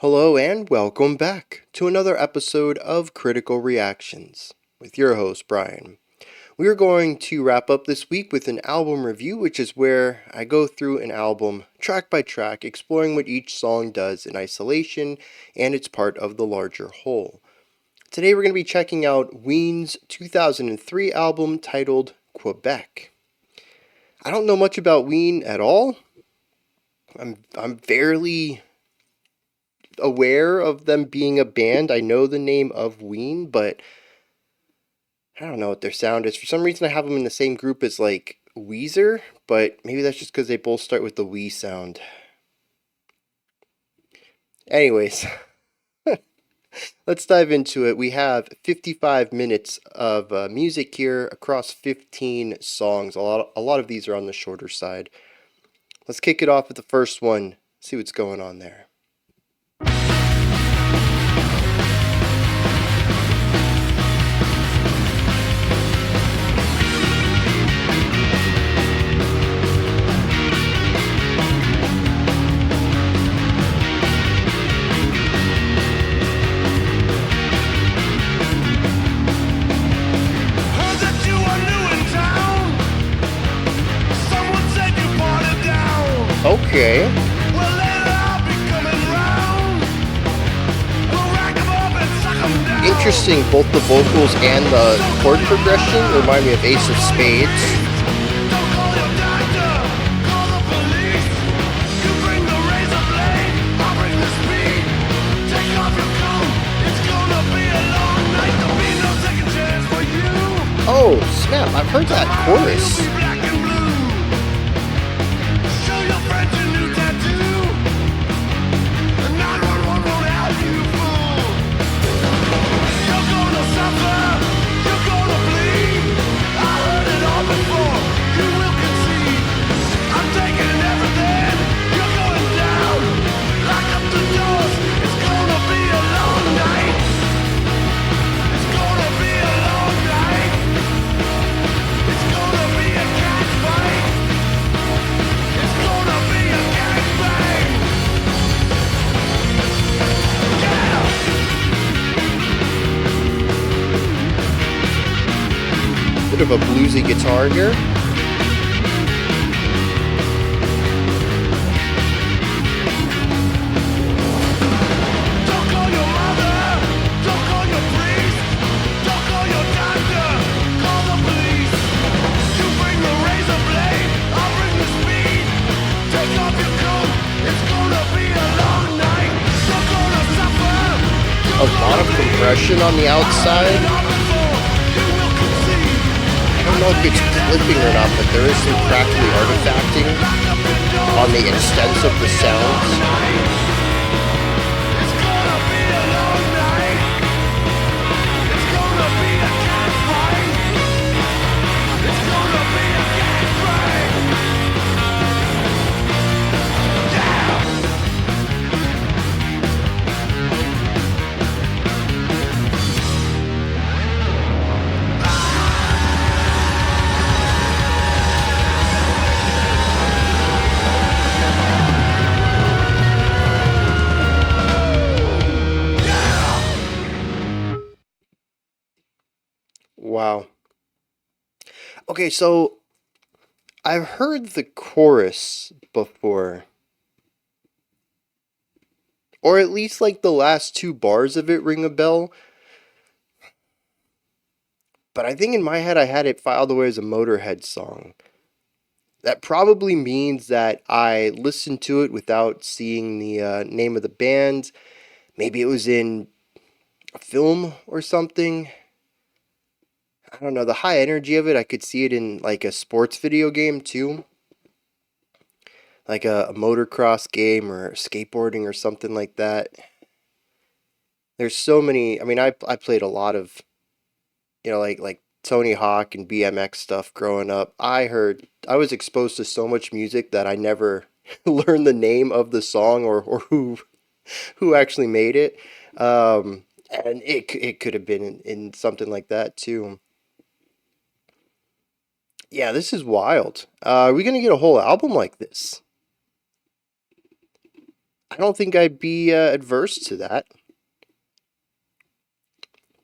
Hello and welcome back to another episode of Critical Reactions with your host, Bryan. We are going to wrap up this week with an album review, which is where I go through an album track by track, exploring what each song does in isolation and it's part of the larger whole. Today we're going to be checking out Ween's 2003 album titled Quebec. I don't know much about Ween at all. I'm barely aware of them being a band. I know the name of Ween, but I don't know what their sound is. For some reason, I have them in the same group as like Weezer, but maybe that's just because they both start with the Wee sound. Anyways, let's dive into it. We have 55 minutes of music here across 15 songs. A lot of these are on the shorter side. Let's kick it off with the first one. See what's going on there. Okay. Interesting, both the vocals and the chord progression remind me of Ace of Spades. Oh, snap, I've heard that chorus. Bit of a bluesy guitar here. A lot of compression on the outside. I don't know if it's clipping or not, but there is some crackly artifacting on the extents of the sounds. Wow. Okay, so I've heard the chorus before. Or at least like the last two bars of it ring a bell. But I think in my head I had it filed away as a Motorhead song. That probably means that I listened to it without seeing the name of the band. Maybe it was in a film or something. I don't know, the high energy of it, I could see it in like a sports video game too. Like a motocross game or skateboarding or something like that. There's so many, I mean, I played a lot of, like Tony Hawk and BMX stuff growing up. I was exposed to so much music that I never learned the name of the song or who actually made it. And it could have been in something like that too. Yeah, this is wild. Are we gonna get a whole album like this? I don't think I'd be adverse to that.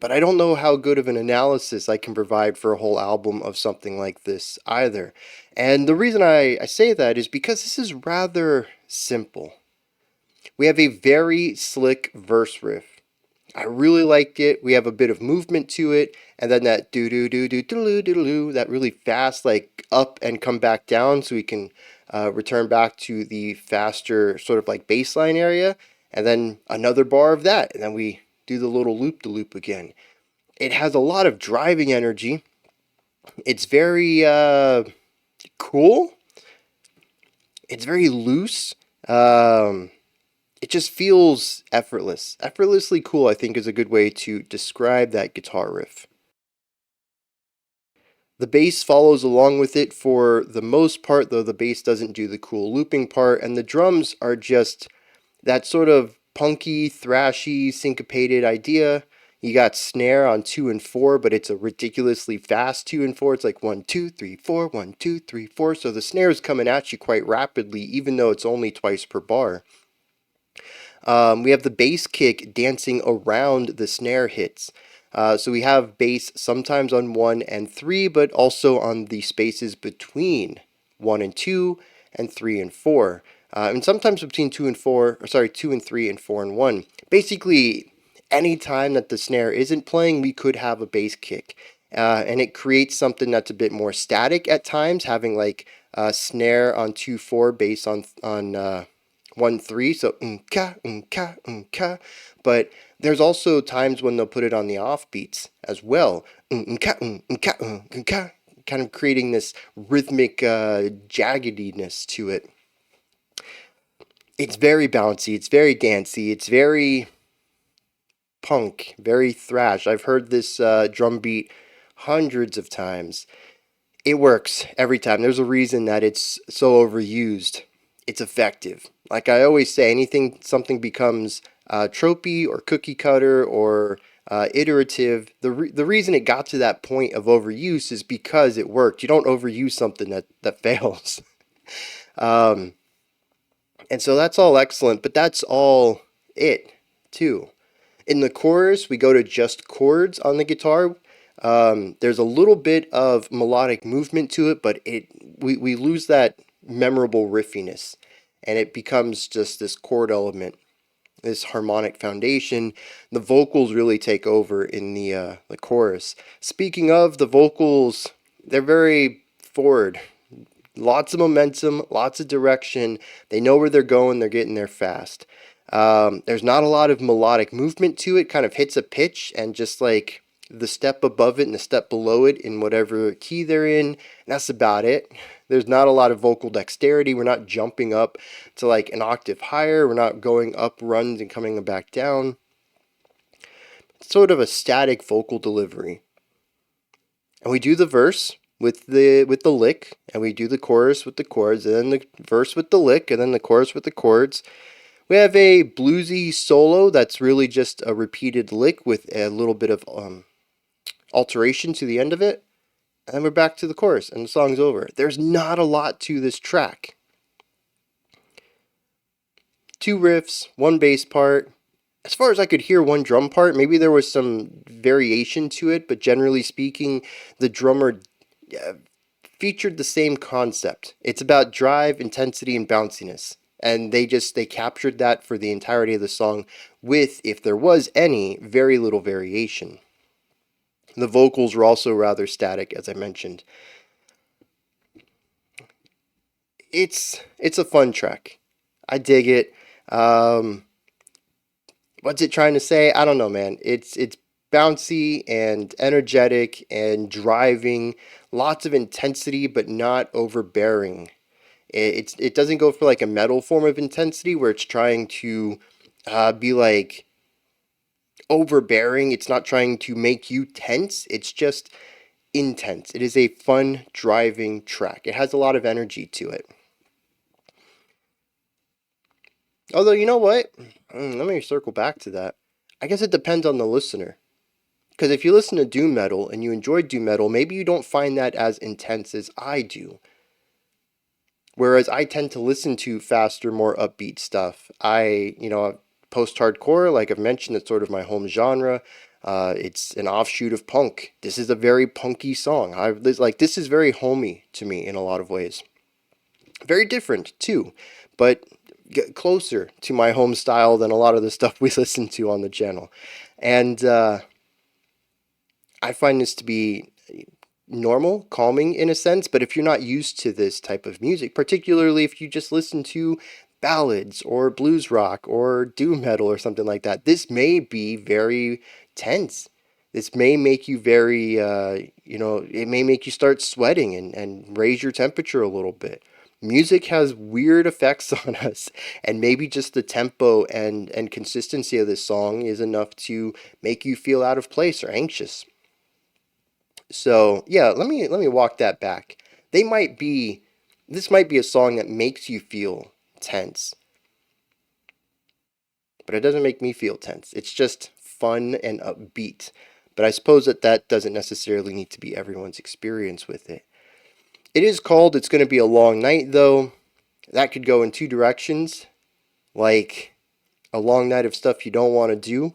But I don't know how good of an analysis I can provide for a whole album of something like this either. And the reason I say that is because this is rather simple. We have a very slick verse riff. I really liked it. We have a bit of movement to it, and then that do do do do do do do, that really fast, like up and come back down, so we can return back to the faster sort of like bass line area, and then another bar of that, and then we do the little loop to loop again. It has a lot of driving energy. It's very cool. It's very loose. Um, it just feels effortless. Effortlessly cool, I think, is a good way to describe that guitar riff. The bass follows along with it for the most part, though the bass doesn't do the cool looping part, and the drums are just that sort of punky, thrashy, syncopated idea. You got snare on 2 and 4, but it's a ridiculously fast 2 and 4. It's like 1, 2, 3, 4, 1, 2, 3, 4. So the snare is coming at you quite rapidly, even though it's only twice per bar. We have the bass kick dancing around the snare hits. So we have bass sometimes on 1 and 3, but also on the spaces between 1 and 2 and 3 and 4. And sometimes between 2 and 4, or sorry, 2 and 3 and 4 and 1. Basically, any time that the snare isn't playing, we could have a bass kick. And it creates something that's a bit more static at times, having like a snare on 2/4, bass on 1/3, so nka nka nka. But there's also times when they'll put it on the offbeats as well, nka nka nka, kind of creating this rhythmic jaggediness to it. It's very bouncy, it's very dancey, it's very punk, very thrash. I've heard this drum beat hundreds of times. It works every time. There's a reason that it's so overused. It's effective. Like I always say, anything something becomes tropey or cookie cutter or iterative, the reason it got to that point of overuse is because it worked. You don't overuse something that fails. Um, and so that's all excellent, but that's all it too. In the chorus, we go to just chords on the guitar. There's a little bit of melodic movement to it, but we lose that memorable riffiness, and it becomes just this chord element, this harmonic foundation. The vocals really take over in the chorus. Speaking of the vocals, they're very forward. Lots of momentum, lots of direction. They know where they're going. They're getting there fast. There's not a lot of melodic movement to it. Kind of hits a pitch and just like the step above it and the step below it in whatever key they're in. And that's about it. There's not a lot of vocal dexterity. We're not jumping up to like an octave higher. We're not going up runs and coming back down. It's sort of a static vocal delivery. And we do the verse with the lick, and we do the chorus with the chords, and then the verse with the lick, and then the chorus with the chords. We have a bluesy solo that's really just a repeated lick with a little bit of alteration to the end of it, and then we're back to the chorus, and the song's over. There's not a lot to this track. 2 riffs, 1 bass part. As far as I could hear, 1 drum part. Maybe there was some variation to it, but generally speaking, the drummer featured the same concept. It's about drive, intensity, and bounciness. And they captured that for the entirety of the song with, if there was any, very little variation. The vocals were also rather static, as I mentioned. It's a fun track. I dig it. What's it trying to say? I don't know, man. It's bouncy and energetic and driving, lots of intensity, but not overbearing. It doesn't go for like a metal form of intensity where it's trying to be like overbearing. It's not trying to make you tense. It's just intense. It is a fun driving track. It has a lot of energy to it. Although, you know what? Let me circle back to that. I guess it depends on the listener. Because if you listen to doom metal and you enjoy doom metal, maybe you don't find that as intense as I do. Whereas I tend to listen to faster, more upbeat stuff. Post-hardcore, like I've mentioned, it's sort of my home genre. It's an offshoot of punk. This is a very punky song. This is very homey to me in a lot of ways. Very different too, but get closer to my home style than a lot of the stuff we listen to on the channel. And I find this to be normal, calming in a sense, but if you're not used to this type of music, particularly if you just listen to ballads or blues rock or doom metal or something like that, this may be very tense. This may make you very, it may make you start sweating and raise your temperature a little bit. Music has weird effects on us, and maybe just the tempo and consistency of this song is enough to make you feel out of place or anxious. So yeah, let me walk that back. This might be a song that makes you feel tense, but it doesn't make me feel tense. It's just fun and upbeat. But I suppose that doesn't necessarily need to be everyone's experience with it. It is called It's Gonna Be a Long Night, though. That could go in two directions, like a long night of stuff you don't want to do.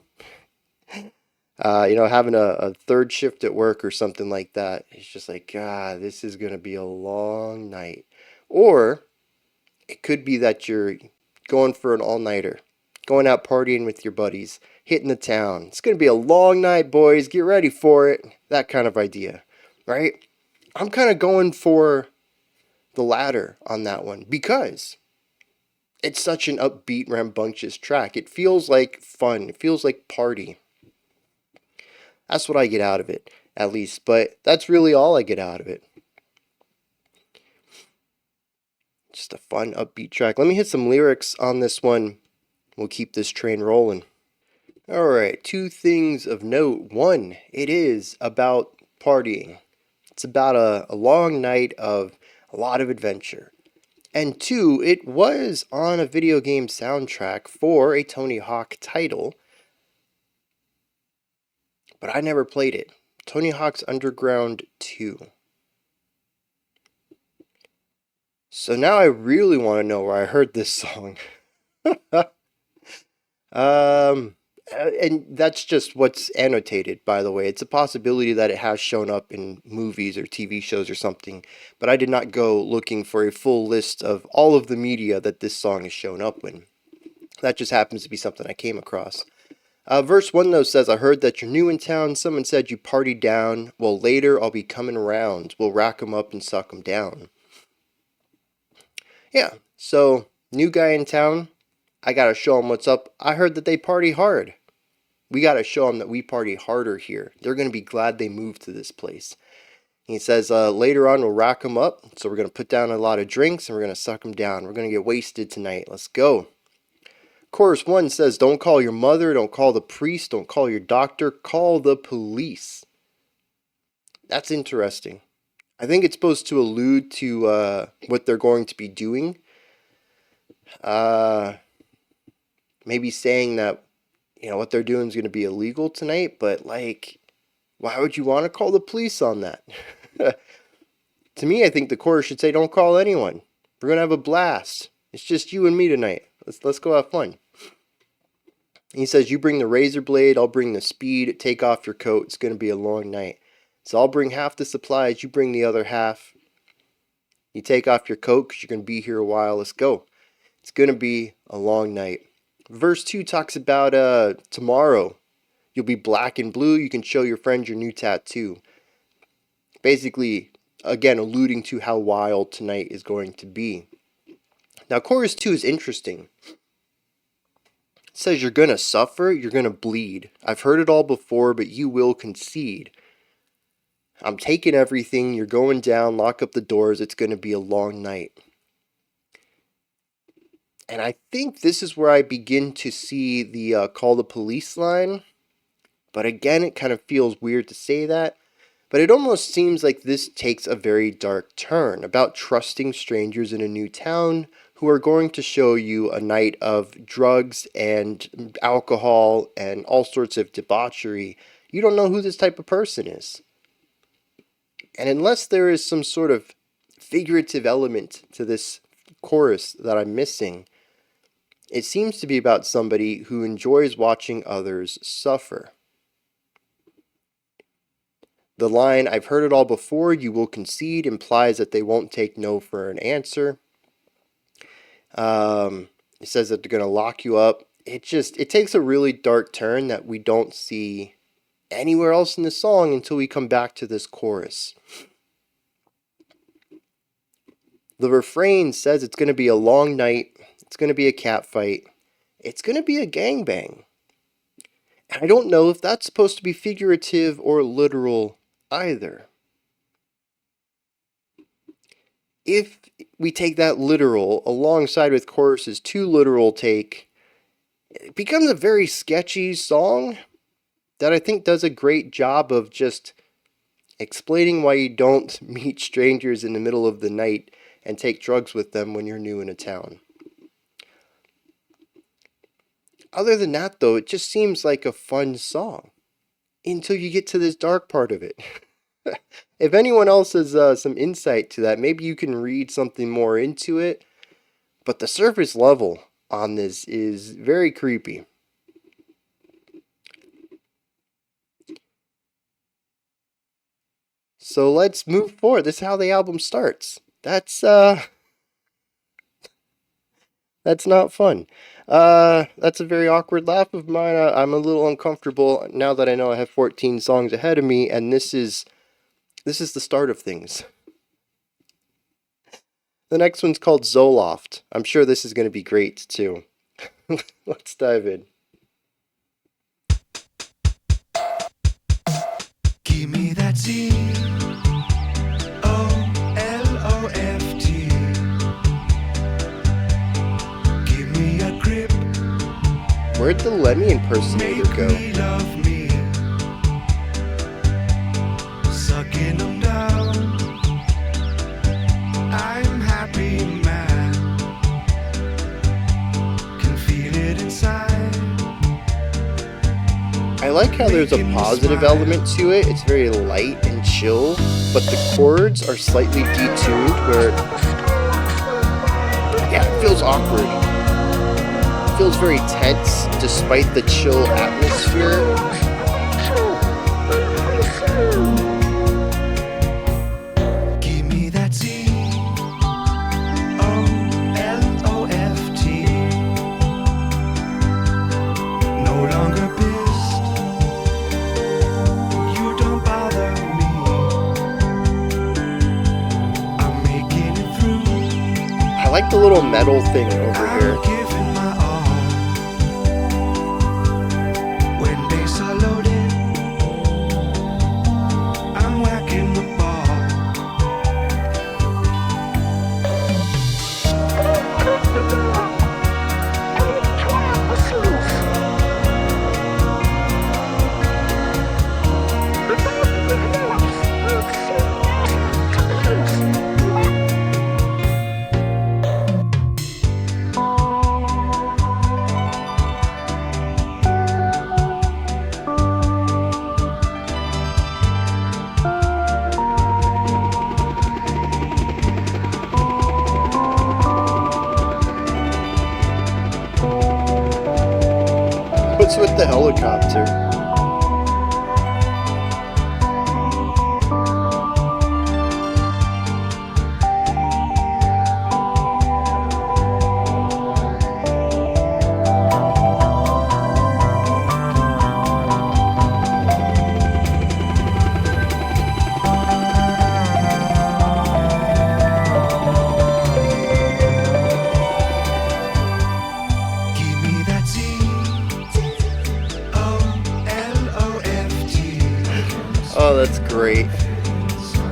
Having a third shift at work or something like that. It's just like, God, this is going to be a long night. Or it could be that you're going for an all-nighter, going out partying with your buddies, hitting the town. It's going to be a long night, boys. Get ready for it. That kind of idea, right? I'm kind of going for the latter on that one because it's such an upbeat, rambunctious track. It feels like fun. It feels like party. That's what I get out of it, at least. But that's really all I get out of it. Just a fun, upbeat track. Let me hit some lyrics on this one. We'll keep this train rolling. Alright, two things of note. One, it is about partying. It's about a long night of a lot of adventure. And two, it was on a video game soundtrack for a Tony Hawk title, but I never played it. Tony Hawk's Underground 2. So now I really want to know where I heard this song. And that's just what's annotated, by the way. It's a possibility that it has shown up in movies or TV shows or something, but I did not go looking for a full list of all of the media that this song has shown up in. That just happens to be something I came across. Verse 1, though, says, I heard that you're new in town. Someone said you partied down. Well, later I'll be coming around. We'll rack 'em up and suck 'em down. Yeah, so, new guy in town. I gotta show him what's up. I heard that they party hard. We gotta show them that we party harder here. They're gonna be glad they moved to this place. He says, later on we'll rack them up. So we're gonna put down a lot of drinks and we're gonna suck them down. We're gonna get wasted tonight. Let's go. Chorus 1 says, don't call your mother, don't call the priest, don't call your doctor, call the police. That's interesting. I think it's supposed to allude to what they're going to be doing. Maybe saying that, what they're doing is going to be illegal tonight, but why would you want to call the police on that? To me, I think the chorus should say, don't call anyone. We're going to have a blast. It's just you and me tonight. Let's go have fun. He says, you bring the razor blade, I'll bring the speed. Take off your coat, it's going to be a long night. So I'll bring half the supplies, you bring the other half. You take off your coat because you're going to be here a while. Let's go. It's going to be a long night. Verse 2 talks about tomorrow. You'll be black and blue. You can show your friends your new tattoo. Basically, again, alluding to how wild tonight is going to be. Now, chorus 2 is interesting. It says you're going to suffer, you're going to bleed. I've heard it all before, but you will concede. I'm taking everything, you're going down, lock up the doors, it's going to be a long night. And I think this is where I begin to see the call the police line. But again, it kind of feels weird to say that. But it almost seems like this takes a very dark turn about trusting strangers in a new town who are going to show you a night of drugs and alcohol and all sorts of debauchery. You don't know who this type of person is. And unless there is some sort of figurative element to this chorus that I'm missing. It seems to be about somebody who enjoys watching others suffer. The line, "I've heard it all before, you will concede," implies that they won't take no for an answer. It says that they're going to lock you up. It takes a really dark turn that we don't see anywhere else in the song until we come back to this chorus. The refrain says it's going to be a long night, it's going to be a cat fight, it's going to be a gangbang. And I don't know if that's supposed to be figurative or literal either. If we take that literal alongside with choruses too literal take, it becomes a very sketchy song that I think does a great job of just explaining why you don't meet strangers in the middle of the night and take drugs with them when you're new in a town. Other than that, though, it just seems like a fun song until you get to this dark part of it. If anyone else has some insight to that, maybe you can read something more into it. But the surface level on this is very creepy. So let's move forward. This is how the album starts. That's not fun. That's a very awkward laugh of mine. I'm a little uncomfortable now that I know I have 14 songs ahead of me, and this is the start of things. The next one's called Zoloft. I'm sure this is going to be great too. Let's dive in. Give me that Zoloft. Give me a grip. Where'd the Lemmy impersonator go? Love me. Sucking them down. I'm happy, man. Can feel it inside. I like how there's a positive element to it. It's very light and chill, but the chords are slightly detuned where, it feels awkward. It feels very tense despite the chill atmosphere. Give me that Zoloft. No longer pissed. You don't bother me. I'm making it through. I like the little metal thing over here. I'm giving my all. When bass are loaded, I'm whacking the ball. What's with the helicopter? Give me that Zoloft. Oh, that's great.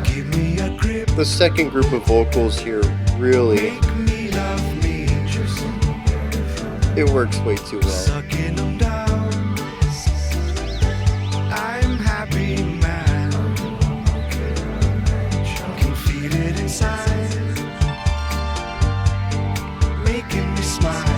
Give me a grip. The second group of vocals here really, Make me love me. it works way too well. Sucking them down. I'm happy, man. Can feel it inside. Making me smile.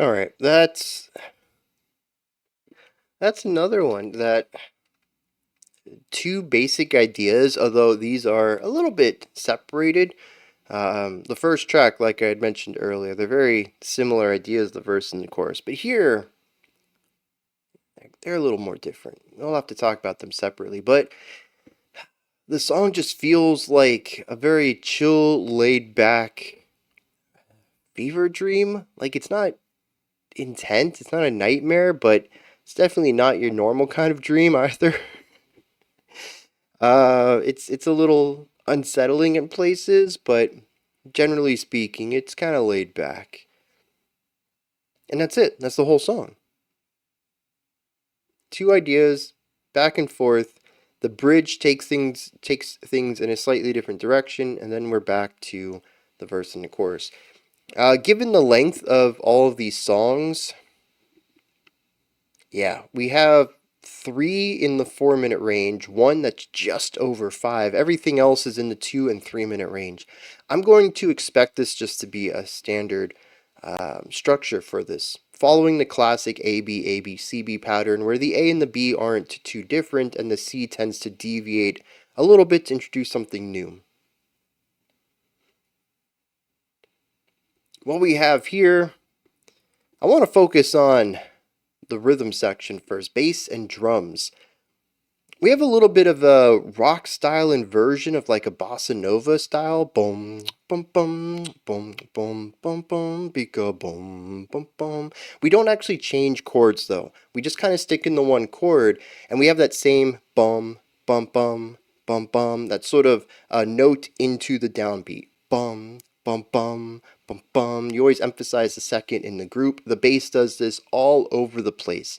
All right, that's another one that two basic ideas, although these are a little bit separated. The first track, like I had mentioned earlier, they're very similar ideas, the verse and the chorus, but here they're a little more different. We'll have to talk about them separately, but the song just feels like a very chill, laid back fever dream. Like it's not intense, it's not a nightmare, but it's definitely not your normal kind of dream either. It's a little unsettling in places, but generally speaking, it's kind of laid back. And that's it. That's the whole song. Two ideas, back and forth. The bridge takes things in a slightly different direction, and then we're back to the verse and the chorus. Given the length of all of these songs, yeah, we have three in the 4 minute range, one that's just over five. Everything else is in the 2 and 3 minute range. I'm going to expect this just to be a standard structure for this, following the classic A B C B pattern, where the A and the B aren't too different, and the C tends to deviate a little bit to introduce something new. What we have here, I want to focus on the rhythm section first, bass and drums. We have a little bit of a rock style inversion of like a bossa nova style. Boom, boom, boom, boom, boom, boom, boom, bika, boom, boom, boom. We don't actually change chords though. We just kind of stick in the one chord, and we have that same bum, bum, bum, bum, bum, that sort of note into the downbeat. Bum, bum, bum, bum, bum. You always emphasize the second in the group. The bass does this all over the place.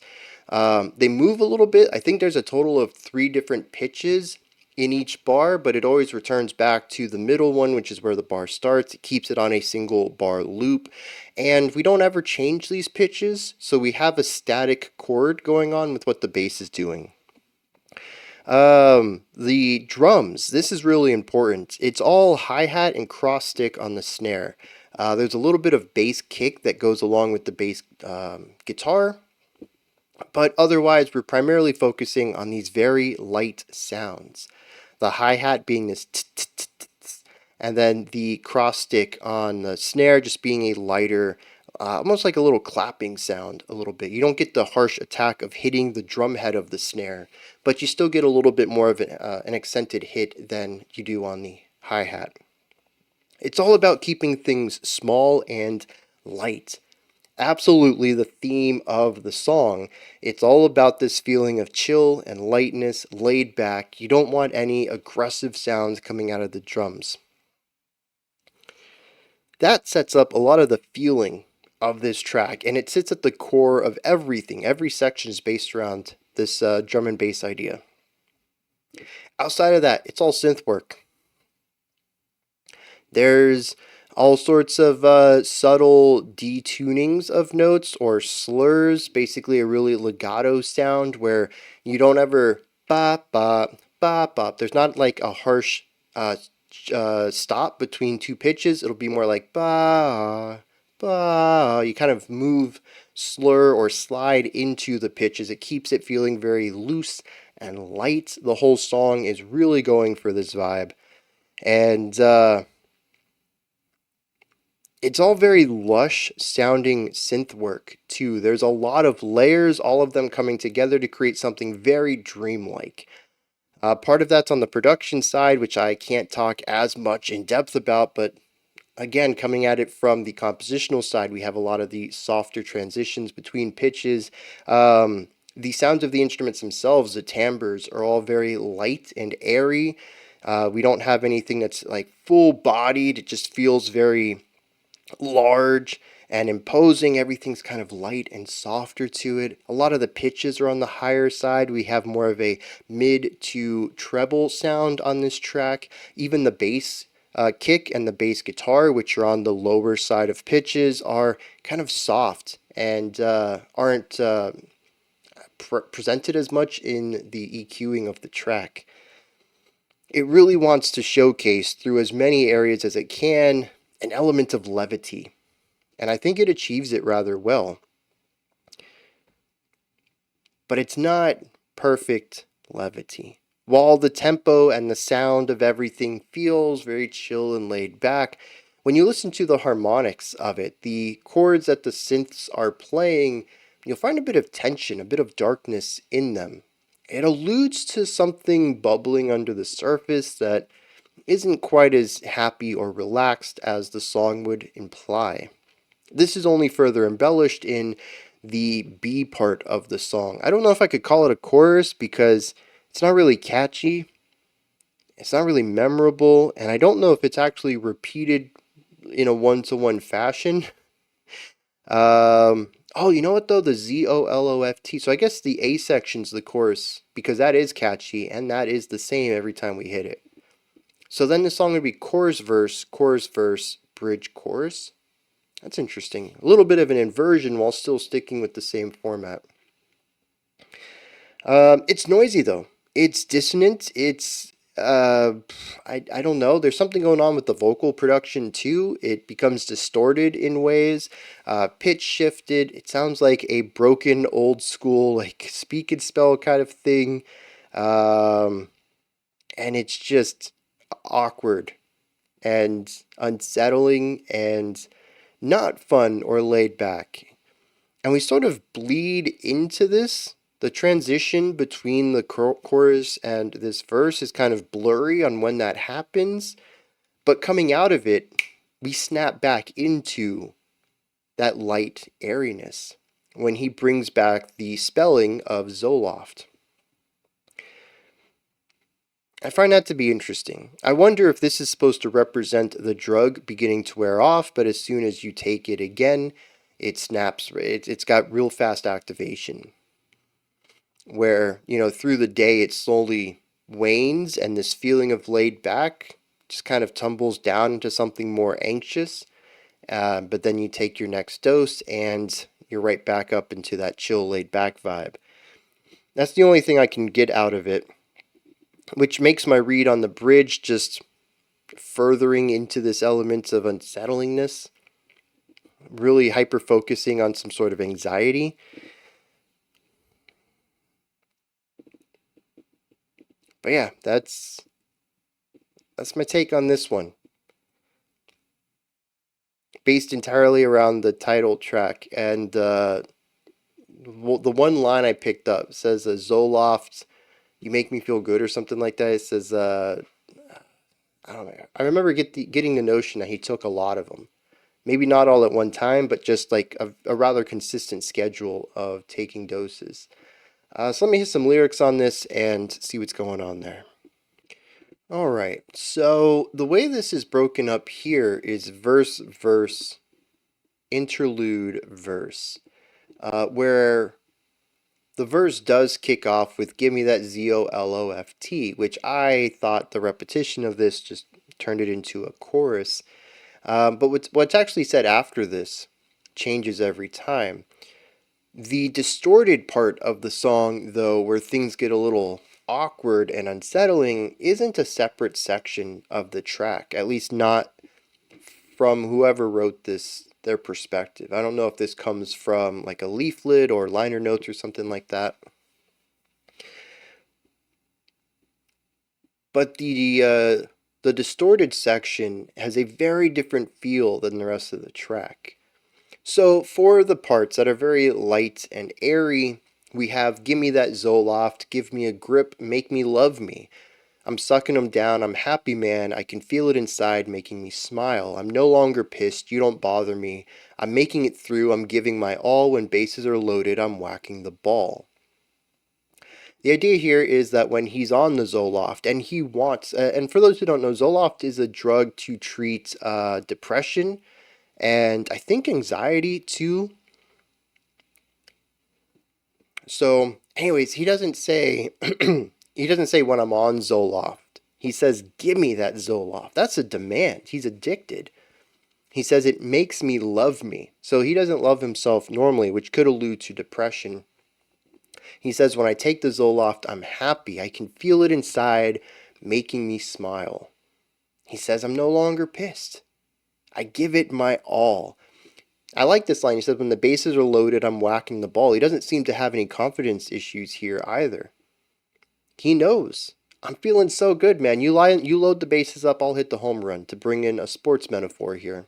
They move a little bit. I think there's a total of 3 different pitches in each bar, but it always returns back to the middle one, which is where the bar starts. It keeps it on a single bar loop, and we don't ever change these pitches, so we have a static chord going on with what the bass is doing. The drums, this is really important. It's all hi-hat and cross stick on the snare. There's a little bit of bass kick that goes along with the bass guitar, but otherwise we're primarily focusing on these very light sounds. The hi-hat being this and then the cross stick on the snare just being a lighter, almost like a little clapping sound a little bit. You don't get the harsh attack of hitting the drum head of the snare, but you still get a little bit more of an accented hit than you do on the hi-hat. It's all about keeping things small and light. Absolutely the theme of the song. It's all about this feeling of chill and lightness, laid back. You don't want any aggressive sounds coming out of the drums. That sets up a lot of the feeling of this track, and it sits at the core of everything. Every section is based around this drum and bass idea. Outside of that, it's all synth work. There's all sorts of subtle detunings of notes or slurs, basically a really legato sound where you don't ever bop, bop, bop, bop. There's not like a harsh stop between two pitches. It'll be more like ba, ba. You kind of move, slur, or slide into the pitches. It keeps it feeling very loose and light. The whole song is really going for this vibe. And it's all very lush sounding synth work too. There's a lot of layers, all of them coming together to create something very dreamlike. Part of that's on the production side, which I can't talk as much in depth about, but again, coming at it from the compositional side, we have a lot of the softer transitions between pitches. The sounds of the instruments themselves, the timbres, are all very light and airy. We don't have anything that's like full bodied. It just feels very large and imposing. Everything's kind of light and softer to it. A lot of the pitches are on the higher side. We have more of a mid to treble sound on this track. Even the bass kick and the bass guitar, which are on the lower side of pitches, are kind of soft and aren't presented as much in the EQing of the track. It really wants to showcase through as many areas as it can an element of levity. and I think it achieves it rather well. But it's not perfect levity. While the tempo and the sound of everything feels very chill and laid back, when you listen to the harmonics of it, the chords that the synths are playing, you'll find a bit of tension, a bit of darkness in them. It alludes to something bubbling under the surface that isn't quite as happy or relaxed as the song would imply. This is only further embellished in the B part of the song. I don't know if I could call it a chorus because it's not really catchy, it's not really memorable, and I don't know if it's actually repeated in a one-to-one fashion. Oh, you know what though? The Zoloft. So I guess the A section's the chorus because that is catchy and that is the same every time we hit it. So then the song would be chorus, verse, bridge, chorus. That's interesting. A little bit of an inversion while still sticking with the same format. It's noisy though. It's dissonant. I don't know. There's something going on with the vocal production too. It becomes distorted in ways, pitch shifted. It sounds like a broken old school like speak and spell kind of thing, um, and it's just awkward and unsettling and not fun or laid back. And we sort of bleed into this. The transition between the chorus and this verse is kind of blurry on when that happens, but coming out of it, we snap back into that light airiness when he brings back the spelling of Zoloft. I find that to be interesting. I wonder if this is supposed to represent the drug beginning to wear off, but as soon as you take it again, it snaps. It's got real fast activation. Where, through the day it slowly wanes and this feeling of laid back just kind of tumbles down into something more anxious. But then you take your next dose and you're right back up into that chill, laid back vibe. That's the only thing I can get out of it, which makes my read on the bridge just furthering into this element of unsettlingness, really hyper focusing on some sort of anxiety. But yeah, that's my take on this one. Based entirely around the title track, and the one line I picked up says Zoloft, you make me feel good or something like that. It says I don't know. I remember getting the notion that he took a lot of them. Maybe not all at one time, but just like a rather consistent schedule of taking doses. So let me hit some lyrics on this and see what's going on there. All right. So the way this is broken up here is verse, verse, interlude, verse, where the verse does kick off with "Give me that Zoloft," which I thought the repetition of this just turned it into a chorus. But what's actually said after this changes every time. The distorted part of the song, though, where things get a little awkward and unsettling, isn't a separate section of the track, at least not from whoever wrote this, their perspective. I don't know if this comes from like a leaflet or liner notes or something like that. But the distorted section has a very different feel than the rest of the track. So for the parts that are very light and airy, we have "Gimme that Zoloft, give me a grip, make me love me. I'm sucking them down, I'm happy man, I can feel it inside making me smile. I'm no longer pissed, you don't bother me. I'm making it through, I'm giving my all, when bases are loaded, I'm whacking the ball." The idea here is that when he's on the Zoloft and he wants, and for those who don't know, Zoloft is a drug to treat depression and I think anxiety too. So, anyways, he doesn't say he doesn't say when I'm on Zoloft. He says, "Give me that Zoloft." That's a demand. He's addicted. He says it makes me love me. So he doesn't love himself normally, which could allude to depression. He says, "When I take the Zoloft, I'm happy. I can feel it inside, making me smile." He says, "I'm no longer pissed. I give it my all." I like this line. He says, when the bases are loaded, I'm whacking the ball. He doesn't seem to have any confidence issues here either. He knows. I'm feeling so good, man. You load the bases up, I'll hit the home run, to bring in a sports metaphor here.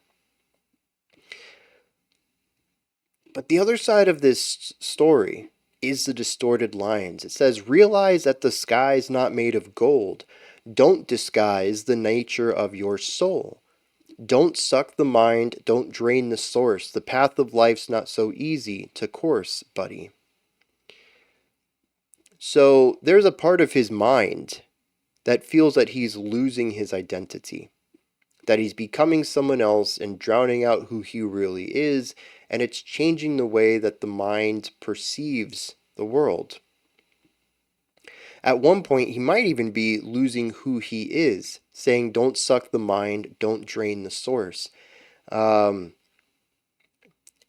But the other side of this story is the distorted lines. It says, realize that the sky's not made of gold. Don't disguise the nature of your soul. Don't suck the mind, don't drain the source. The path of life's not so easy to course, buddy. So there's a part of his mind that feels that he's losing his identity, that he's becoming someone else and drowning out who he really is, and it's changing the way that the mind perceives the world. At one point, he might even be losing who he is, saying, don't suck the mind, don't drain the source. And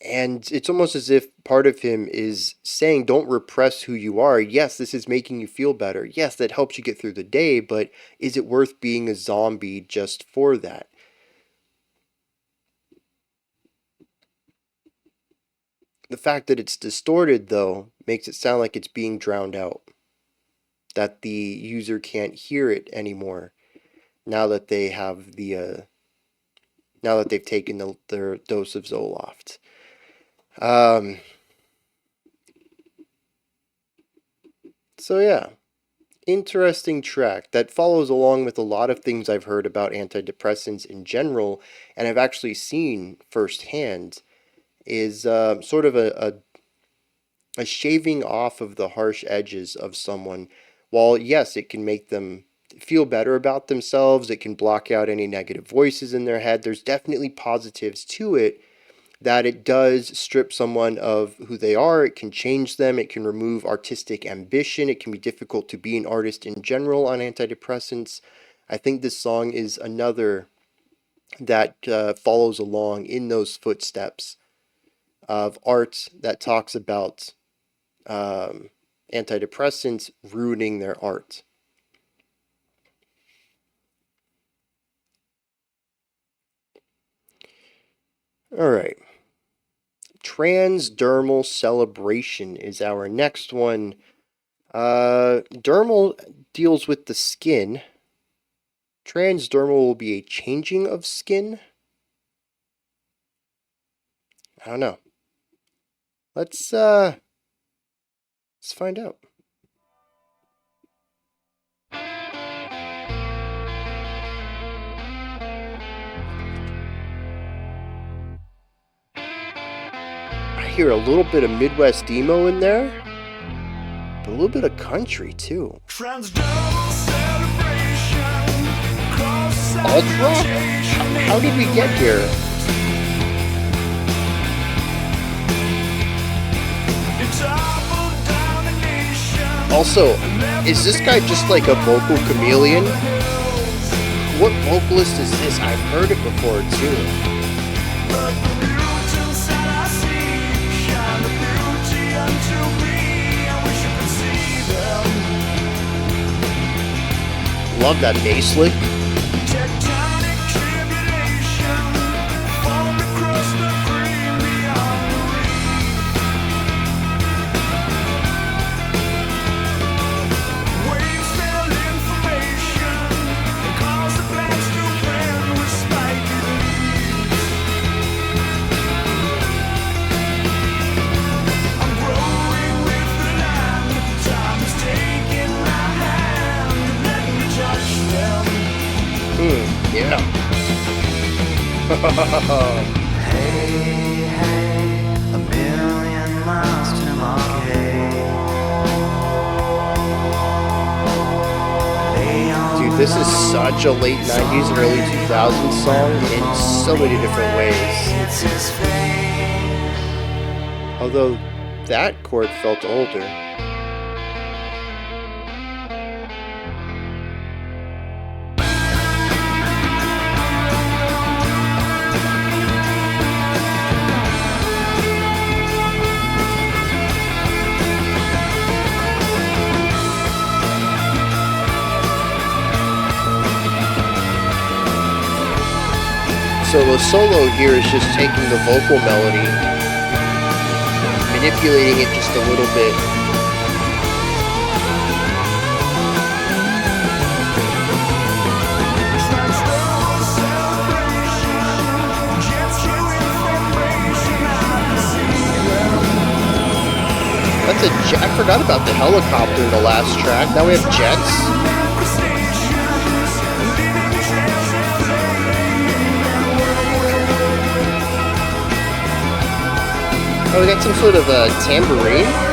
it's almost as if part of him is saying, don't repress who you are. Yes, this is making you feel better. Yes, that helps you get through the day, but is it worth being a zombie just for that? The fact that it's distorted, though, makes it sound like it's being drowned out, that the user can't hear it anymore now that they have now that they've taken their dose of Zoloft. So yeah, interesting track that follows along with a lot of things I've heard about antidepressants in general, and I've actually seen firsthand, is sort of a shaving off of the harsh edges of someone. While yes, it can make them feel better about themselves, it can block out any negative voices in their head, there's definitely positives to it, that it does strip someone of who they are, it can change them, it can remove artistic ambition, it can be difficult to be an artist in general on antidepressants. I think this song is another that follows along in those footsteps of art that talks about antidepressants ruining their art. All right. Transdermal Celebration is our next one. Dermal deals with the skin. Transdermal will be a changing of skin. I don't know. Let's find out. I hear a little bit of Midwest emo in there, but a little bit of country too. Ultra? How did we get here? Also, is this guy just like a vocal chameleon? What vocalist is this? I've heard it before too. Love that bass lick. Yeah. Hey, hey, a million miles to Marquette. Dude, this is such a late 90s, early 2000s song in so many different ways. Although that chord felt older. So the solo here is just taking the vocal melody, manipulating it just a little bit. I forgot about the helicopter in the last track. Now we have jets. Oh, we got some sort of a tambourine.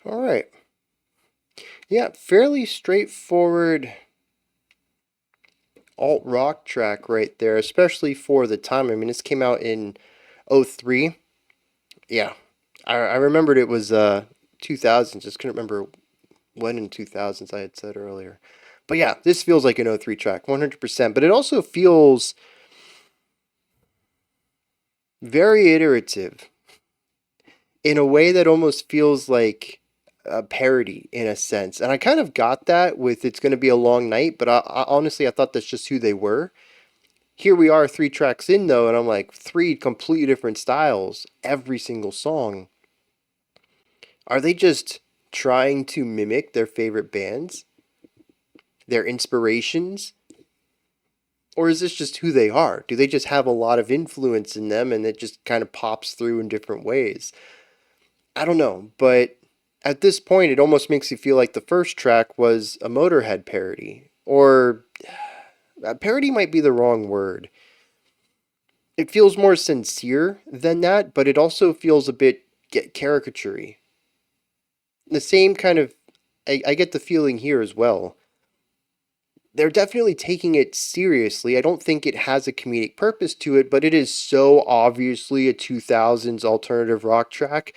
All right. Yeah, fairly straightforward alt rock track right there, especially for the time. I mean, this came out in 03. Yeah, I remembered it was 2000s. Just couldn't remember when in 2000s I had said earlier. But yeah, this feels like an 03 track, 100%. But it also feels very iterative in a way that almost feels like a parody in a sense. And I kind of got that with It's Gonna Be a Long Night, but honestly, I thought that's just who they were. Here we are 3 tracks in though, and I'm like, 3 completely different styles, every single song. Are they just trying to mimic their favorite bands? Their inspirations? Or is this just who they are? Do they just have a lot of influence in them and it just kind of pops through in different ways? I don't know, but at this point, it almost makes you feel like the first track was a Motorhead parody. Or parody might be the wrong word. It feels more sincere than that, but it also feels a bit caricature-y. The same kind of, I get the feeling here as well. They're definitely taking it seriously. I don't think it has a comedic purpose to it, but it is so obviously a 2000s alternative rock track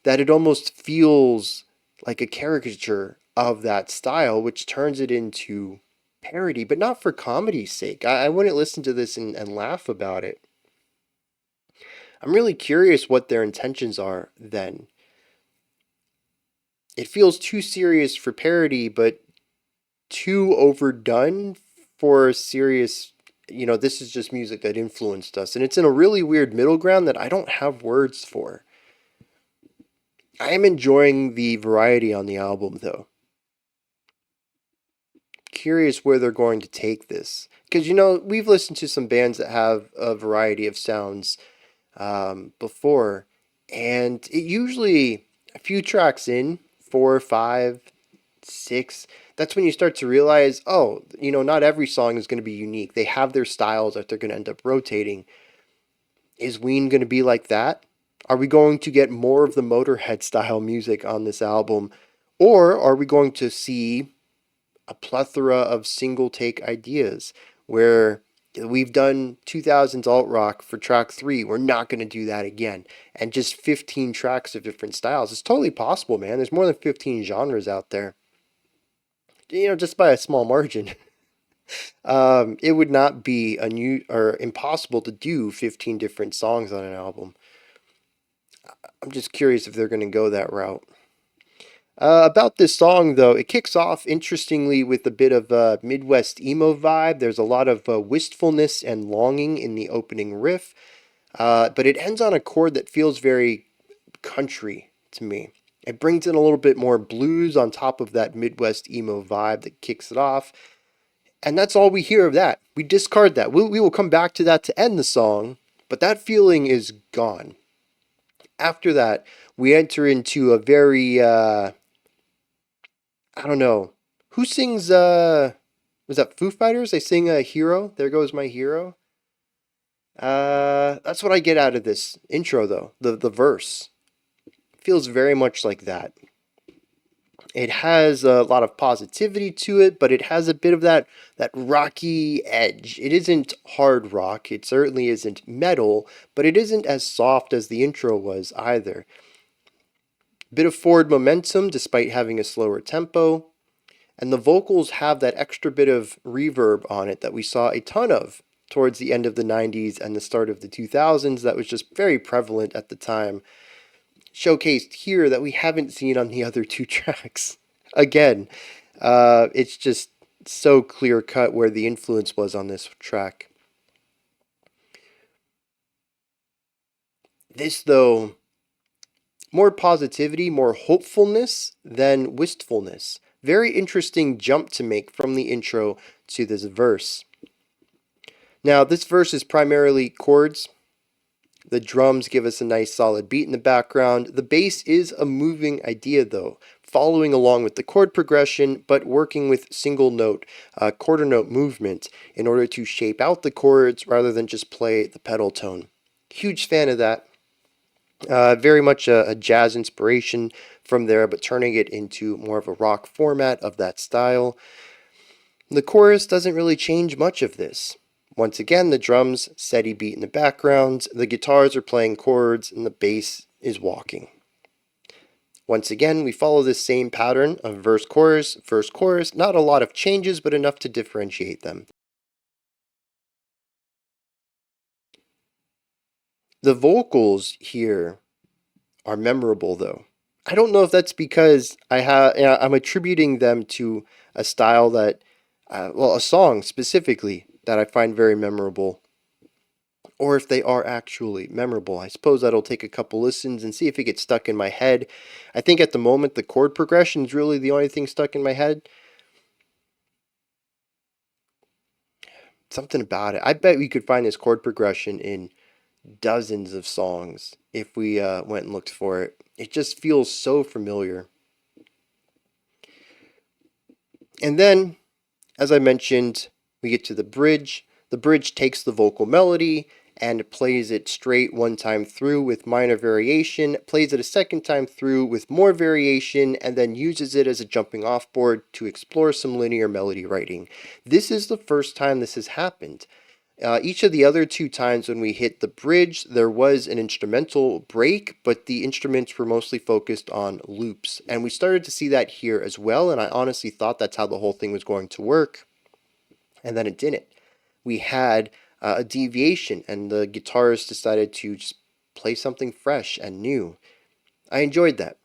that it almost feels like a caricature of that style, which turns it into parody, but not for comedy's sake. I wouldn't listen to this and laugh about it. I'm really curious what their intentions are then. It feels too serious for parody, but too overdone for serious. This is just music that influenced us. And it's in a really weird middle ground that I don't have words for. I am enjoying the variety on the album, though. Curious where they're going to take this. Because, we've listened to some bands that have a variety of sounds before, and it usually, a few tracks in, 4, 5, 6, that's when you start to realize, oh, not every song is going to be unique. They have their styles that they're going to end up rotating. Is Ween going to be like that? Are we going to get more of the Motorhead style music on this album? Or are we going to see a plethora of single take ideas where we've done 2000s alt rock for track 3, we're not going to do that again, and just 15 tracks of different styles? It's totally possible, man. There's more than 15 genres out there, just by a small margin. It would not be or impossible to do 15 different songs on an album. I'm just curious if they're going to go that route. About this song, though, it kicks off interestingly with a bit of a Midwest emo vibe. There's a lot of wistfulness and longing in the opening riff, but it ends on a chord that feels very country to me. It brings in a little bit more blues on top of that Midwest emo vibe that kicks it off, and that's all we hear of that. We discard that. We will come back to that to end the song, but that feeling is gone. After that, we enter into a very I don't know. Who sings was that Foo Fighters? They sing a Hero. There Goes My Hero. That's what I get out of this intro, though. The verse feels very much like that. It has a lot of positivity to it, but it has a bit of that rocky edge. It isn't hard rock. It certainly isn't metal, but it isn't as soft as the intro was either. Bit of forward momentum despite having a slower tempo, and the vocals have that extra bit of reverb on it that we saw a ton of towards the end of the 90s and the start of the 2000s that was just very prevalent at the time, showcased here that we haven't seen on the other two tracks. Again, it's just so clear cut where the influence was on this track. This, though, more positivity, more hopefulness than wistfulness. Very interesting jump to make from the intro to this verse. Now, this verse is primarily chords. The drums give us a nice solid beat in the background. The bass is a moving idea, though, following along with the chord progression, but working with single note, quarter note movement in order to shape out the chords rather than just play the pedal tone. Huge fan of that. Very much a jazz inspiration from there, but turning it into more of a rock format of that style. The chorus doesn't really change much of this. Once again, the drums, steady beat in the background, the guitars are playing chords, and the bass is walking. Once again, we follow this same pattern of verse, chorus, not a lot of changes, but enough to differentiate them. The vocals here are memorable, though. I don't know if that's because I'm attributing them to a style that, a song specifically that I find very memorable, or if they are actually memorable. I suppose that'll take a couple listens and see if it gets stuck in my head. I think at the moment the chord progression is really the only thing stuck in my head. Something about it. I bet we could find this chord progression in dozens of songs if we went and looked for it. It just feels so familiar. And then, as I mentioned, we get to the bridge. The bridge takes the vocal melody and plays it straight one time through with minor variation, plays it a second time through with more variation, and then uses it as a jumping off board to explore some linear melody writing. This is the first time this has happened. Each of the other two times when we hit the bridge, there was an instrumental break, but the instruments were mostly focused on loops. And we started to see that here as well, and I honestly thought that's how the whole thing was going to work. And then it didn't. We had a deviation, and the guitarist decided to just play something fresh and new. I enjoyed that.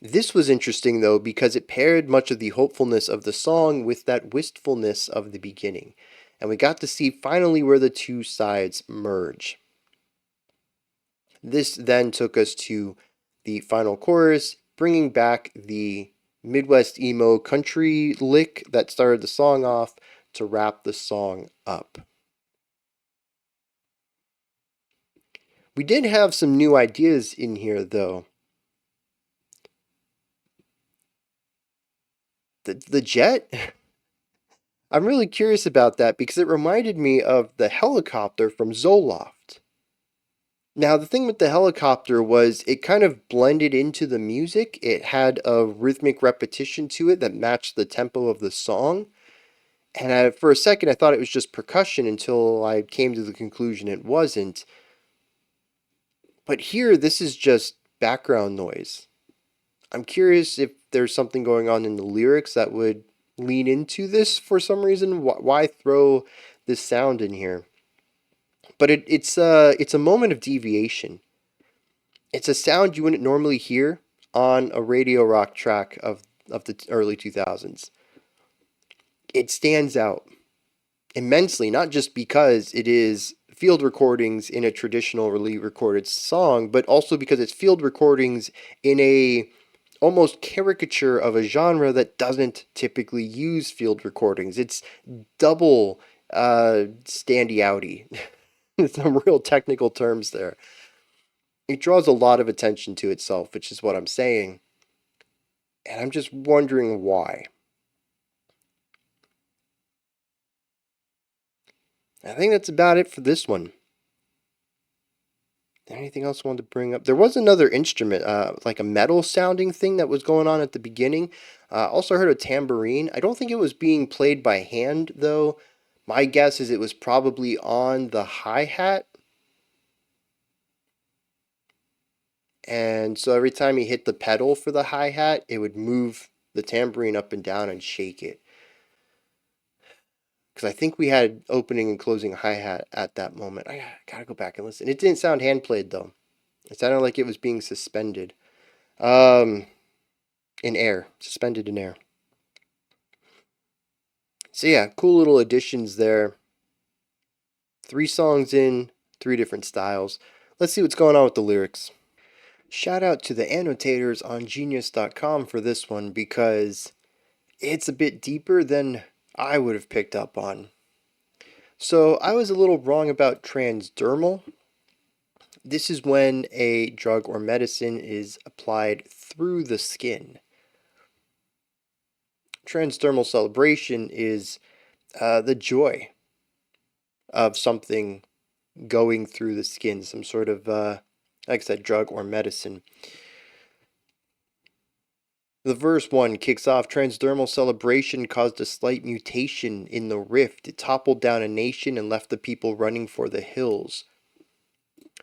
This was interesting, though, because it paired much of the hopefulness of the song with that wistfulness of the beginning. And we got to see finally where the two sides merge. This then took us to the final chorus, bringing back the Midwest emo country lick that started the song off to wrap the song up. We did have some new ideas in here, though. The jet? I'm really curious about that because it reminded me of the helicopter from Zoloft. Now, the thing with the helicopter was it kind of blended into the music. It had a rhythmic repetition to it that matched the tempo of the song. And for a second, I thought it was just percussion until I came to the conclusion it wasn't. But here, this is just background noise. I'm curious if there's something going on in the lyrics that would lean into this for some reason. Why throw this sound in here? But it's a moment of deviation. It's a sound you wouldn't normally hear on a radio rock track of the early 2000s. It stands out immensely, not just because it is field recordings in a traditionally recorded song, but also because it's field recordings in a almost caricature of a genre that doesn't typically use field recordings. It's double standy outy. Some real technical terms there. It draws a lot of attention to itself, which is what I'm saying. And I'm just wondering why. I think that's about it for this one. Anything else I wanted to bring up? There was another instrument, like a metal sounding thing that was going on at the beginning. Also heard a tambourine. I don't think it was being played by hand though. My guess is it was probably on the hi-hat. And so every time he hit the pedal for the hi-hat, it would move the tambourine up and down and shake it. Because I think we had opening and closing hi-hat at that moment. I gotta go back and listen. It didn't sound hand played though. It sounded like it was being suspended. Um, in air, suspended in air. So yeah, cool little additions there. 3 songs in, 3 different styles. Let's see what's going on with the lyrics. Shout out to the annotators on genius.com for this one because it's a bit deeper than I would have picked up on. So I was a little wrong about transdermal. This is when a drug or medicine is applied through the skin. Transdermal celebration is the joy of something going through the skin, some sort of, like I said, drug or medicine. The verse 1 kicks off Transdermal celebration caused a slight mutation in the rift. It toppled down a nation and left the people running for the hills.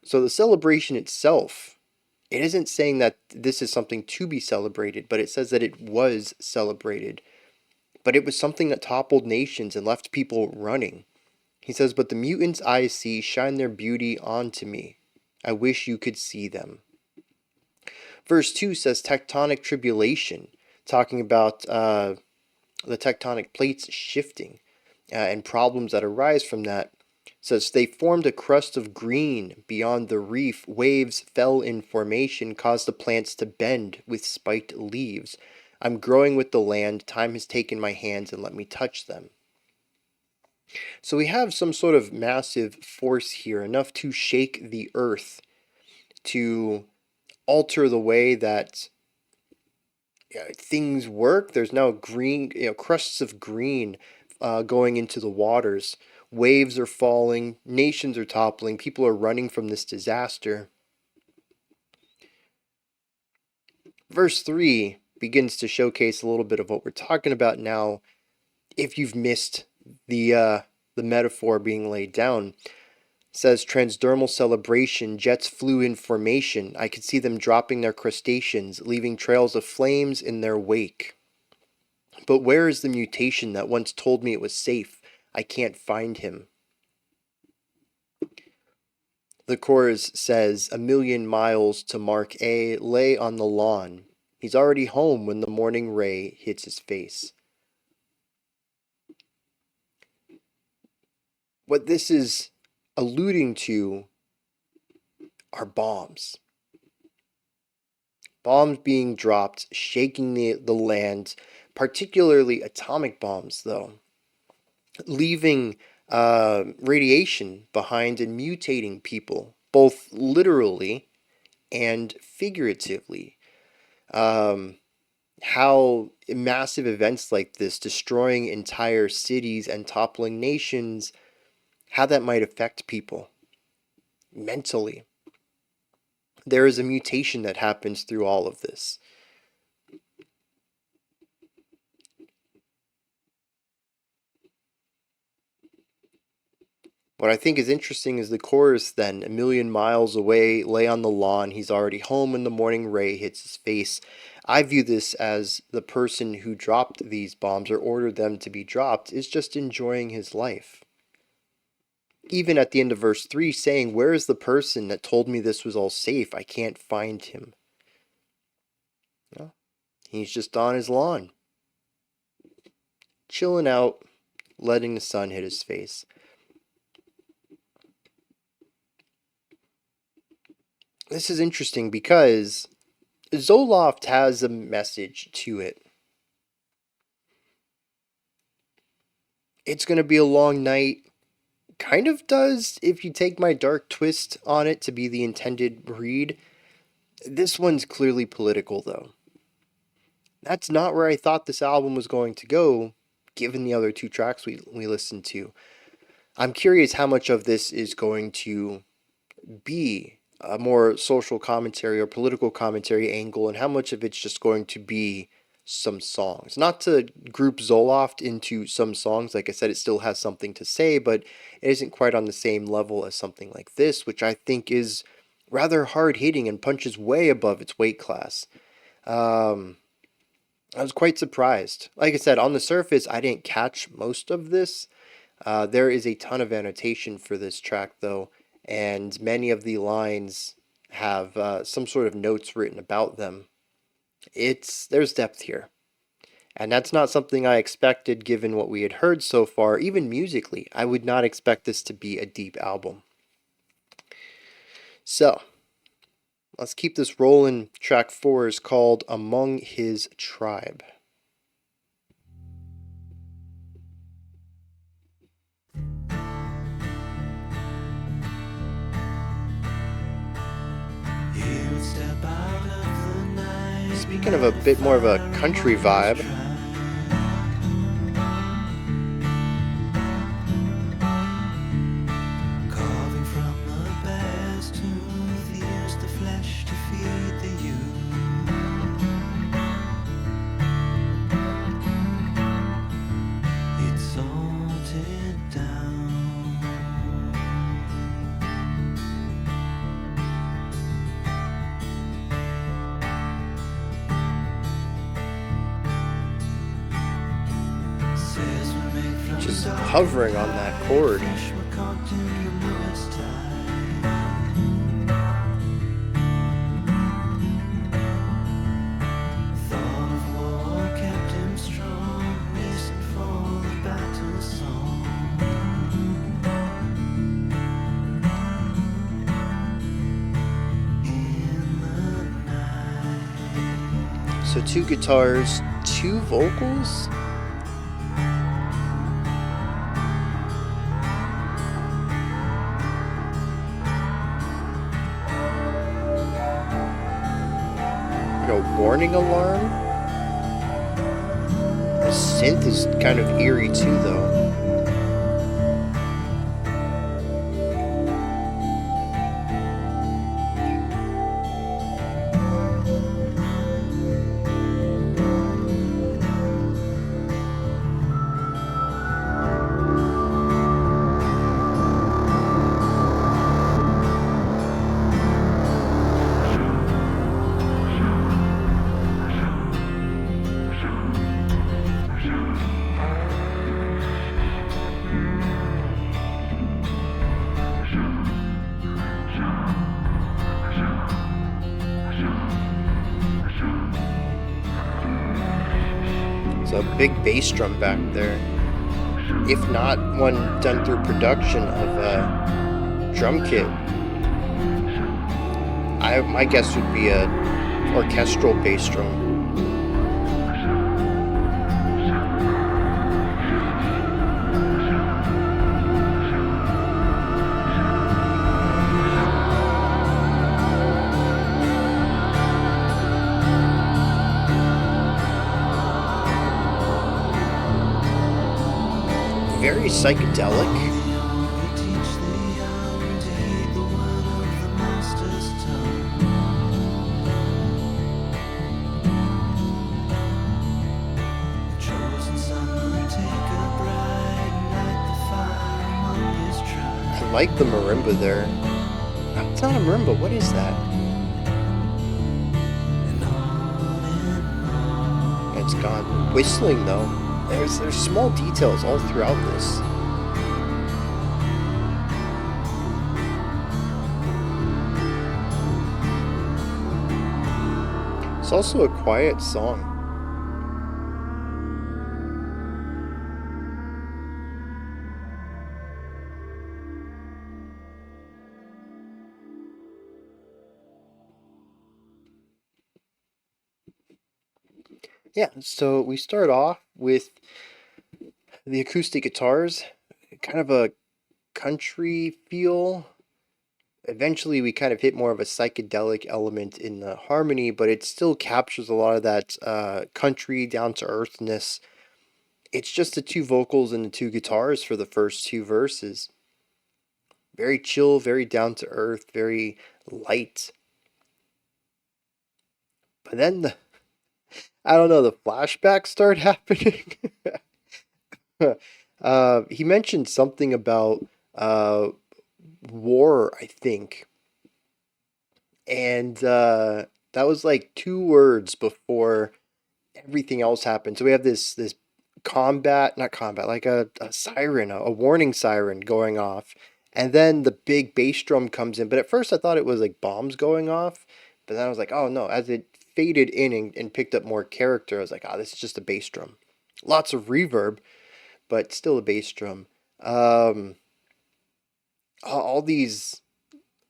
So the celebration itself, it isn't saying that this is something to be celebrated, but it says that it was celebrated. But it was something that toppled nations and left people running. He says, but the mutants I see shine their beauty onto me. I wish you could see them. Verse 2 says tectonic tribulation, talking about the tectonic plates shifting and problems that arise from that. It says they formed a crust of green beyond the reef. Waves fell in formation, caused the plants to bend with spiked leaves. I'm growing with the land. Time has taken my hands and let me touch them. So we have some sort of massive force here, enough to shake the earth, to alter the way that things work. There's now green, crusts of green going into the waters. Waves are falling, nations are toppling, people are running from this disaster. Verse 3 begins to showcase a little bit of what we're talking about now. If you've missed the metaphor being laid down, says transdermal celebration, jets flew in formation. I could see them dropping their crustaceans, leaving trails of flames in their wake. But where is the mutation that once told me it was safe? I can't find him. The chorus says, 1,000,000 miles to Mark A lay on the lawn. He's already home when the morning ray hits his face. What this is alluding to are bombs. Bombs being dropped, shaking the land, particularly atomic bombs, though, leaving radiation behind and mutating people, both literally and figuratively. How massive events like this, destroying entire cities and toppling nations, how that might affect people mentally. There is a mutation that happens through all of this. What I think is interesting is the chorus then, 1,000,000 miles away, lay on the lawn, he's already home when the morning ray hits his face. I view this as the person who dropped these bombs or ordered them to be dropped is just enjoying his life. Even at the end of verse 3 saying, where is the person that told me this was all safe? I can't find him. Well, he's just on his lawn, chilling out, letting the sun hit his face. This is interesting because Zoloft has a message to it. It's going to be a long night. Kind of does if you take my dark twist on it to be the intended read. This one's clearly political, though. That's not where I thought this album was going to go, given the other 2 tracks we listened to. I'm curious how much of this is going to be a more social commentary or political commentary angle, and how much of it's just going to be some songs. Not to group Zoloft into some songs, like I said, it still has something to say, but it isn't quite on the same level as something like this, which I think is rather hard hitting and punches way above its weight class. Um, I was quite surprised. Like I said, on the surface, I didn't catch most of this. There is a ton of annotation for this track, though, and many of the lines have some sort of notes written about them. There's depth here, and that's not something I expected given what we had heard so far. Even musically, I would not expect this to be a deep album. So let's keep this rolling. Track 4 is called "Among His Tribe." Speaking of a bit more of a country vibe, just hovering on that chord. So 2 guitars, 2 vocals? Like a warning alarm? The synth is kind of eerie too, though. It's a big bass drum back there. If not one done through production of a drum kit, my guess would be a orchestral bass drum. Very psychedelic. I like the marimba there. It's not a marimba, what is that? It's gone. Whistling though. There's small details all throughout this. It's also a quiet song. Yeah, so we start off with the acoustic guitars, kind of a country feel. Eventually, we kind of hit more of a psychedelic element in the harmony, but it still captures a lot of that country down to earthness. It's just the two vocals and the two guitars for the first two verses. Very chill, very down to earth, very light. But then I don't know, the flashbacks start happening. He mentioned something about uh, war, I think, and that was like two words before everything else happened. So we have this combat, not combat, like a siren, a warning siren going off, and then the big bass drum comes in. But at first I thought it was like bombs going off, but then I was like, oh no! As it faded in and picked up more character, I was like, oh, this is just a bass drum. Lots of reverb, but still a bass drum. Um, all these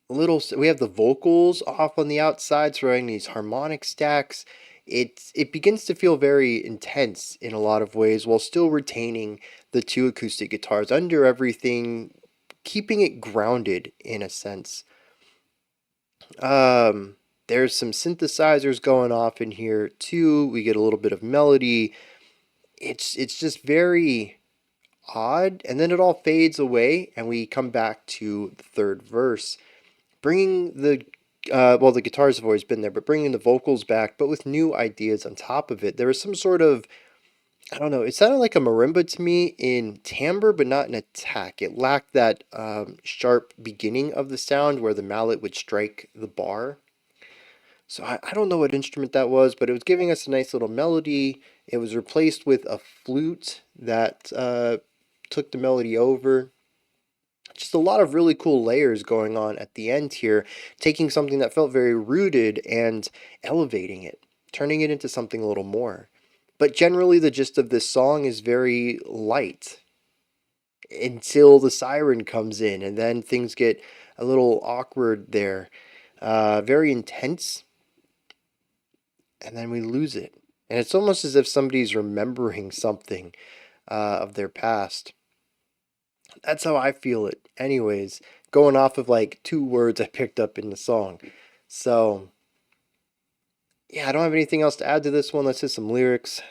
little we have the vocals off on the outside throwing these harmonic stacks. It begins to feel very intense in a lot of ways while still retaining the two acoustic guitars under everything, keeping it grounded in a sense. um there's some synthesizers going off in here too. We get a little bit of melody. It's just very odd, and then it all fades away and we come back to the third verse, bringing the well, the guitars have always been there, but bringing the vocals back, but with new ideas on top of it. There was some sort of, I don't know, it sounded like a marimba to me in timbre, but not in attack. It lacked that sharp beginning of the sound where the mallet would strike the bar. So I don't know what instrument that was, but it was giving us a nice little melody. It was replaced with a flute that took the melody over. Just a lot of really cool layers going on at the end here, taking something that felt very rooted and elevating it, turning it into something a little more. But generally, the gist of this song is very light until the siren comes in, and then things get a little awkward there. Very intense, and then we lose it. And it's almost as if somebody's remembering something of their past. That's how I feel it. Anyways, going off of like two words I picked up in the song. So, yeah, I don't have anything else to add to this one. Let's hit some lyrics.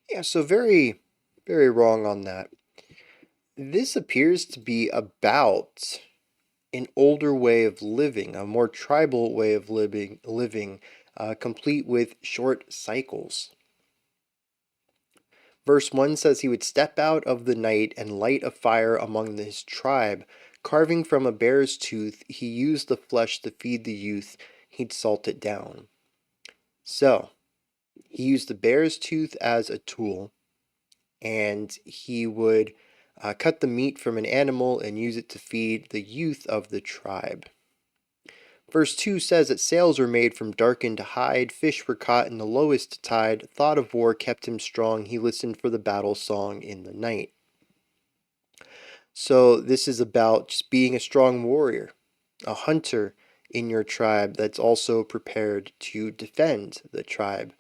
Yeah, so very, very wrong on that. This appears to be about an older way of living, a more tribal way of living, complete with short cycles. Verse 1 says he would step out of the night and light a fire among his tribe. Carving from a bear's tooth, he used the flesh to feed the youth. He'd salt it down. So, he used the bear's tooth as a tool, and he would cut the meat from an animal and use it to feed the youth of the tribe. Verse 2 says that sails were made from darkened hide, fish were caught in the lowest tide, thought of war kept him strong, he listened for the battle song in the night. So this is about just being a strong warrior, a hunter in your tribe that's also prepared to defend the tribe.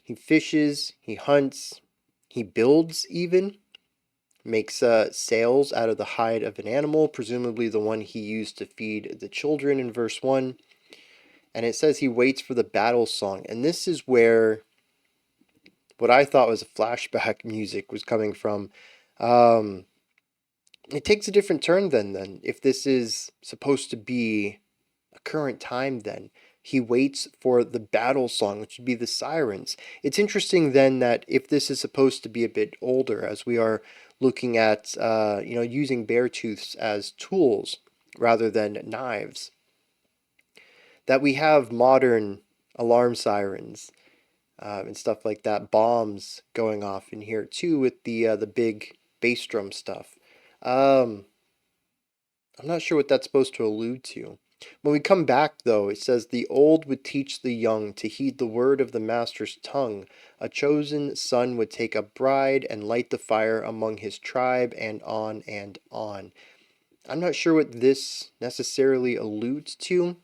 He fishes, he hunts, he builds even, makes sails out of the hide of an animal, presumably the one he used to feed the children in verse 1. And it says he waits for the battle song. And this is where what I thought was a flashback music was coming from. It takes a different turn then. If this is supposed to be a current time, then he waits for the battle song, which would be the sirens. It's interesting then that if this is supposed to be a bit older, as we are looking at using bear tooths as tools rather than knives, that we have modern alarm sirens and stuff like that, bombs going off in here too with the big bass drum stuff. Um, I'm not sure what that's supposed to allude to. When we come back, though, it says, the old would teach the young to heed the word of the master's tongue. A chosen son would take a bride and light the fire among his tribe, and on and on. I'm not sure what this necessarily alludes to.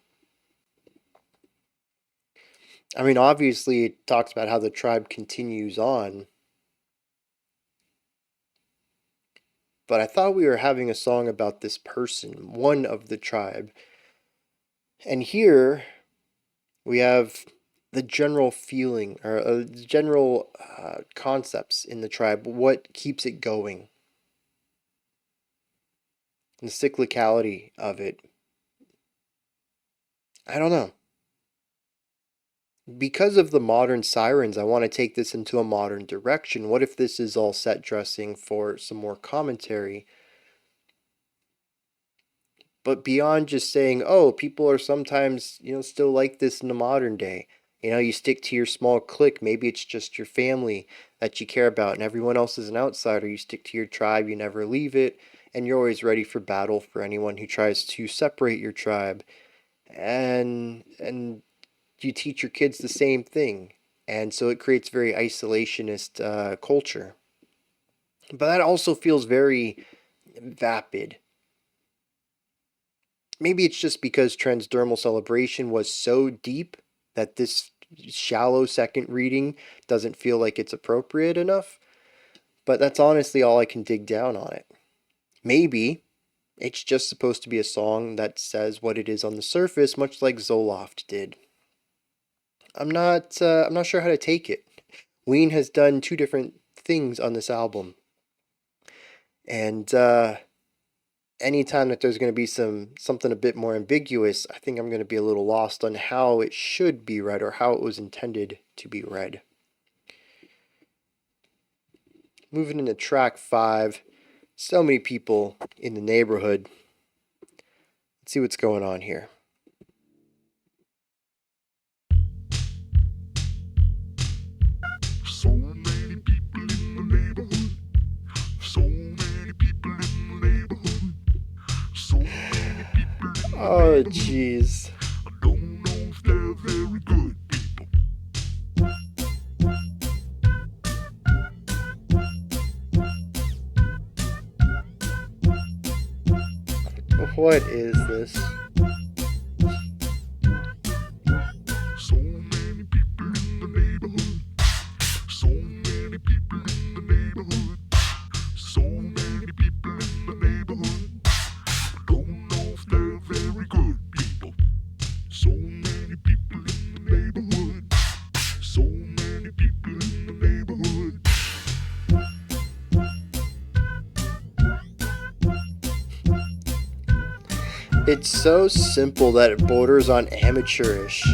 I mean, obviously, it talks about how the tribe continues on. But I thought we were having a song about this person, one of the tribe. And here we have the general feeling or the general concepts in the tribe, what keeps it going, the cyclicality of it. I don't know. Because of the modern sirens, I want to take this into a modern direction. What if this is all set dressing for some more commentary? But beyond just saying, oh, people are sometimes, still like this in the modern day. You stick to your small clique. Maybe it's just your family that you care about, and everyone else is an outsider. You stick to your tribe, you never leave it, and you're always ready for battle for anyone who tries to separate your tribe. And you teach your kids the same thing. And so it creates very isolationist culture. But that also feels very vapid. Maybe it's just because Transdermal Celebration was so deep that this shallow second reading doesn't feel like it's appropriate enough. But that's honestly all I can dig down on it. Maybe it's just supposed to be a song that says what it is on the surface, much like Zoloft did. I'm not sure how to take it. Ween has done two different things on this album, and anytime that there's going to be something a bit more ambiguous, I think I'm going to be a little lost on how it should be read or how it was intended to be read. Moving into track 5, so many people in the neighborhood. Let's see what's going on here. So many people in the neighborhood. So many people in the neighborhood. So many people in the Oh, neighborhood. jeez. I don't know if they're very good people. What is this? So many people in the neighborhood. So many people in the neighborhood. So many people in the neighborhood. I don't know if they're very good people. So many people in the neighborhood. So many people in the neighborhood. It's so simple that it borders on amateurish.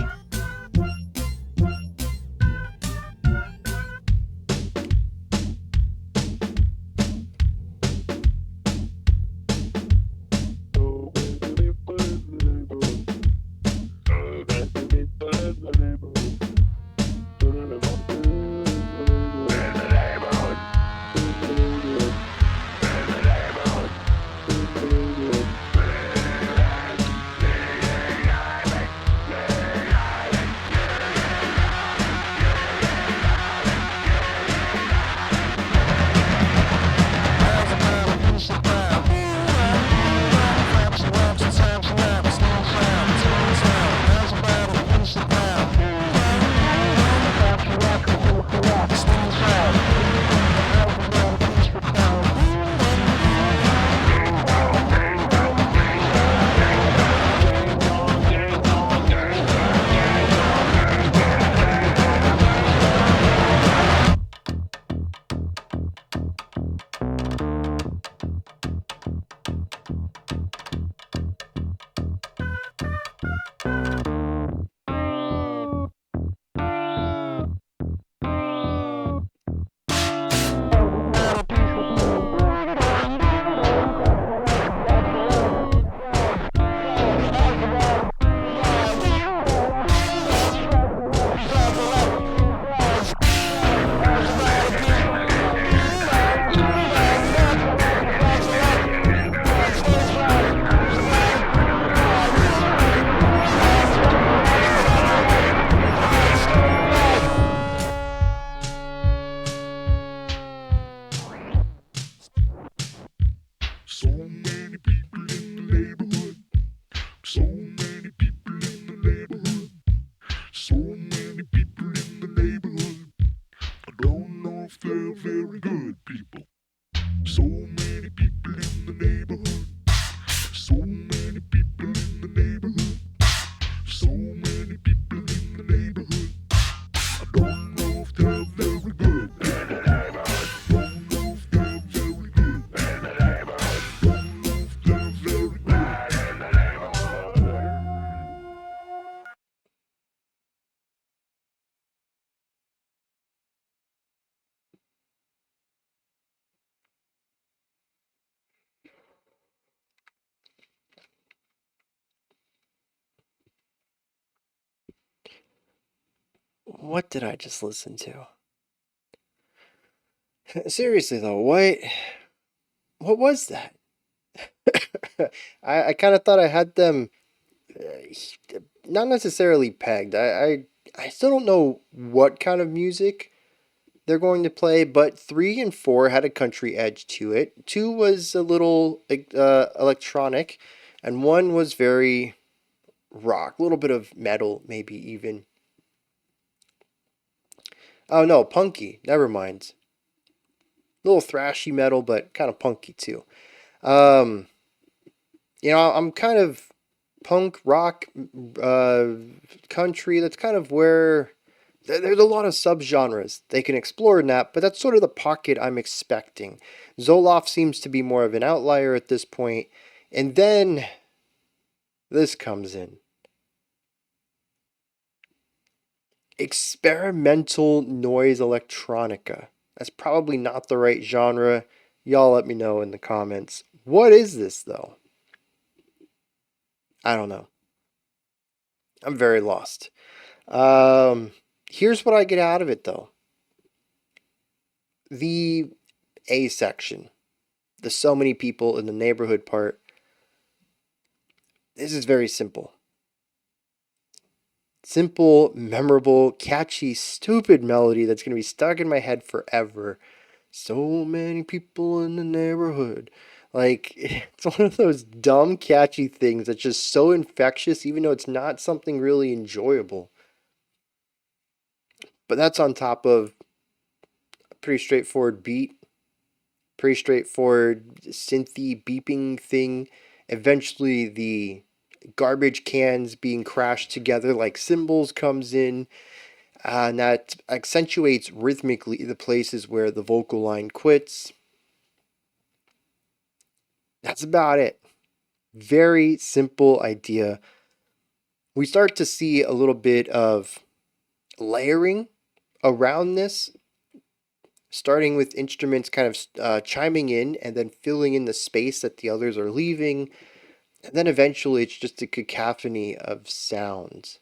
What did I just listen to? Seriously though, what was that? I kind of thought I had them not necessarily pegged. I still don't know what kind of music they're going to play, but 3 and 4 had a country edge to it. 2 was a little electronic, and 1 was very rock, a little bit of metal, maybe even. Oh no, punky. Never mind. A little thrashy metal, but kind of punky too. Um, I'm kind of punk rock, uh, country. That's kind of where there's a lot of subgenres they can explore in that, but that's sort of the pocket I'm expecting. Zoloft seems to be more of an outlier at this point, and then this comes in. Experimental noise electronica. That's probably not the right genre. Y'all let me know in the comments. What is this though? I don't know. I'm very lost. Um, Here's what I get out of it though. The A section, the so many people in the neighborhood part. This is very simple. Simple, memorable, catchy, stupid melody that's going to be stuck in my head forever. So many people in the neighborhood. Like, it's one of those dumb, catchy things that's just so infectious, even though it's not something really enjoyable. But that's on top of a pretty straightforward beat, pretty straightforward synthy beeping thing. Eventually, the garbage cans being crashed together like cymbals comes in, and that accentuates rhythmically the places where the vocal line quits. That's about it. Very simple idea. We start to see a little bit of layering around this, starting with instruments kind of chiming in and then filling in the space that the others are leaving. And then eventually it's just a cacophony of sounds.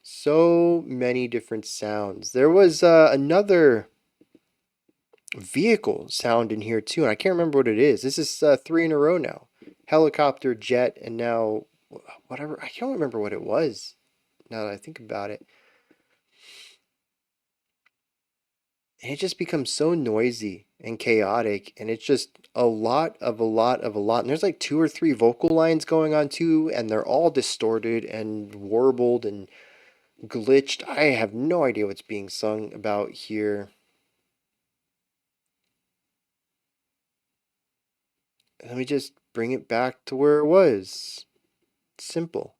So many different sounds. There was another vehicle sound in here too, and I can't remember what it is. This is 3 in a row now. Helicopter, jet, and now whatever. I can't remember what it was now that I think about it. And it just becomes so noisy and chaotic, and it's just a lot of a lot of a lot. And there's like 2 or 3 vocal lines going on too, and they're all distorted and warbled and glitched. I have no idea what's being sung about here. Let me just bring it back to where it was. Simple.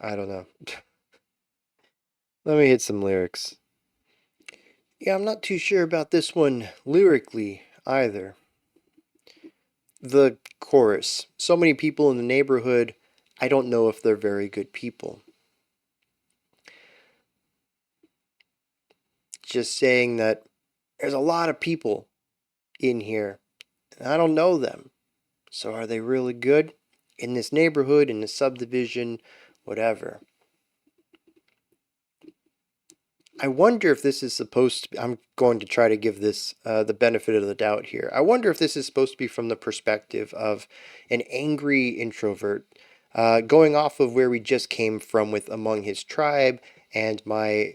I don't know. Let me hit some lyrics. Yeah, I'm not too sure about this one lyrically either. The chorus. So many people in the neighborhood, I don't know if they're very good people. Just saying that there's a lot of people in here, and I don't know them. So are they really good? In this neighborhood, in this subdivision, whatever. I wonder if this is supposed to be, I'm going to try to give this the benefit of the doubt here. I wonder if this is supposed to be from the perspective of an angry introvert, going off of where we just came from with Among His Tribe and my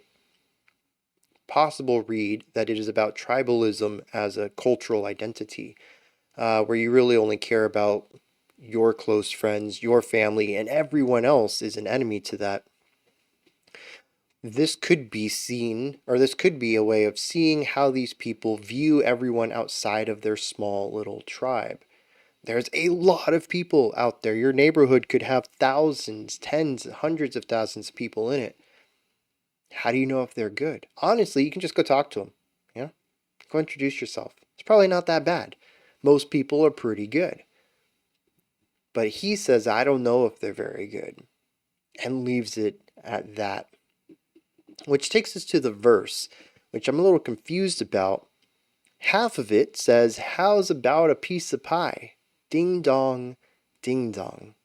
possible read that it is about tribalism as a cultural identity, where you really only care about your close friends, your family, and everyone else is an enemy to that. This could be seen, or this could be a way of seeing how these people view everyone outside of their small little tribe. There's a lot of people out there. Your neighborhood could have thousands, tens, hundreds of thousands of people in it. How do you know if they're good? Honestly, you can just go talk to them. Yeah? Go introduce yourself. It's probably not that bad. Most people are pretty good. But he says, I don't know if they're very good, and leaves it at that. Which takes us to the verse, which I'm a little confused about. Half of it says, how's about a piece of pie? Ding dong, Ding dong.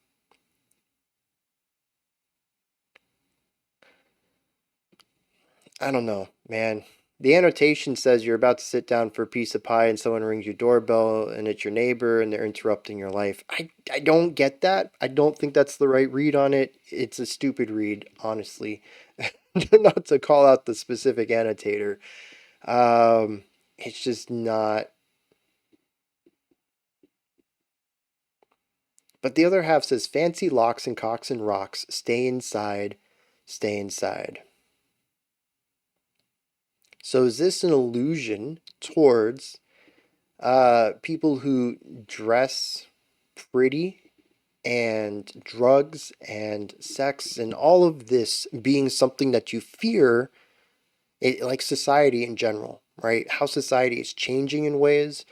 I don't know, man. The annotation says you're about to sit down for a piece of pie and someone rings your doorbell and it's your neighbor and they're interrupting your life. I don't get that. I don't think that's the right read on it. It's a stupid read, honestly. Not to call out the specific annotator. It's just not. But the other half says fancy locks and cocks and rocks. Stay inside. Stay inside. So is this an allusion towards people who dress pretty and drugs and sex and all of this being something that you fear, like society in general, right? How society is changing in ways,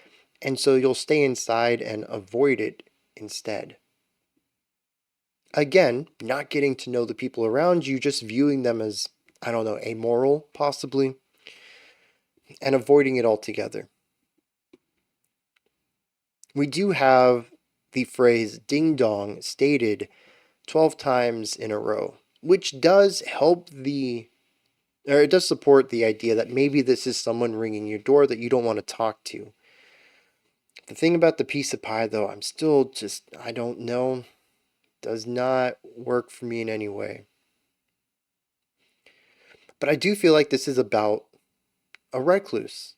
and so you'll stay inside and avoid it instead. Again, not getting to know the people around you, just viewing them as, I don't know, amoral, possibly, and avoiding it altogether. We do have the phrase ding dong stated 12 times in a row, which does help or it does support the idea that maybe this is someone ringing your door that you don't want to talk to. The thing about the piece of pie, though, I'm still just, I don't know, does not work for me in any way. But I do feel like this is about a recluse.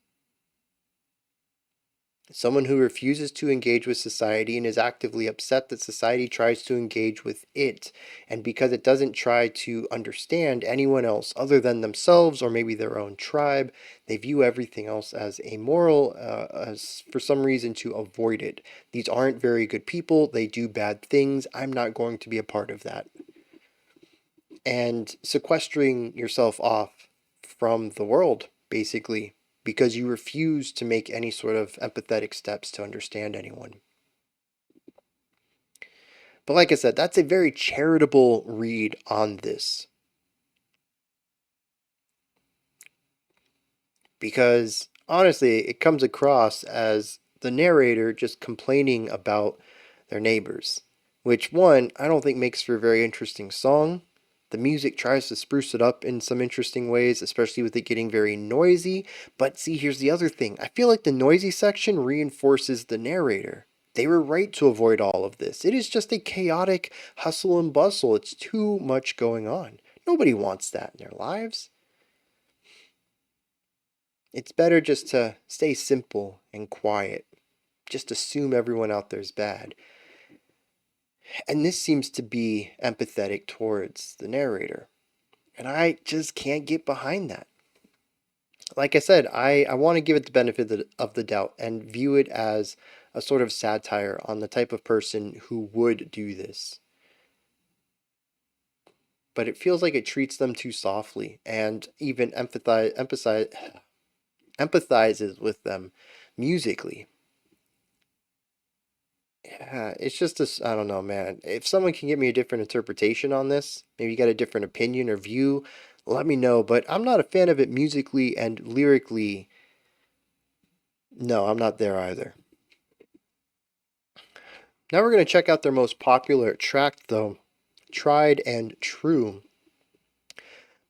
Someone who refuses to engage with society and is actively upset that society tries to engage with it. And because it doesn't try to understand anyone else other than themselves or maybe their own tribe, they view everything else as amoral, as for some reason to avoid it. These aren't very good people. They do bad things. I'm not going to be a part of that. And sequestering yourself off from the world, basically, because you refuse to make any sort of empathetic steps to understand anyone. But like I said, that's a very charitable read on this. Because honestly, it comes across as the narrator just complaining about their neighbors. Which, one, I don't think makes for a very interesting song. The music tries to spruce it up in some interesting ways, especially with it getting very noisy. But see, here's the other thing. I feel like the noisy section reinforces the narrator. They were right to avoid all of this. It is just a chaotic hustle and bustle. It's too much going on. Nobody wants that in their lives. It's better just to stay simple and quiet. Just assume everyone out there's bad. And this seems to be empathetic towards the narrator. And I just can't get behind that. Like I said, I want to give it the benefit of the doubt and view it as a sort of satire on the type of person who would do this. But it feels like it treats them too softly and even empathizes with them musically. Yeah, it's just I don't know, man. If someone can give me a different interpretation on this, maybe you got a different opinion or view, let me know. But I'm not a fan of it musically and lyrically. No, I'm not there either. Now we're going to check out their most popular track, though, Tried and True.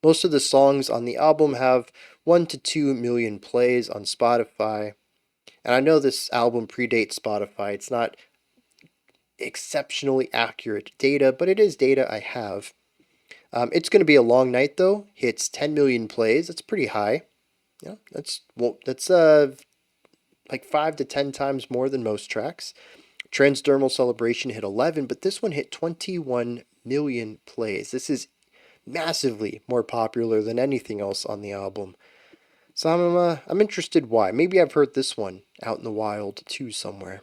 Most of the songs on the album have 1 to 2 million plays on Spotify. And I know this album predates Spotify. It's not exceptionally accurate data, but it is data I have. It's going to be a long night though. Hits 10 million plays. That's pretty high. Yeah, that's like 5 to 10 times more than most tracks. Transdermal Celebration hit 11, but this one hit 21 million plays. This is massively more popular than anything else on the album. So I'm interested why. Maybe I've heard this one out in the wild too somewhere.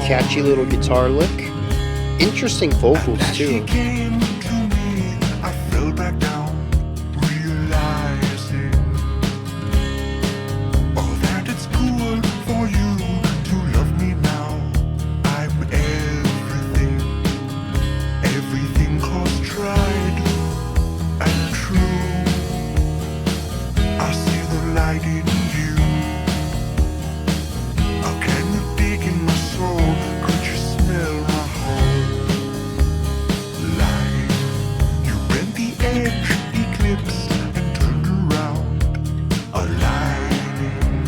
Catchy little guitar lick. Interesting And vocals as she too. came to me, I fell back down, realizing, oh, that it's cool for you to love me now. I'm everything, everything 'cause tried and true. I see the light in you. How can you dig in my soul? Could you smell my whole life? You bent the edge, eclipsed and turned around, aligning.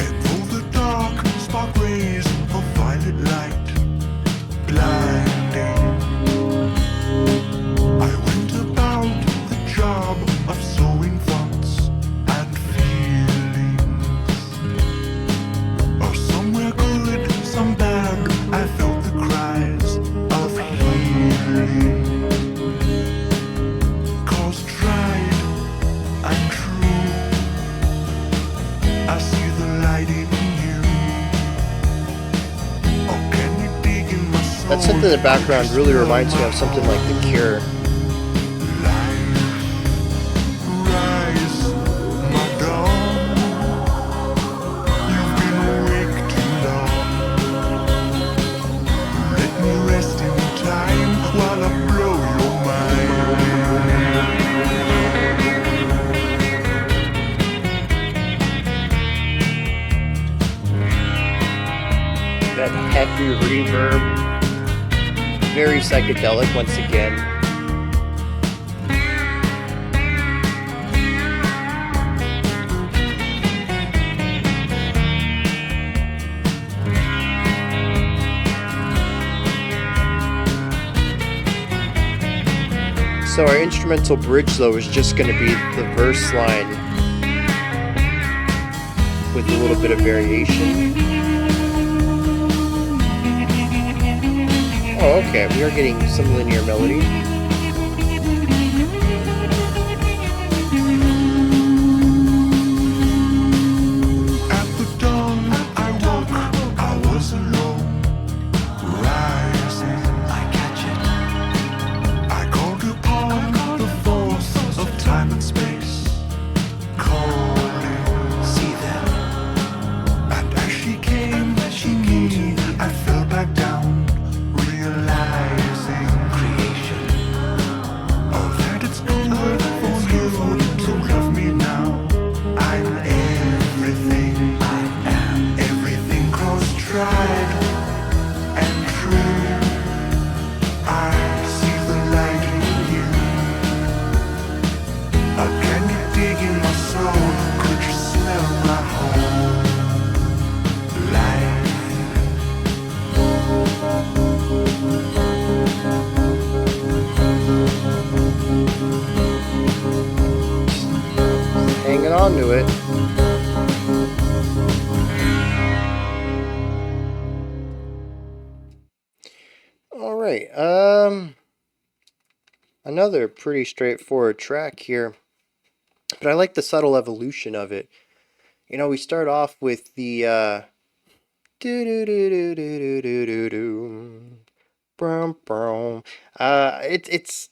And though the dark spark rays of violet light, blinding, I went about the job of sowing thoughts and feelings. Or somewhere good, some bad, I felt the cries of healing. 'Cause tried and true, I see the light in you. Oh, can you dig in my soul? That synth in the background really reminds me of something like The Cure. Rise, my dawn. You've been awake too long. Let me rest in time while I blow your mind. That heavy reverb. Very psychedelic once again. So our instrumental bridge though is just going to be the verse line with a little bit of variation. Oh, okay, we are getting some linear melody. At the dawn, I woke, I was alone. Rising, I catch it. I called upon the force of time and space. Calling, see them. And as she came to me, I fell back down, realizing creation. Oh, that it's good for you to love me now. I'm everything, I am everything 'cause tried and true. I see the light in you. Can you dig in my soul? Could you smell my whole life? Hanging on to it. All right. Another pretty straightforward track here, but I like the subtle evolution of it. You know, we start off with the do do do do do do do do brum brum. It's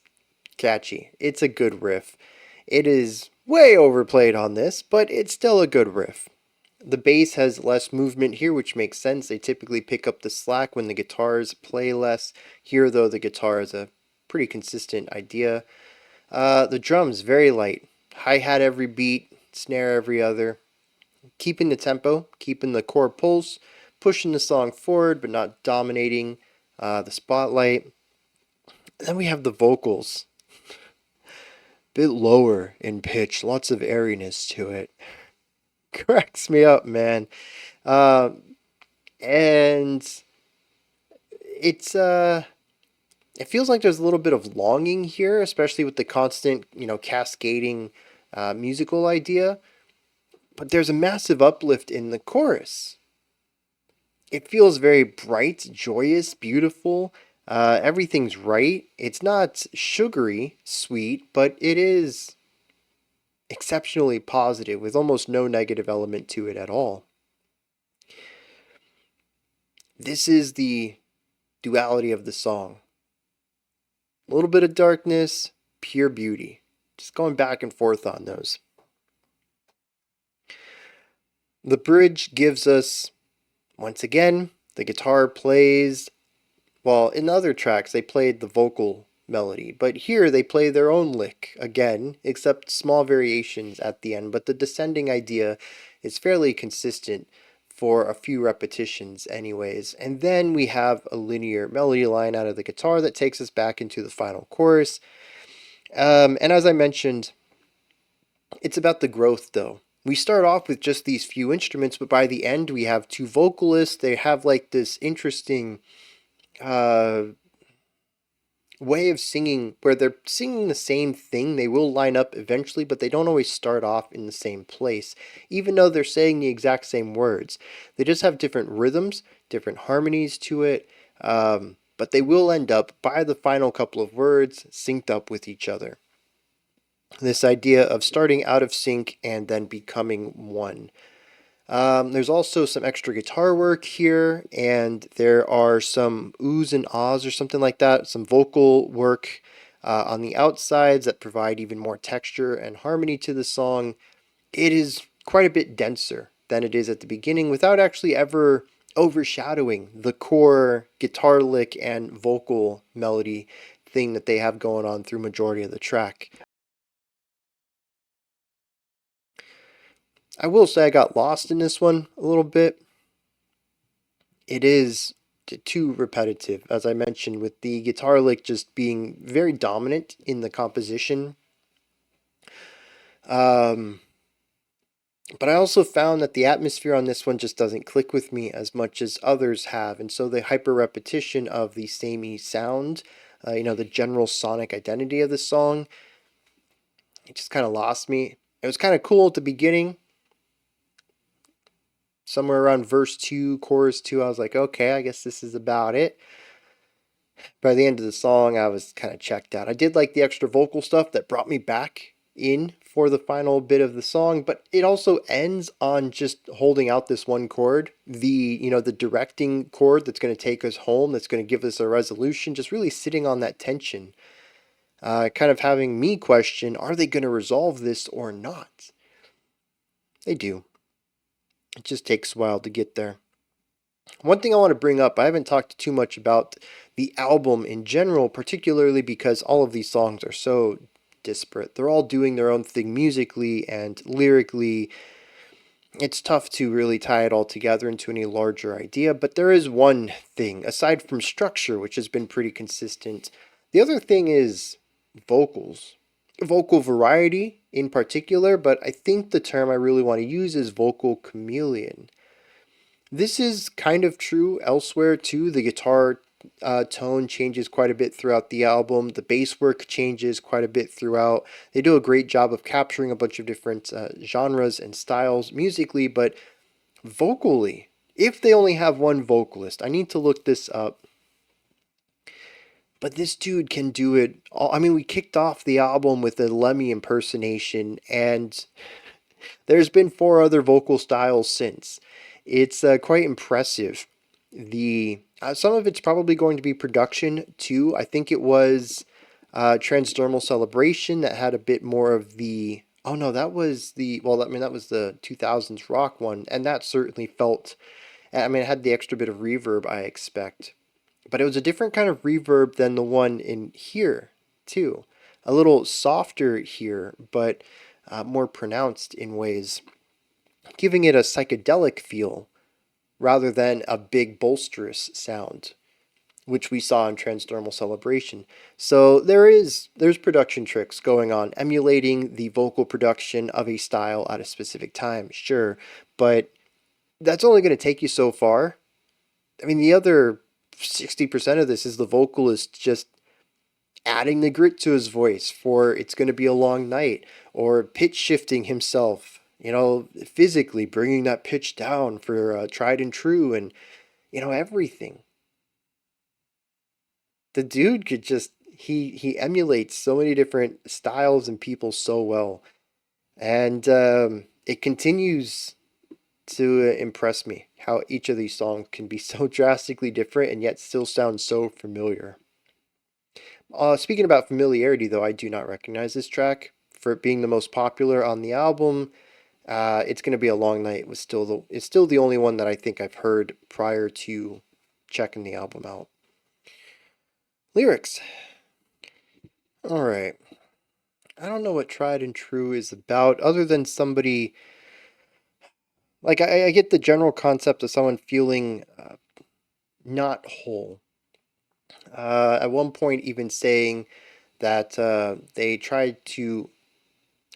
catchy. It's a good riff. It is way overplayed on this, but it's still a good riff. The bass has less movement here, which makes sense. They typically pick up the slack when the guitars play less. Here, though, the guitar is a pretty consistent idea. The drums, very light. Hi-hat every beat, snare every other. Keeping the tempo, keeping the core pulse, pushing the song forward, but not dominating the spotlight. And then we have the vocals. Bit lower in pitch, lots of airiness to it. Cracks me up, man. And it's it feels like there's a little bit of longing here, especially with the constant, cascading musical idea. But there's a massive uplift in the chorus. It feels very bright, joyous, beautiful. Everything's right. It's not sugary sweet, but it is exceptionally positive with almost no negative element to it at all. This is the duality of the song. A little bit of darkness, pure beauty. Just going back and forth on those. The bridge gives us, once again, the guitar plays. Well, in other tracks, they played the vocal melody, but here they play their own lick again, except small variations at the end. But the descending idea is fairly consistent for a few repetitions, anyways. And then we have a linear melody line out of the guitar that takes us back into the final chorus. And as I mentioned, it's about the growth, though. We start off with just these few instruments, but by the end, we have two vocalists. They have like this interesting uh, way of singing where they're singing the same thing. They will line up eventually, but they don't always start off in the same place, even though they're saying the exact same words. They just have different rhythms, different harmonies to it, but they will end up, by the final couple of words, synced up with each other. This idea of starting out of sync and then becoming one. There's also some extra guitar work here, and there are some oohs and ahs or something like that, some vocal work on the outsides that provide even more texture and harmony to the song. It is quite a bit denser than it is at the beginning without actually ever overshadowing the core guitar lick and vocal melody thing that they have going on through majority of the track. I will say I got lost in this one a little bit. It is too repetitive, as I mentioned, with the guitar lick just being very dominant in the composition. Um, but I also found that the atmosphere on this one just doesn't click with me as much as others have, and so the hyper repetition of the samey sound, the general sonic identity of the song, it just kind of lost me. It was kind of cool at the beginning. Somewhere around verse 2, chorus 2, I was like, okay, I guess this is about it. By the end of the song, I was kind of checked out. I did like the extra vocal stuff that brought me back in for the final bit of the song, but it also ends on just holding out this one chord, the directing chord that's going to take us home, that's going to give us a resolution, just really sitting on that tension, kind of having me question, are they going to resolve this or not? They do. It just takes a while to get there. One thing I want to bring up, I haven't talked too much about the album in general, particularly because all of these songs are so disparate. They're all doing their own thing musically and lyrically. It's tough to really tie it all together into any larger idea, but there is one thing, aside from structure, which has been pretty consistent. The other thing is vocals. Vocal variety in particular, but I think the term I really want to use is vocal chameleon. This is kind of true elsewhere too. The guitar tone changes quite a bit throughout the album. The bass work changes quite a bit throughout. They do a great job of capturing a bunch of different genres and styles musically, but vocally, if they only have one vocalist, I need to look this up. But this dude can do it all. I mean, we kicked off the album with a Lemmy impersonation, and there's been four other vocal styles since. It's quite impressive. The some of it's probably going to be production too. I think it was Transdermal Celebration that had a bit more of the. Oh no, that was the that was the 2000s rock one, and that certainly felt. I mean, it had the extra bit of reverb I expect, but it was a different kind of reverb than the one in here too. A little softer here, but more pronounced in ways, giving it a psychedelic feel rather than a big bolsterous sound, which we saw in Transdermal Celebration. So there's production tricks going on, emulating the vocal production of a style at a specific time, sure, but that's only going to take you so far. I mean, the other 60% of this is the vocalist just adding the grit to his voice for It's Gonna Be a Long Night, or pitch shifting himself, physically bringing that pitch down for Tried and True, and, everything. The dude could just, he emulates so many different styles and people so well. And it continues to impress me how each of these songs can be so drastically different and yet still sound so familiar. Speaking about familiarity, though, I do not recognize this track for it being the most popular on the album. It's gonna be a long night. It's still the only one that I think I've heard prior to checking the album out. Lyrics. All right. I don't know what Tried and True is about, other than somebody like I get the general concept of someone feeling not whole. At one point, even saying that they tried to,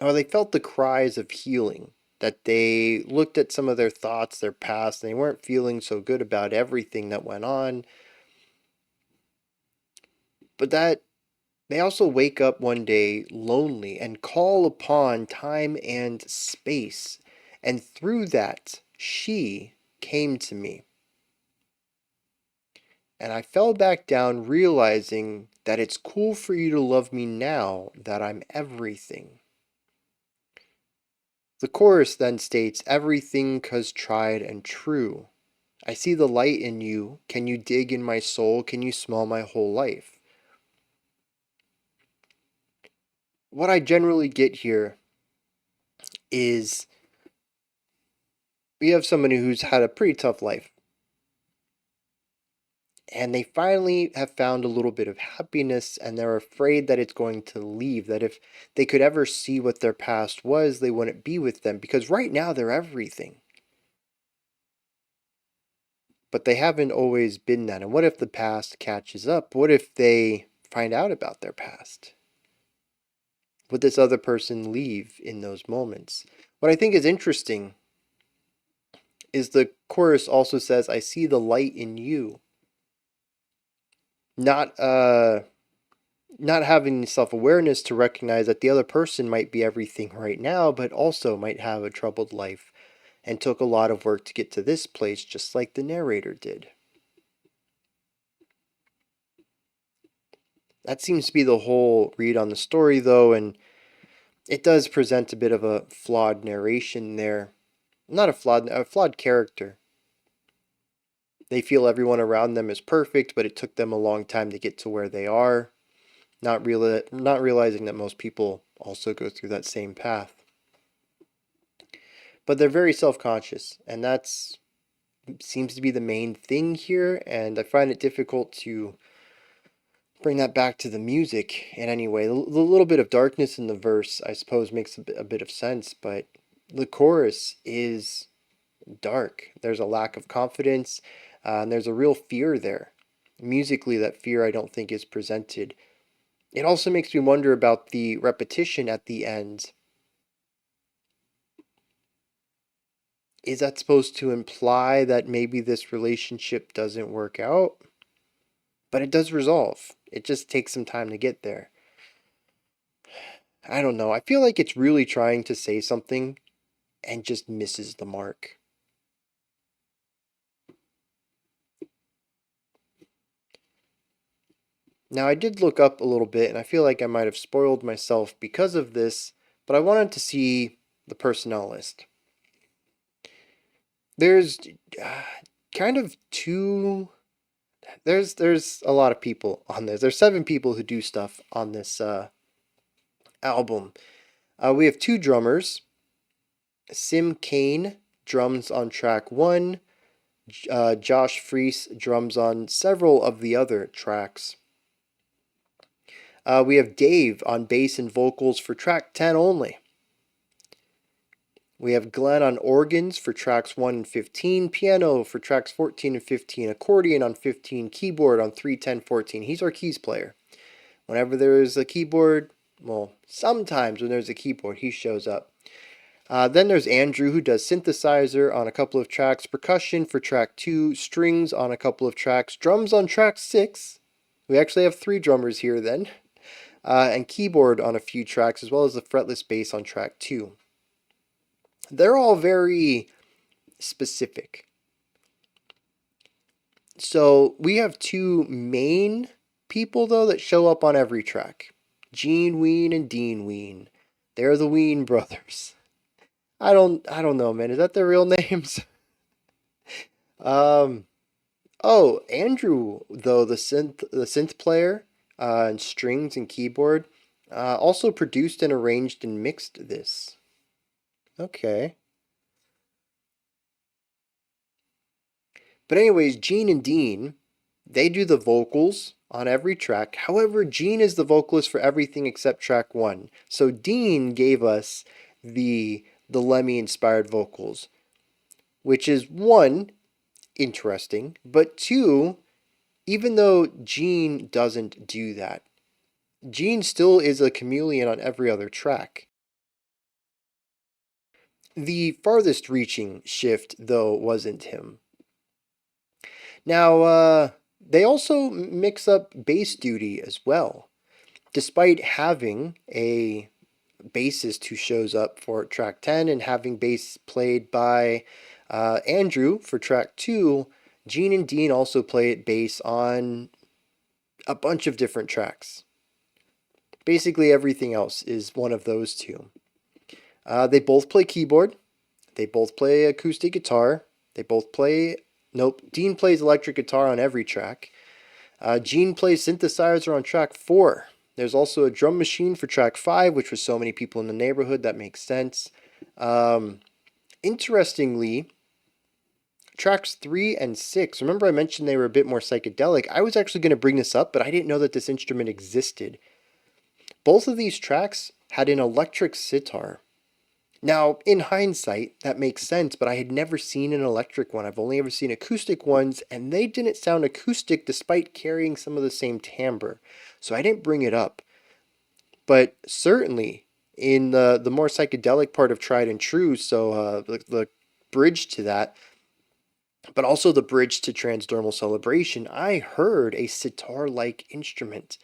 or they felt the cries of healing. That they looked at some of their thoughts, their past, and they weren't feeling so good about everything that went on. But that they also wake up one day lonely and call upon time and space. And through that, she came to me. And I fell back down realizing that it's cool for you to love me now that I'm everything. The chorus then states, everything 'cause tried and true. I see the light in you. Can you dig in my soul? Can you smell my whole life? What I generally get here is we have somebody who's had a pretty tough life. And they finally have found a little bit of happiness, and they're afraid that it's going to leave. That if they could ever see what their past was, they wouldn't be with them because right now they're everything. But they haven't always been that. And what if the past catches up? What if they find out about their past? Would this other person leave in those moments? What I think is interesting is the chorus also says, I see the light in you. Not not having self-awareness to recognize that the other person might be everything right now, but also might have a troubled life and took a lot of work to get to this place, just like the narrator did. That seems to be the whole read on the story, though, and it does present a bit of a flawed narration there. Not a flawed character. They feel everyone around them is perfect, but it took them a long time to get to where they are, not realizing that most people also go through that same path. But they're very self-conscious, and that's seems to be the main thing here, and I find it difficult to bring that back to the music in any way. The little bit of darkness in the verse, I suppose, makes a bit of sense, but the chorus is dark. There's a lack of confidence, and there's a real fear there. Musically, that fear I don't think is presented. It also makes me wonder about the repetition at the end. Is that supposed to imply that maybe this relationship doesn't work out? But it does resolve. It just takes some time to get there. I don't know. I feel like it's really trying to say something and just misses the mark. Now, I did look up a little bit, and I feel like I might have spoiled myself because of this, but I wanted to see the personnel list. There's kind of two. There's a lot of people on this. There's 7 people who do stuff on this album. We have 2 drummers. Sim Kane drums on track 1. Josh Freese drums on several of the other tracks. We have Dave on bass and vocals for track 10 only. We have Glenn on organs for tracks 1 and 15, piano for tracks 14 and 15, accordion on 15, keyboard on 3, 10, 14. He's our keys player. Whenever there is a keyboard, well, sometimes when there's a keyboard, he shows up. Then there's Andrew, who does synthesizer on a couple of tracks, percussion for track 2, strings on a couple of tracks, drums on track 6. We actually have 3 drummers here then. And keyboard on a few tracks, as well as the fretless bass on track 2. They're all very specific. So we have 2 main people, though, that show up on every track. Gene Ween and Dean Ween. They're the Ween brothers. I don't know, man. Is that their real names? Um, oh, Andrew, though, the synth player, and strings and keyboard, also produced and arranged and mixed this. Okay. But anyways, Gene and Dean, they do the vocals on every track. However, Gene is the vocalist for everything except track one. So Dean gave us the Lemmy inspired vocals, which is one, interesting, but two, even though Gene doesn't do that, Gene still is a chameleon on every other track. The farthest reaching shift, though, wasn't him. Now, they also mix up bass duty as well. Despite having a bassist who shows up for track 10 and having bass played by Andrew for track 2, Gene and Dean also play bass on a bunch of different tracks. Basically, everything else is one of those two. They both play keyboard. They both play acoustic guitar. They both play. Nope. Dean plays electric guitar on every track. Gene plays synthesizer on track 4. There's also a drum machine for track 5, which was so many people in the neighborhood. That makes sense. Interestingly, tracks 3 and 6, remember I mentioned they were a bit more psychedelic. I was actually going to bring this up, but I didn't know that this instrument existed. Both of these tracks had an electric sitar. Now, in hindsight, that makes sense, but I had never seen an electric one. I've only ever seen acoustic ones, and they didn't sound acoustic despite carrying some of the same timbre. So I didn't bring it up. But certainly, in the more psychedelic part of Tried and True, so the bridge to that, but also the bridge to Transdermal Celebration, I heard a sitar-like instrument.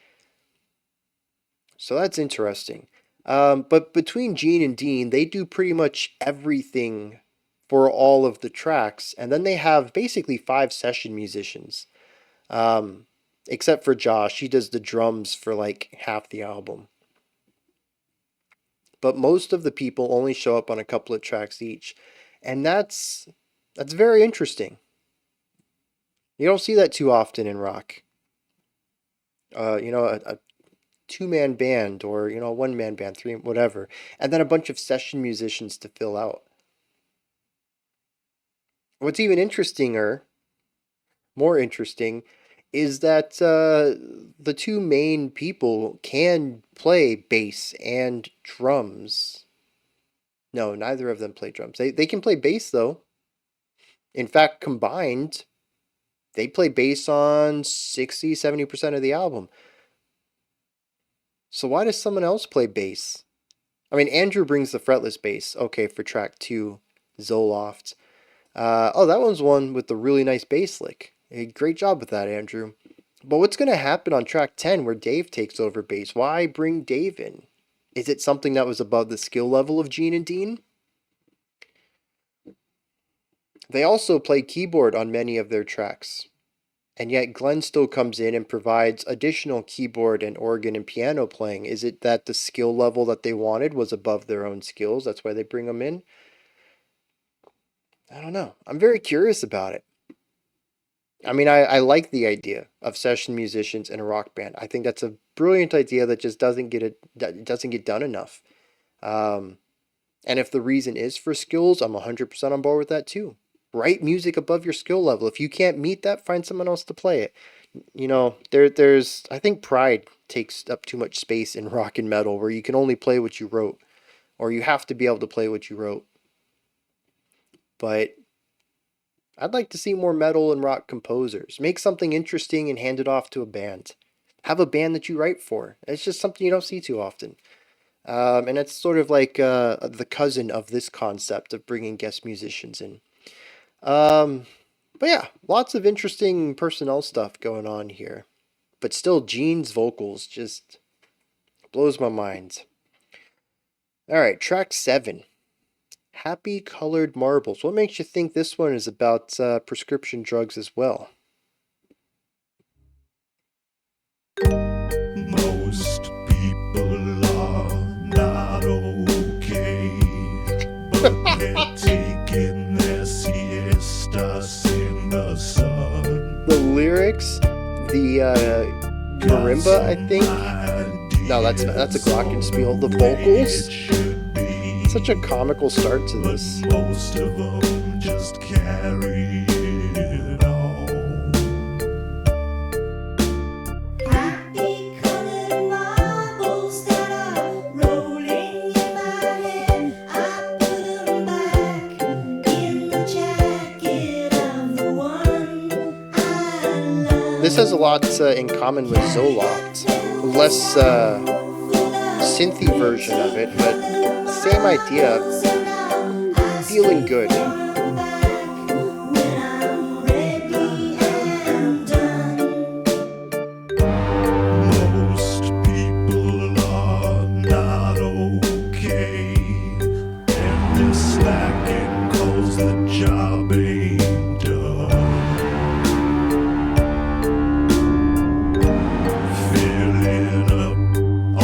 So that's interesting. But between Gene and Dean, they do pretty much everything for all of the tracks, and then they have basically 5 session musicians. Except for Josh, he does the drums for like half the album. But most of the people only show up on a couple of tracks each, and that's very interesting. You don't see that too often in rock. A two-man band or a one-man band, three, whatever, and then a bunch of session musicians to fill out. What's even more interesting, is that the two main people can play bass and drums. No, neither of them play drums. They can play bass though. In fact, combined, they play bass on 60-70% of the album. So why does someone else play bass? I mean, Andrew brings the fretless bass, okay, for track 2, Zoloft. Oh, that one's one with the really nice bass lick. Hey, great job with that, Andrew. But what's going to happen on track 10 where Dave takes over bass? Why bring Dave in? Is it something that was above the skill level of Gene and Dean? They also play keyboard on many of their tracks. And yet Glenn still comes in and provides additional keyboard and organ and piano playing. Is it that the skill level that they wanted was above their own skills? That's why they bring them in? I don't know. I'm very curious about it. I mean, I like the idea of session musicians in a rock band. I think that's a brilliant idea that just doesn't get done enough. Um, and if the reason is for skills, I'm 100% on board with that too. Write music above your skill level. If you can't meet that, find someone else to play it. There's I think pride takes up too much space in rock and metal where you can only play what you wrote, or you have to be able to play what you wrote. But I'd like to see more metal and rock composers. Make something interesting and hand it off to a band. Have a band that you write for. It's just something you don't see too often. And it's sort of like the cousin of this concept of bringing guest musicians in. Um, but yeah, lots of interesting personnel stuff going on here. But still, Gene's vocals just blows my mind. All right, track 7. Happy Colored Marbles. What makes you think this one is about prescription drugs as well? Most people are not okay, but lyrics. The marimba, I think. No, that's not, that's a glockenspiel. The vocals. Such a comical start to this. Most of them just carry it on. Happy colored marbles that are rolling in my head. I put them back in the jacket of the one I love. This has a lot in common with Zoloft. Less synthy version of it, but same idea. Feeling good. Most people are not okay, and they're slacking 'cause the job ain't done. Filling up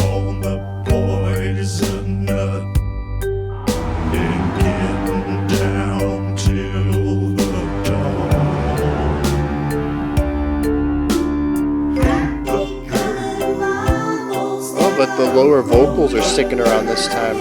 on the poison nut and getting down till the dawn. Oh, but the lower vocals are sticking around this time.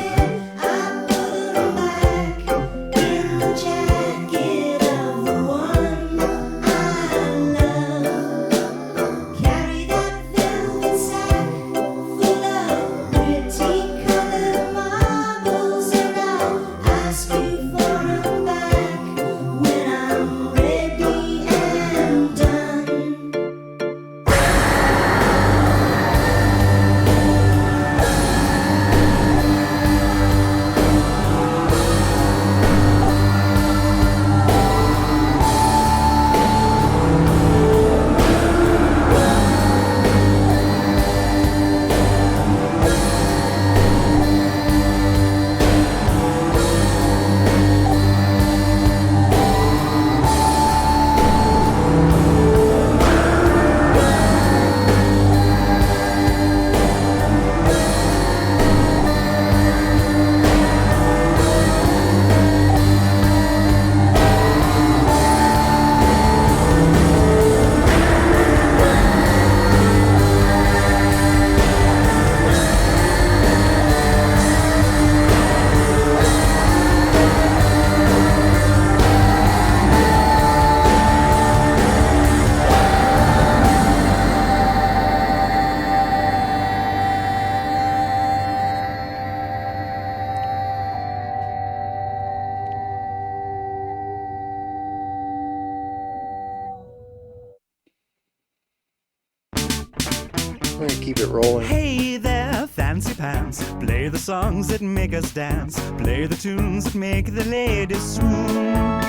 I'm gonna keep it rolling. Hey there, fancy pants. Play the songs that make us dance. Play the tunes that make the ladies swoon.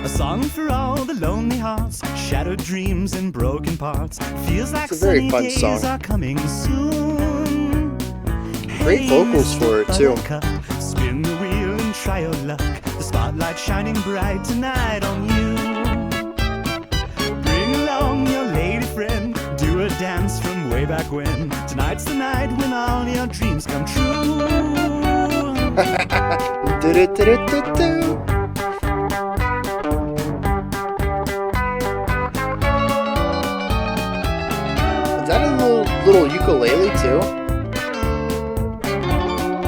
A song for all the lonely hearts, shattered dreams and broken parts. Feels like It's a very sunny fun days song. are coming soon. Great vocals for it, too. Buttercup, spin the wheel and try your luck. The spotlight shining bright tonight on you. Bring along your lady friend. Do a dance from way back when. Tonight's the night when all your dreams come true. Do-do-do-do-do-do. Is that a little ukulele too?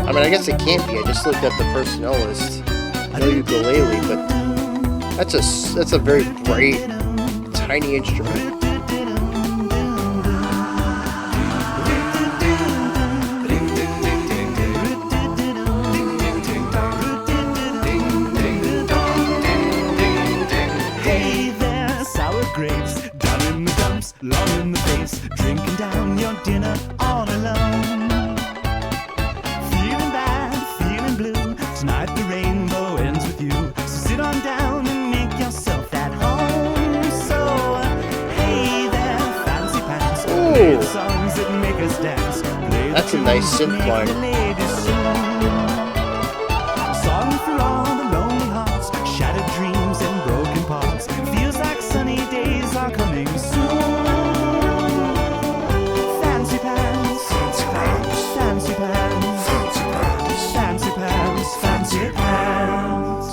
I mean, I guess it can't be. I just looked at the personnel list. No ukulele, but that's a very bright, tiny instrument. Hey there, sour grapes, down in the dumps, long in the face, drinking down your dinner all alone. Feeling bad, feeling blue, tonight the rainbow ends with you. So sit on down and make yourself at home. So, hey there, fancy pants, play the songs that make us dance. Play That's the a nice tunes synth that line. make the ladies swoon. A song for all the lonely hearts, shattered dreams and broken parts. Feels like sunny days are coming soon. Fancy pants, fancy pants, fancy pants, fancy pants, fancy pants, fancy pants.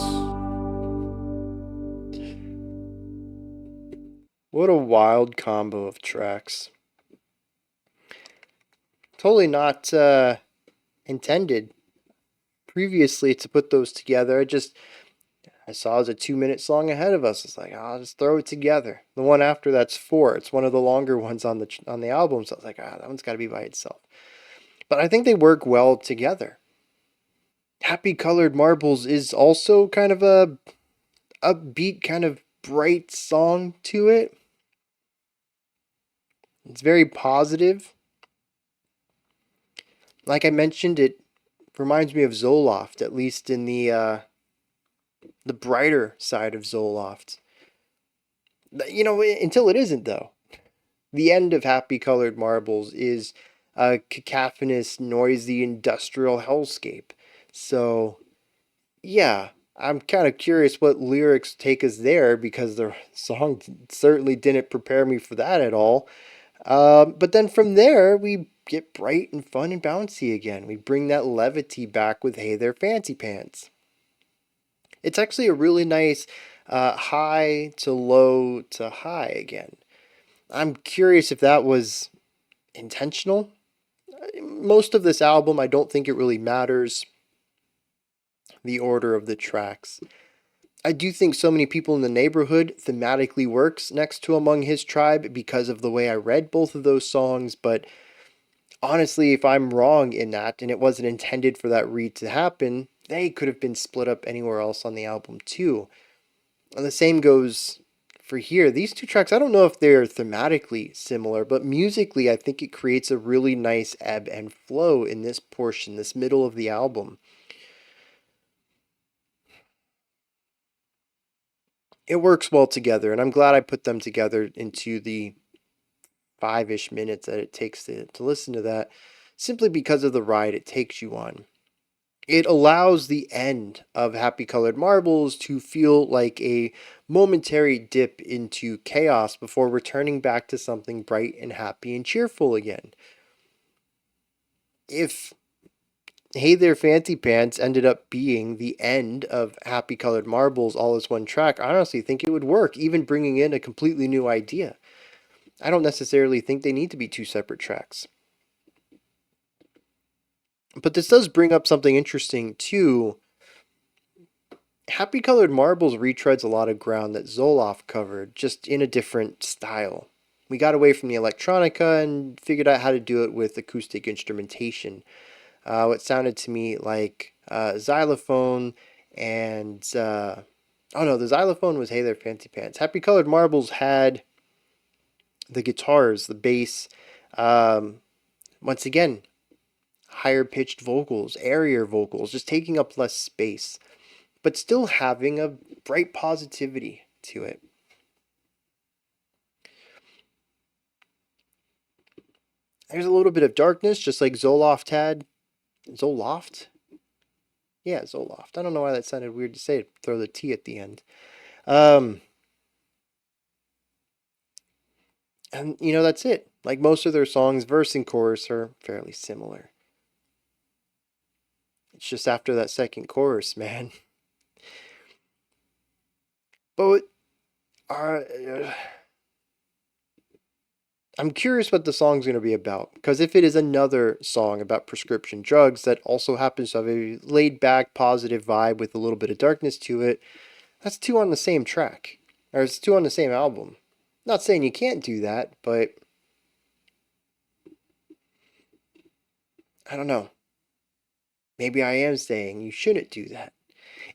What a wild combo of tracks. Totally not intended previously to put those together. I saw it was a 2 minute song ahead of us. It's like, oh, I'll just throw it together. The one after that's four. It's one of the longer ones on the album. So I was like, that one's got to be by itself. But I think they work well together. Happy Colored Marbles is also kind of a upbeat, kind of bright song to it. It's very positive. Like I mentioned, it reminds me of Zoloft, at least in the brighter side of Zoloft. Until it isn't though. The end of Happy Colored Marbles is a cacophonous, noisy, industrial hellscape. So, yeah, I'm kind of curious what lyrics take us there because the song certainly didn't prepare me for that at all. But then from there, we get bright and fun and bouncy again. We bring that levity back with Hey There Fancypants. It's actually a really nice high to low to high again. I'm curious if that was intentional. Most of this album, I don't think it really matters the order of the tracks. I do think So Many People in the Neighborhood thematically works next to Among His Tribe because of the way I read both of those songs, but honestly, if I'm wrong in that and it wasn't intended for that read to happen, they could have been split up anywhere else on the album too. And the same goes for here. These two tracks, I don't know if they're thematically similar, but musically, I think it creates a really nice ebb and flow in this portion, this middle of the album. It works well together, and I'm glad I put them together into the 5-ish minutes that it takes to listen to that, simply because of the ride it takes you on. It allows the end of Happy Colored Marbles to feel like a momentary dip into chaos before returning back to something bright and happy and cheerful again. If Hey There Fancypants ended up being the end of Happy Colored Marbles all as one track, I honestly think it would work, even bringing in a completely new idea. I don't necessarily think they need to be two separate tracks. But this does bring up something interesting too. Happy Colored Marbles retreads a lot of ground that Zoloft covered, just in a different style. We got away from the electronica and figured out how to do it with acoustic instrumentation. What sounded to me like xylophone and oh no, the xylophone was Hey There Fancypants. Happy Colored Marbles had the guitars, the bass, once again, higher pitched vocals, airier vocals, just taking up less space, but still having a bright positivity to it. There's a little bit of darkness, just like Zoloft had. Zoloft? Yeah, Zoloft. I don't know why that sounded weird to say. Throw the T at the end. And that's it. Like most of their songs, verse and chorus are fairly similar. It's just after that second chorus, man. But uh, I'm curious what the song's going to be about. Because if it is another song about prescription drugs that also happens to have a laid back, positive vibe with a little bit of darkness to it, that's two on the same track. Or it's two on the same album. Not saying you can't do that, but I don't know. Maybe I am saying you shouldn't do that.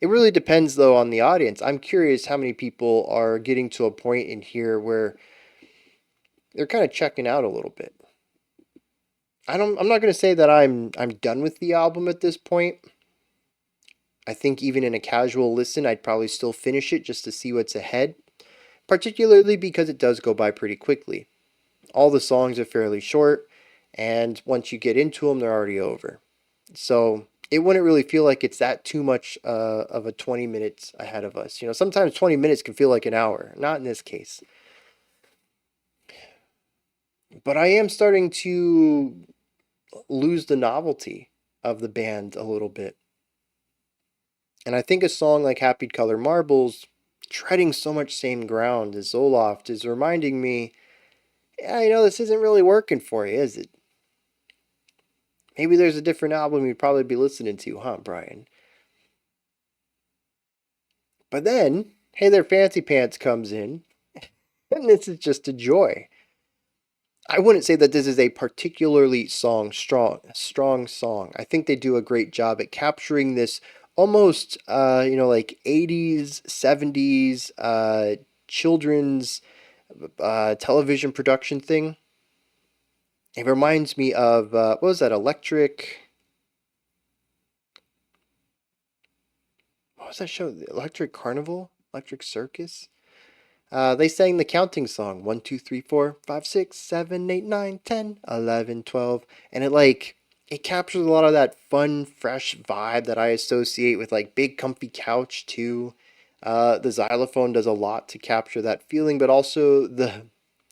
It really depends, though, on the audience. I'm curious how many people are getting to a point in here where they're kind of checking out a little bit. I'm not going to say that I'm done with the album at this point. I think even in a casual listen, I'd probably still finish it just to see what's ahead, particularly because it does go by pretty quickly. All the songs are fairly short, and once you get into them, they're already over. So it wouldn't really feel like it's that too much of a 20 minutes ahead of us. Sometimes 20 minutes can feel like an hour. Not in this case. But I am starting to lose the novelty of the band a little bit. And I think a song like Happy Color Marbles treading so much same ground as Zoloft is reminding me, yeah, this isn't really working for you, is it? Maybe there's a different album you'd probably be listening to, huh, Bryan? But then, Hey There Fancypants comes in, and this is just a joy. I wouldn't say that this is a particularly strong song. I think they do a great job at capturing this almost, like 80s, 70s, children's television production thing. It reminds me of, what was that, what was that show? The Electric Carnival? Electric Circus? They sang the counting song 1, 2, 3, 4, 5, 6, 7, 8, 9, 10, 11, 12. And it captures a lot of that fun, fresh vibe that I associate with like big, comfy couch too. The xylophone does a lot to capture that feeling, but also the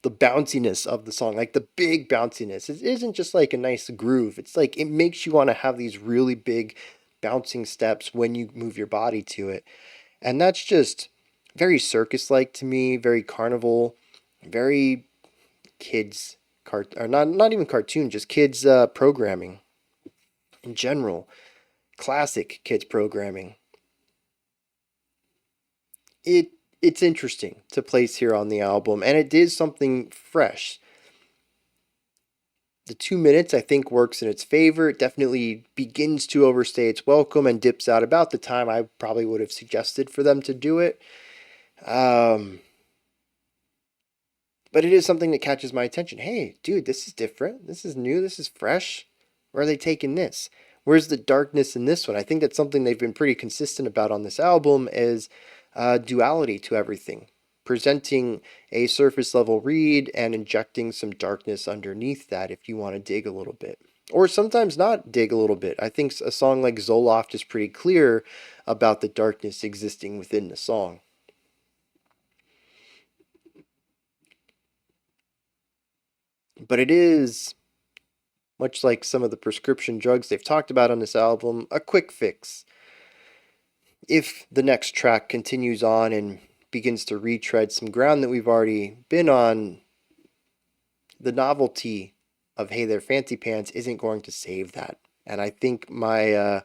bounciness of the song, like the big bounciness. It isn't just like a nice groove. It's like it makes you want to have these really big bouncing steps when you move your body to it. And that's just very circus like to me, very carnival, very kids or not even cartoon, just kids programming in general. Classic kids programming. It it's interesting to place here on the album, and it did something fresh. The 2 minutes I think works in its favor. It definitely begins to overstay its welcome and dips out about the time I probably would have suggested for them to do it. Um, but it is something that catches my attention. Hey, dude, this is different. This is new. This is fresh. Where are they taking this? Where's the darkness in this one? I think that's something they've been pretty consistent about on this album is duality to everything. Presenting a surface level read and injecting some darkness underneath that if you want to dig a little bit. Or sometimes not dig a little bit. I think a song like Zoloft is pretty clear about the darkness existing within the song. But it is, much like some of the prescription drugs they've talked about on this album, a quick fix. If the next track continues on and begins to retread some ground that we've already been on, the novelty of Hey There Fancypants isn't going to save that. And I think my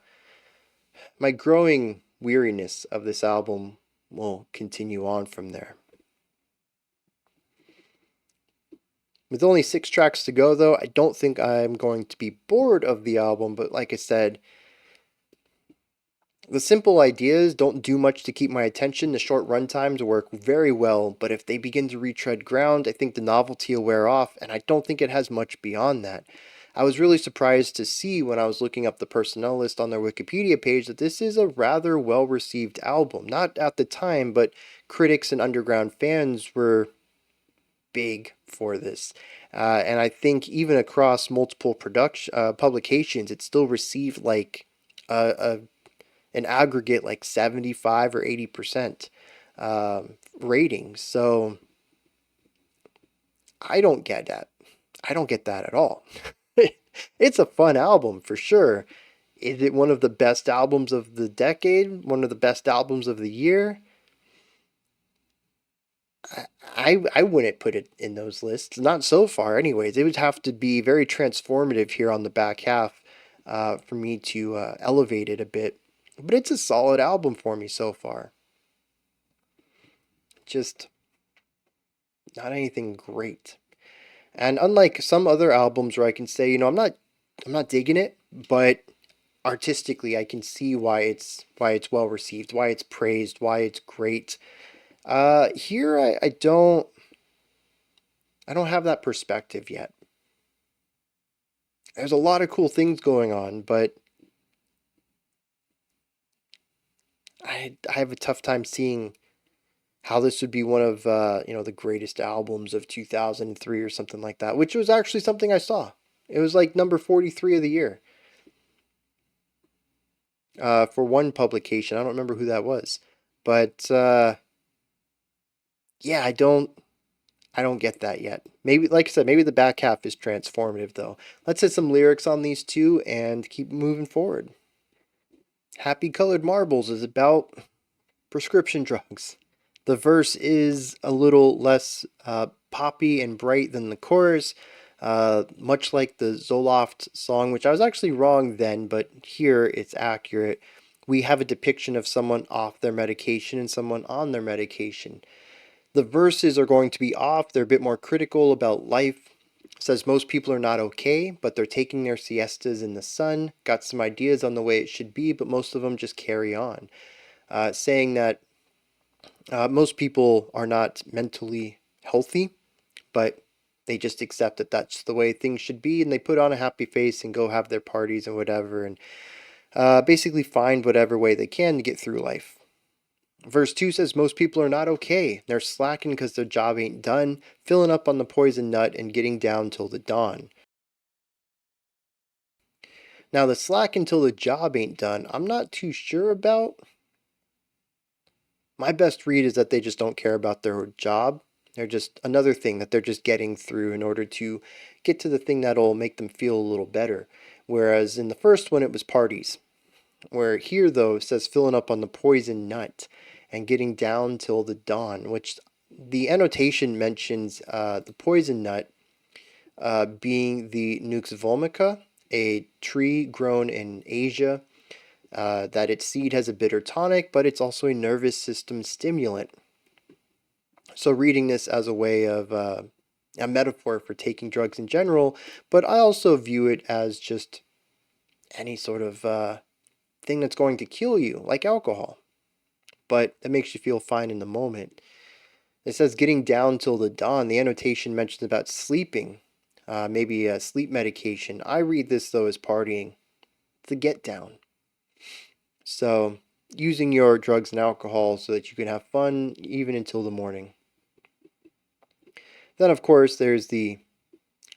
growing weariness of this album will continue on from there. With only 6 tracks to go, though, I don't think I'm going to be bored of the album, but like I said, the simple ideas don't do much to keep my attention. The short run times work very well, but if they begin to retread ground, I think the novelty will wear off, and I don't think it has much beyond that. I was really surprised to see when I was looking up the Personel list on their Wikipedia page that this is a rather well received album. Not at the time, but critics and underground fans were big for this. And I think even across multiple publications, it still received like a an aggregate like 75 or 80% ratings. So I don't get that. I don't get that at all. It's a fun album for sure. Is it one of the best albums of the decade? One of the best albums of the year? I wouldn't put it in those lists. Not so far, anyways. It would have to be very transformative here on the back half for me to elevate it a bit. But it's a solid album for me so far. Just not anything great. And unlike some other albums where I can say, I'm not digging it, but artistically I can see why it's well received, why it's praised, why it's great. Here I don't have that perspective yet. There's a lot of cool things going on, but I have a tough time seeing how this would be one of the greatest albums of 2003 or something like that, which was actually something I saw. It was like number 43 of the year for one publication. I don't remember who that was, but yeah, I don't get that yet. Maybe, like I said, maybe the back half is transformative though. Let's hit some lyrics on these two and keep moving forward. Happy Colored Marbles is about prescription drugs. The verse is a little less poppy and bright than the chorus, much like the Zoloft song, which I was actually wrong then, but here it's accurate. We have a depiction of someone off their medication and someone on their medication. The verses are going to be off, they're a bit more critical about life. It says most people are not okay, but they're taking their siestas in the sun, got some ideas on the way it should be, but most of them just carry on. Saying that most people are not mentally healthy, but they just accept that that's the way things should be, and they put on a happy face and go have their parties and whatever, and basically find whatever way they can to get through life. Verse 2 says most people are not okay. They're slacking because their job ain't done, filling up on the poison nut and getting down till the dawn. Now, the slack until the job ain't done, I'm not too sure about. My best read is that they just don't care about their job. They're just another thing that they're just getting through in order to get to the thing that'll make them feel a little better. Whereas in the first one, it was parties. Where here, though, it says filling up on the poison nut and getting down till the dawn, which the annotation mentions the poison nut being the Nux vomica, a tree grown in Asia, that its seed has a bitter tonic, but it's also a nervous system stimulant. So reading this as a way of a metaphor for taking drugs in general, but I also view it as just any sort of thing that's going to kill you, like alcohol, but that makes you feel fine in the moment. It says getting down till the dawn. The annotation mentions about sleeping, maybe a sleep medication. I read this though as partying. It's a get down. So using your drugs and alcohol so that you can have fun even until the morning. Then, of course, there's the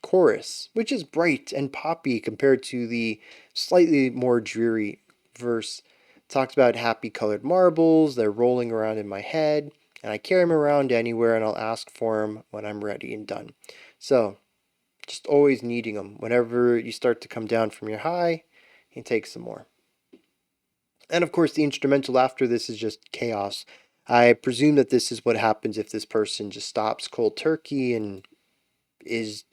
chorus, which is bright and poppy compared to the slightly more dreary verse. It talks about happy colored marbles, they're rolling around in my head, and I carry them around anywhere and I'll ask for them when I'm ready and done. So, just always needing them. Whenever you start to come down from your high, you take some more. And of course, the instrumental after this is just chaos. I presume that this is what happens if this person just stops cold turkey and is,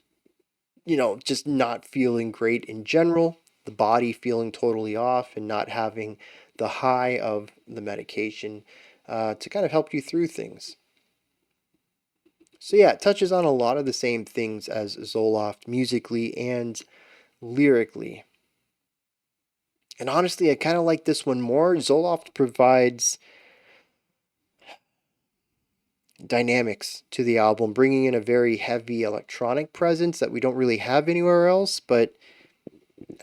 just not feeling great in general, the body feeling totally off and not having the high of the medication to kind of help you through things. So, yeah, it touches on a lot of the same things as Zoloft musically and lyrically. And honestly, I kind of like this one more. Zoloft provides dynamics to the album, bringing in a very heavy electronic presence that we don't really have anywhere else, but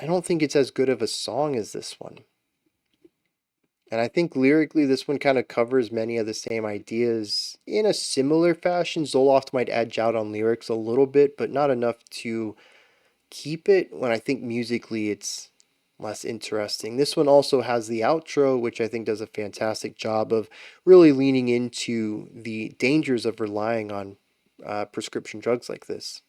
I don't think it's as good of a song as this one. And I think lyrically, this one kind of covers many of the same ideas in a similar fashion. Zoloft might edge out on lyrics a little bit, but not enough to keep it, when I think musically it's less interesting. This one also has the outro, which I think does a fantastic job of really leaning into the dangers of relying on prescription drugs like this.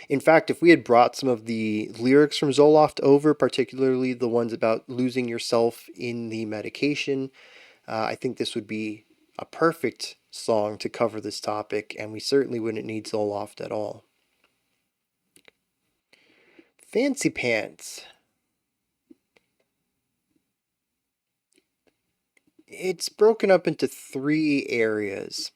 In fact, if we had brought some of the lyrics from Zoloft over, particularly the ones about losing yourself in the medication, I think this would be a perfect song to cover this topic, and we certainly wouldn't need Zoloft at all. Fancypants. It's broken up into three areas.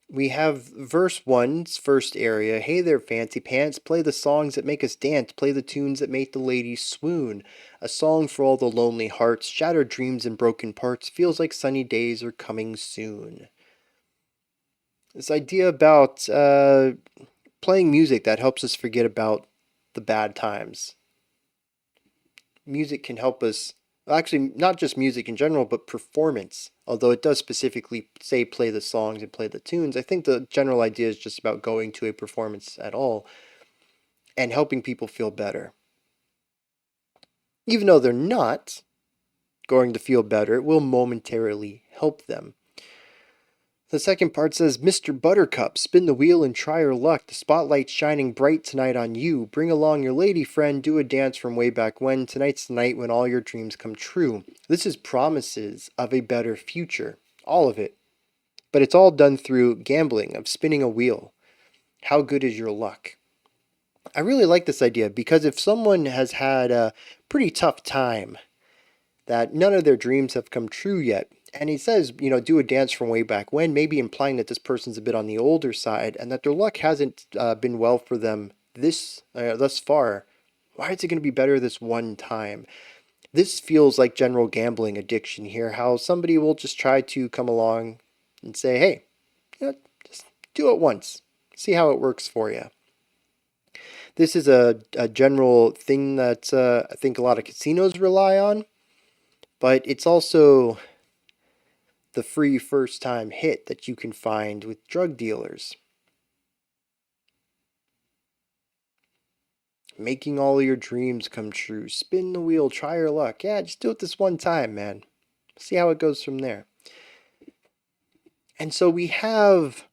We have verse 1's first area. Hey there, fancy pants, play the songs that make us dance, play the tunes that make the ladies swoon. A song for all the lonely hearts, shattered dreams and broken parts, feels like sunny days are coming soon. This idea about playing music that helps us forget about the bad times. Music can help us, actually, not just music in general, but performance. Although it does specifically say play the songs and play the tunes, I think the general idea is just about going to a performance at all and helping people feel better. Even though they're not going to feel better, it will momentarily help them. The second part says, Mr. Buttercup, spin the wheel and try your luck. The spotlight's shining bright tonight on you. Bring along your lady friend, do a dance from way back when. Tonight's the night when all your dreams come true. This is promises of a better future. All of it. But it's all done through gambling, of spinning a wheel. How good is your luck? I really like this idea because if someone has had a pretty tough time, that none of their dreams have come true yet, and he says, do a dance from way back when, maybe implying that this person's a bit on the older side and that their luck hasn't been well for them thus far. Why is it going to be better this one time? This feels like general gambling addiction here, how somebody will just try to come along and say, hey, just do it once, see how it works for you. This is a general thing that I think a lot of casinos rely on, but it's also the free first time hit that you can find with drug dealers. Making all your dreams come true. Spin the wheel, try your luck. Yeah, just do it this one time, man. See how it goes from there. And so we have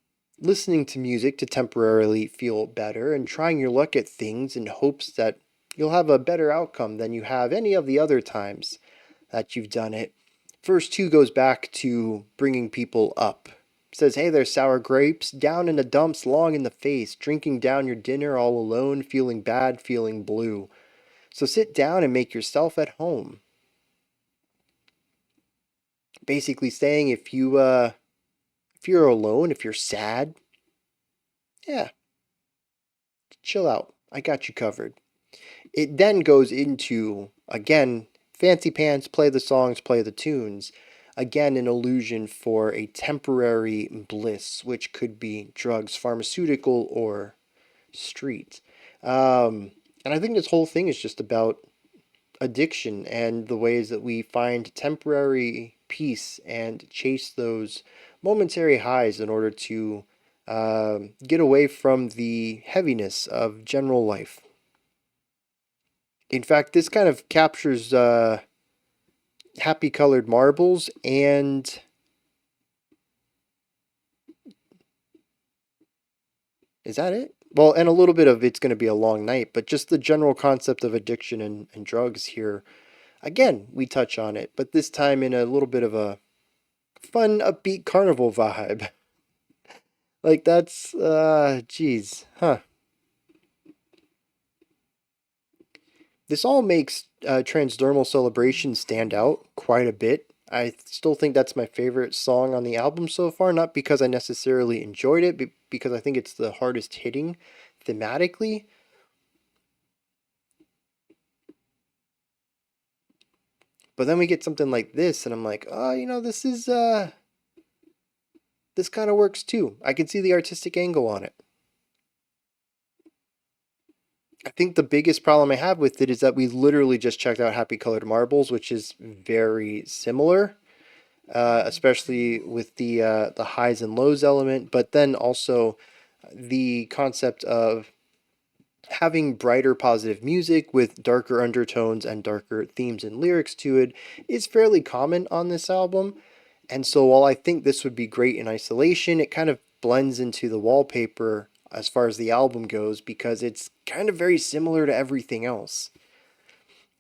listening to music to temporarily feel better and trying your luck at things in hopes that you'll have a better outcome than you have any of the other times that you've done it. Verse 2 goes back to bringing people up. It says, hey there, sour grapes, down in the dumps, long in the face, drinking down your dinner all alone, feeling bad, feeling blue. So sit down and make yourself at home. Basically saying if you're alone, if you're sad, yeah, chill out. I got you covered. It then goes into, again, Fancypants, play the songs, play the tunes. Again, an illusion for a temporary bliss, which could be drugs, pharmaceutical, or street. And I think this whole thing is just about addiction and the ways that we find temporary peace and chase those momentary highs in order to get away from the heaviness of general life. In fact, this kind of captures happy colored marbles and is that it? Well, and a little bit of it's going to be a long night, but just the general concept of addiction and drugs here. Again, we touch on it, but this time in a little bit of a fun, upbeat carnival vibe. Like that's, geez, huh. This all makes Transdermal Celebration stand out quite a bit. I still think that's my favorite song on the album so far, not because I necessarily enjoyed it, but because I think it's the hardest hitting thematically. But then we get something like this, and I'm like, oh, this is, this kind of works too. I can see the artistic angle on it. I think the biggest problem I have with it is that we literally just checked out Happy Colored Marbles, which is very similar, especially with the highs and lows element, but then also the concept of having brighter positive music with darker undertones and darker themes and lyrics to it is fairly common on this album. And so while I think this would be great in isolation, it kind of blends into the wallpaper as far as the album goes because it's kind of very similar to everything else.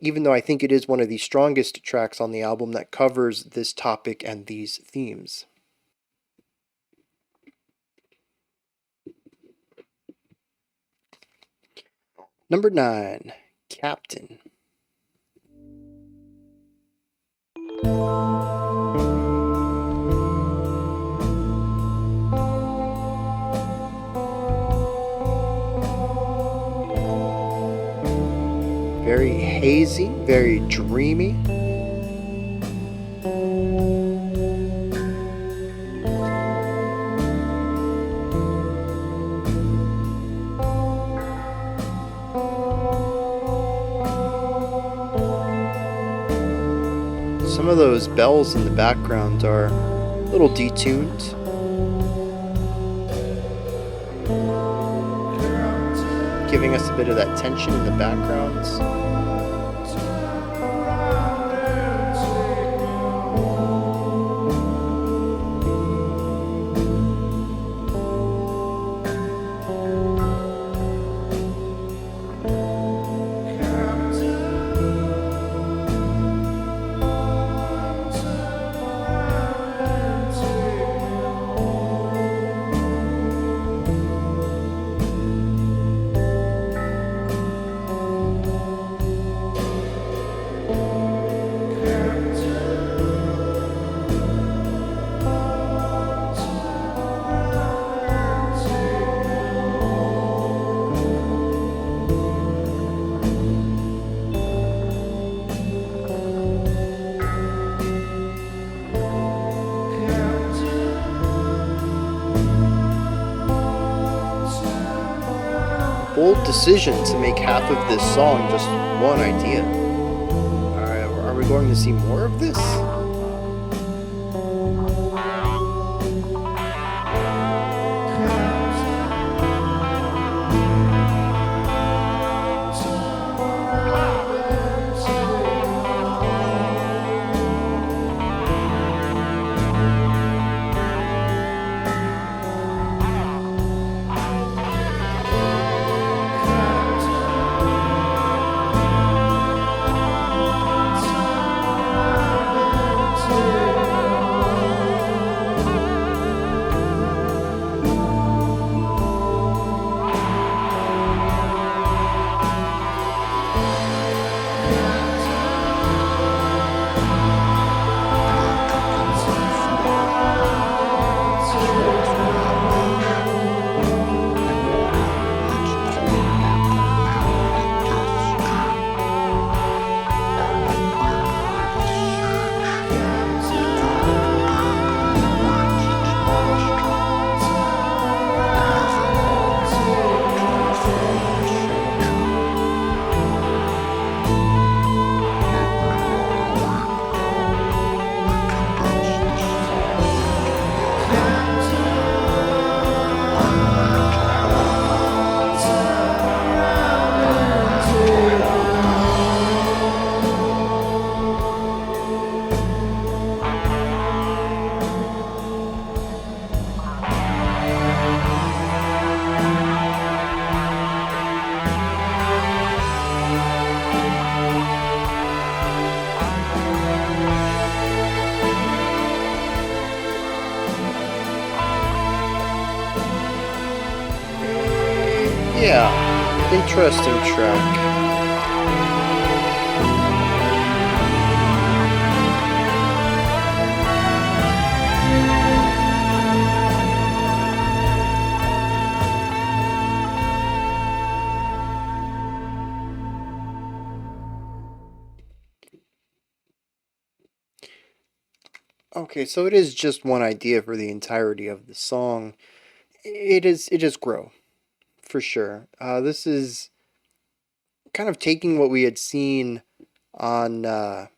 Even though I think it is one of the strongest tracks on the album that covers this topic and these themes. Number 9, Captain. Very hazy, very dreamy. Some of those bells in the background are a little detuned. Giving us a bit of that tension in the background. bold decision to make half of this song just one idea. Are we going to see more of this? Yeah, interesting track. Okay, so it is just one idea for the entirety of the song. It is grow, for sure. This is kind of taking what we had seen on well,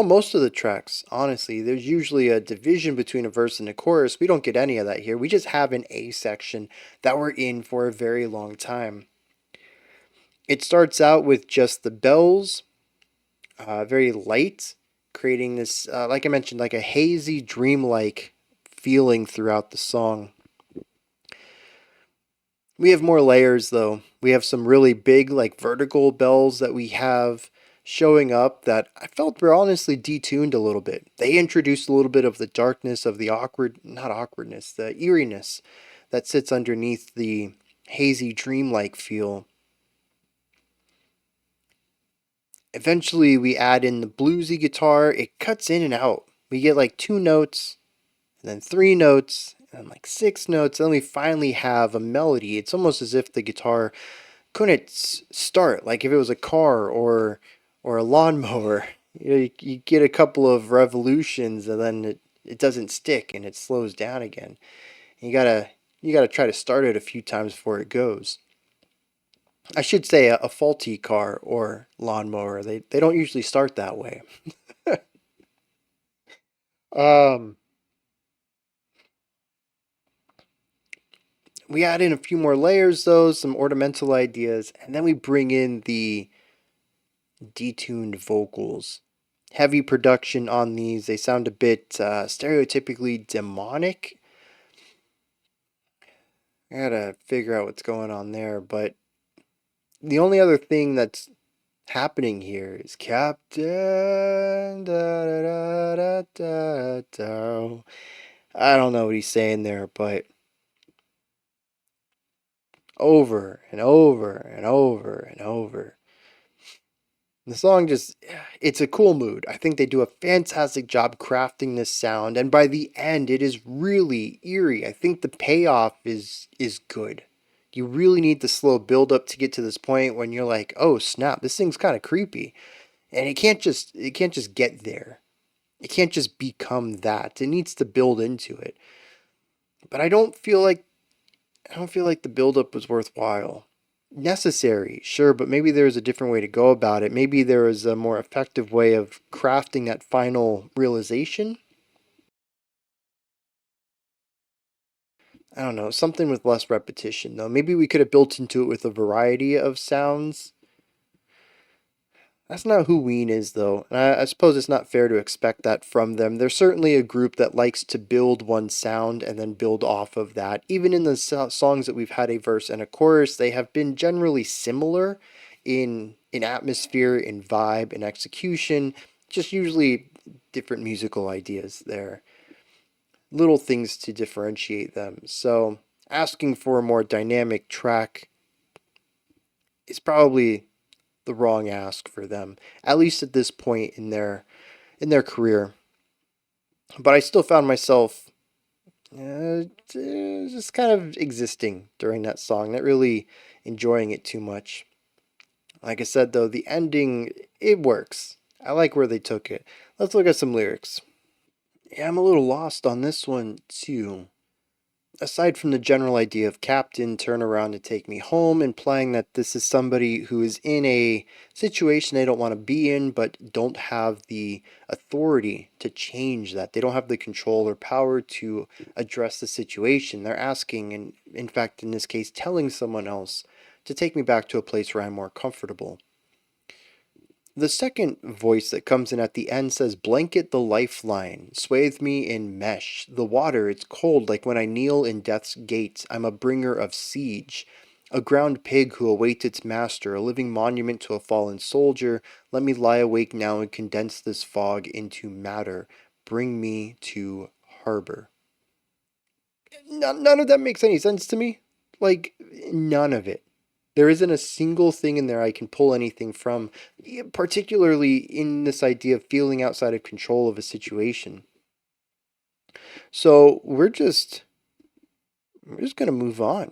most of the tracks, honestly. There's usually a division between a verse and a chorus. We don't get any of that here. We just have an A section that we're in for a very long time. It starts out with just the bells, very light, creating this, like I mentioned, like a hazy, dreamlike feeling throughout the song. We have more layers though. We have some really big, like vertical bells that we have showing up that I felt were honestly detuned a little bit. They introduced a little bit of the darkness of the not awkwardness, the eeriness that sits underneath the hazy, dreamlike feel. Eventually, we add in the bluesy guitar. It cuts in and out. We get like 2 notes, and then 3 notes, and then like 6 notes. And then we finally have a melody. It's almost as if the guitar couldn't start, like if it was a car or a lawnmower. You get a couple of revolutions, and then it doesn't stick, and it slows down again. And you gotta try to start it a few times before it goes. I should say a faulty car or lawnmower. They don't usually start that way. Um, we add in a few more layers though, some ornamental ideas, and then we bring in the detuned vocals. Heavy production on these. They sound a bit stereotypically demonic. I gotta figure out what's going on there, but the only other thing that's happening here is Captain. Da, da, da, da, da. I don't know what he's saying there, but over and over and over and over. The song just, it's a cool mood. I think they do a fantastic job crafting this sound, and by the end, it is really eerie. I think the payoff is good. You really need the slow build up to get to this point when you're like, oh snap, this thing's kind of creepy, and it can't just get there. It can't just become that. It needs to build into it. But I don't feel like I don't feel like the buildup was worthwhile. Necessary, sure, but maybe there was a different way to go about it. Maybe there was a more effective way of crafting that final realization. I don't know, something with less repetition, though. Maybe we could have built into it with a variety of sounds. That's not who Ween is, though, and I suppose it's not fair to expect that from them. They're certainly a group that likes to build one sound and then build off of that. Even in the songs that we've had a verse and a chorus, they have been generally similar in atmosphere, in vibe, in execution, just usually different musical ideas there. Little things to differentiate them. So asking for a more dynamic track is probably the wrong ask for them, at least at this point in their career. But I still found myself just kind of existing during that song, not really enjoying it too much. Like I said, though, the ending, it works. I like where they took it. Let's look at some lyrics. Yeah, I'm a little lost on this one, too. Aside from the general idea of Captain, turn around to take me home, implying that this is somebody who is in a situation they don't want to be in, but don't have the authority to change that. They don't have the control or power to address the situation. They're asking, and in fact, in this case, telling someone else to take me back to a place where I'm more comfortable. The second voice that comes in at the end says, blanket the lifeline, swathe me in mesh. The water, it's cold like when I kneel in death's gate. I'm a bringer of siege. A ground pig who awaits its master, a living monument to a fallen soldier. Let me lie awake now and condense this fog into matter. Bring me to harbor. None of that makes any sense to me. Like, none of it. There isn't a single thing in there I can pull anything from, particularly in this idea of feeling outside of control of a situation. So we're just going to move on.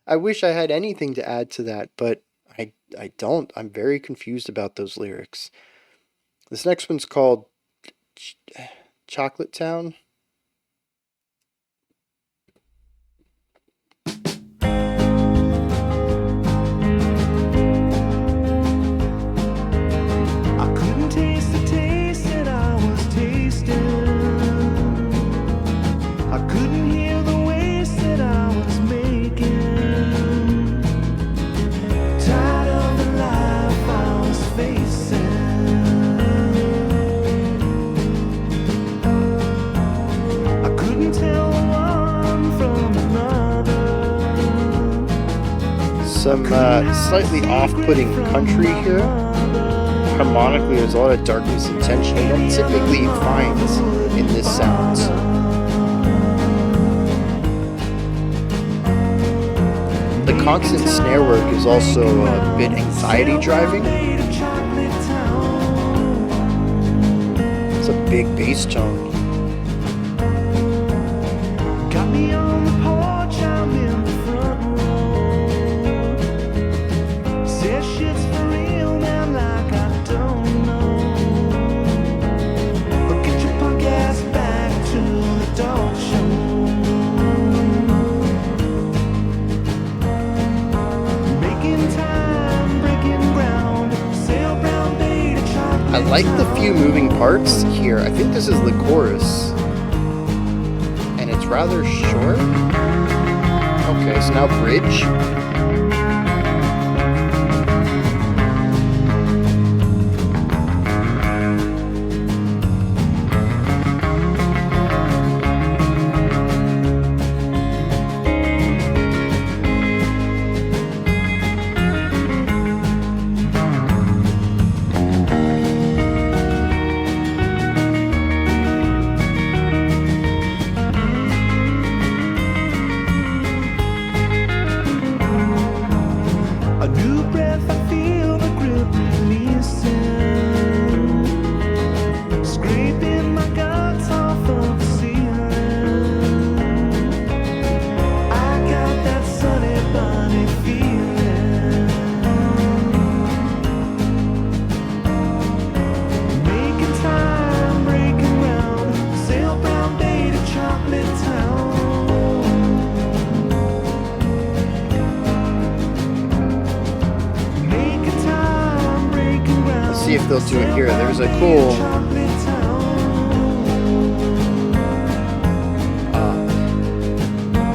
I wish I had anything to add to that, but I don't. I'm very confused about those lyrics. This next one's called Chocolate Town. I couldn't taste the taste that I was tasting. I couldn't hear the waste that I was making. Tired of the life I was facing. I couldn't tell one from another. Some slightly off-putting country here. Harmonically, there's a lot of darkness and tension you don't typically find in this sound. The constant snare work is also a bit anxiety driving. It's a big bass tone. Got me on the porch, I'm in the front row. Says shit's for real, man, like I don't know. But get your punk ass back to the dog show. Making time, breaking ground, sail brown bay to chocolate. I like the few moving parts here. I think this is the chorus. And it's rather short. Okay, so now bridge. feel to it here. There's a cool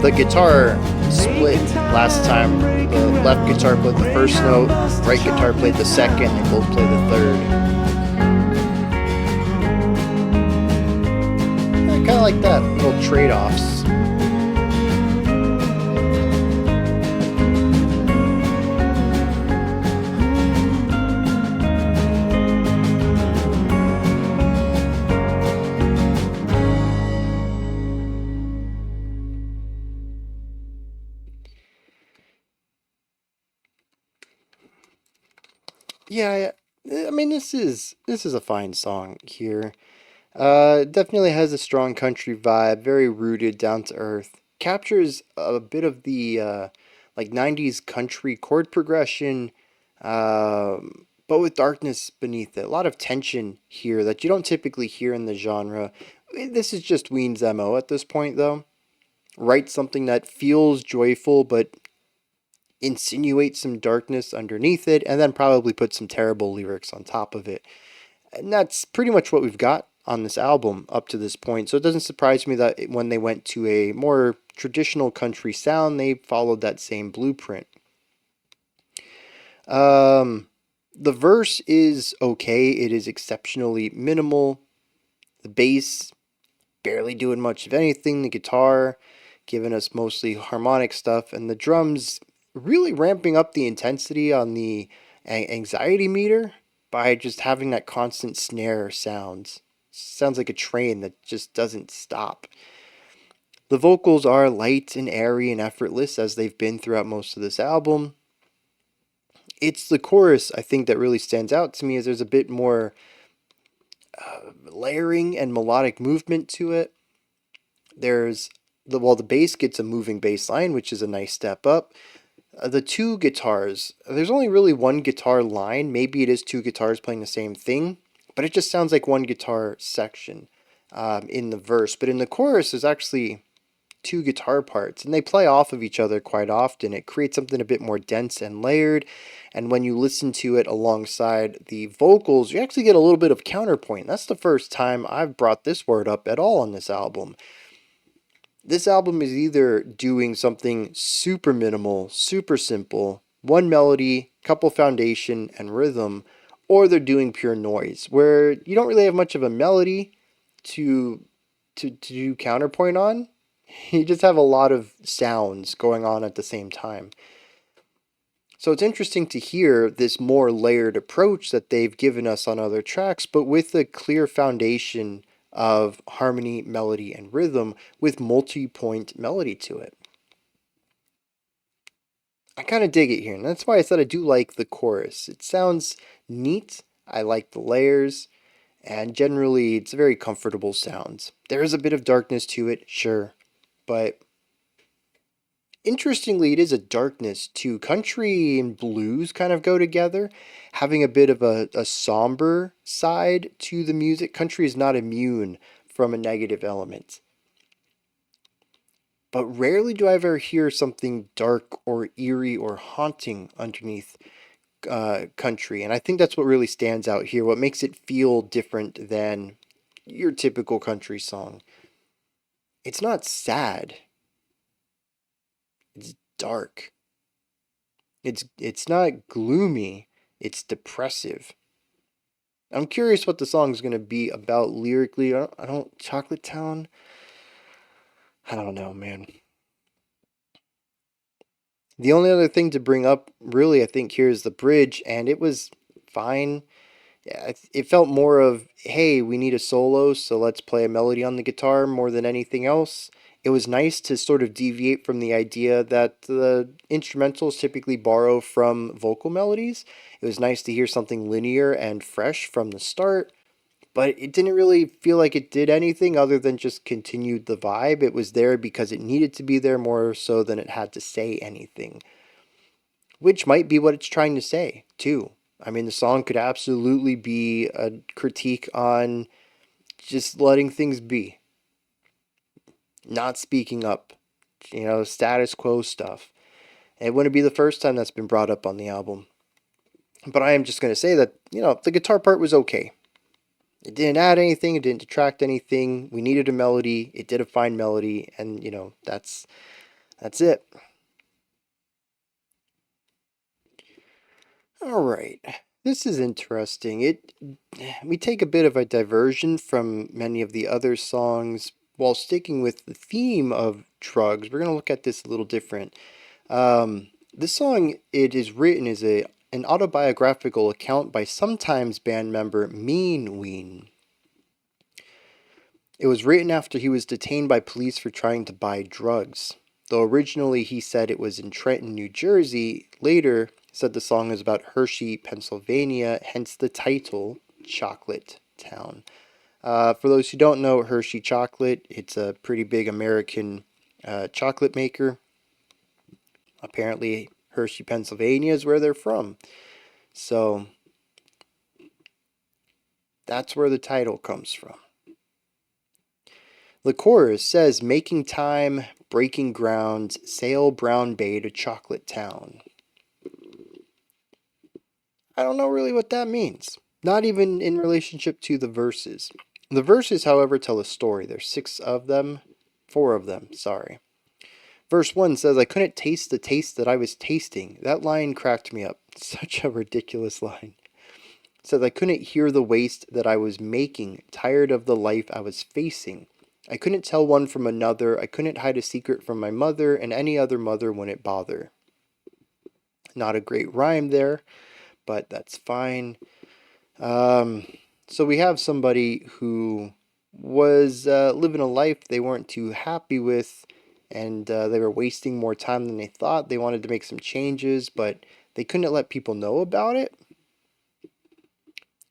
the guitar split last time. The left guitar played the first note, right guitar played the second, and both play the third. I kind of like that, little trade-offs. Yeah, I mean this is a fine song here. It definitely has a strong country vibe, very rooted, down to earth. Captures a bit of the like 90s country chord progression, but with darkness beneath it. A lot of tension here that you don't typically hear in the genre. This is just Ween's MO at this point, though. Write something that feels joyful, but insinuates some darkness underneath it, and then probably put some terrible lyrics on top of it. And that's pretty much what we've got on this album up to this point. So it doesn't surprise me that when they went to a more traditional country sound, they followed that same blueprint. Um, the verse is okay. It is exceptionally minimal. The bass barely doing much of anything. The guitar giving us mostly harmonic stuff, and the drums really ramping up the intensity on the anxiety meter by just having that constant snare sounds. Sounds like a train that just doesn't stop. The vocals are light and airy and effortless as they've been throughout most of this album. It's the chorus, I think, that really stands out to me as there's a bit more layering and melodic movement to it. There's the bass gets a moving bass line, which is a nice step up. The two guitars, there's only really one guitar line. Maybe it is two guitars playing the same thing, but it just sounds like one guitar section in the verse. But in the chorus, there's actually two guitar parts, and they play off of each other quite often. It creates something a bit more dense and layered, and when you listen to it alongside the vocals, you actually get a little bit of counterpoint. That's the first time I've brought this word up at all on this album. This album is either doing something super minimal, super simple, one melody, couple foundation, and rhythm, or they're doing pure noise, where you don't really have much of a melody to do counterpoint on. You just have a lot of sounds going on at the same time. So it's interesting to hear this more layered approach that they've given us on other tracks, but with a clear foundation of harmony, melody, and rhythm with multi-point melody to it. I kind of dig it here, and that's why I said I do like the chorus. It sounds neat, I like the layers, and generally it's a very comfortable sound. There is a bit of darkness to it, sure, but interestingly, it is a darkness too. Country and blues kind of go together, having a bit of a somber side to the music. Country is not immune from a negative element. But rarely do I ever hear something dark or eerie or haunting underneath country. And I think that's what really stands out here, what makes it feel different than your typical country song. It's not sad. It's dark. It's not gloomy. It's depressive. I'm curious what the song's gonna be about lyrically. I don't Chocolate Town. I don't know, man. The only other thing to bring up, really, I think here is the bridge, and it was fine. Yeah, it felt more of, hey, we need a solo, so let's play a melody on the guitar more than anything else. It was nice to sort of deviate from the idea that the instrumentals typically borrow from vocal melodies. It was nice to hear something linear and fresh from the start, but it didn't really feel like it did anything other than just continued the vibe. It was there because it needed to be there more so than it had to say anything, which might be what it's trying to say, too. I mean, the song could absolutely be a critique on just letting things be, not speaking up, status quo stuff. It wouldn't be the first time that's been brought up on the album. But I am just going to say that, the guitar part was okay. It didn't add anything, it didn't detract anything. We needed a melody, it did a fine melody, and that's it. All right. This is interesting. We take a bit of a diversion from many of the other songs while sticking with the theme of drugs. We're going to look at this a little different. This song, it is written as an autobiographical account by sometimes band member Ween. It was written after he was detained by police for trying to buy drugs. Though originally he said it was in Trenton, New Jersey, later said the song is about Hershey, Pennsylvania, hence the title, Chocolate Town. For those who don't know, Hershey Chocolate, it's a pretty big American chocolate maker. Apparently, Hershey, Pennsylvania is where they're from. So, that's where the title comes from. The chorus says, making time, breaking grounds, sail Brown Bay to Chocolate Town. I don't know really what that means. Not even in relationship to the verses. The verses, however, tell a story. There's 6 of them. 4 of them, sorry. Verse 1 says, I couldn't taste the taste that I was tasting. That line cracked me up. Such a ridiculous line. It says, I couldn't hear the waste that I was making, tired of the life I was facing. I couldn't tell one from another. I couldn't hide a secret from my mother, and any other mother wouldn't bother. Not a great rhyme there, but that's fine. So we have somebody who was living a life they weren't too happy with, and they were wasting more time than they thought. They wanted to make some changes, but they couldn't let people know about it.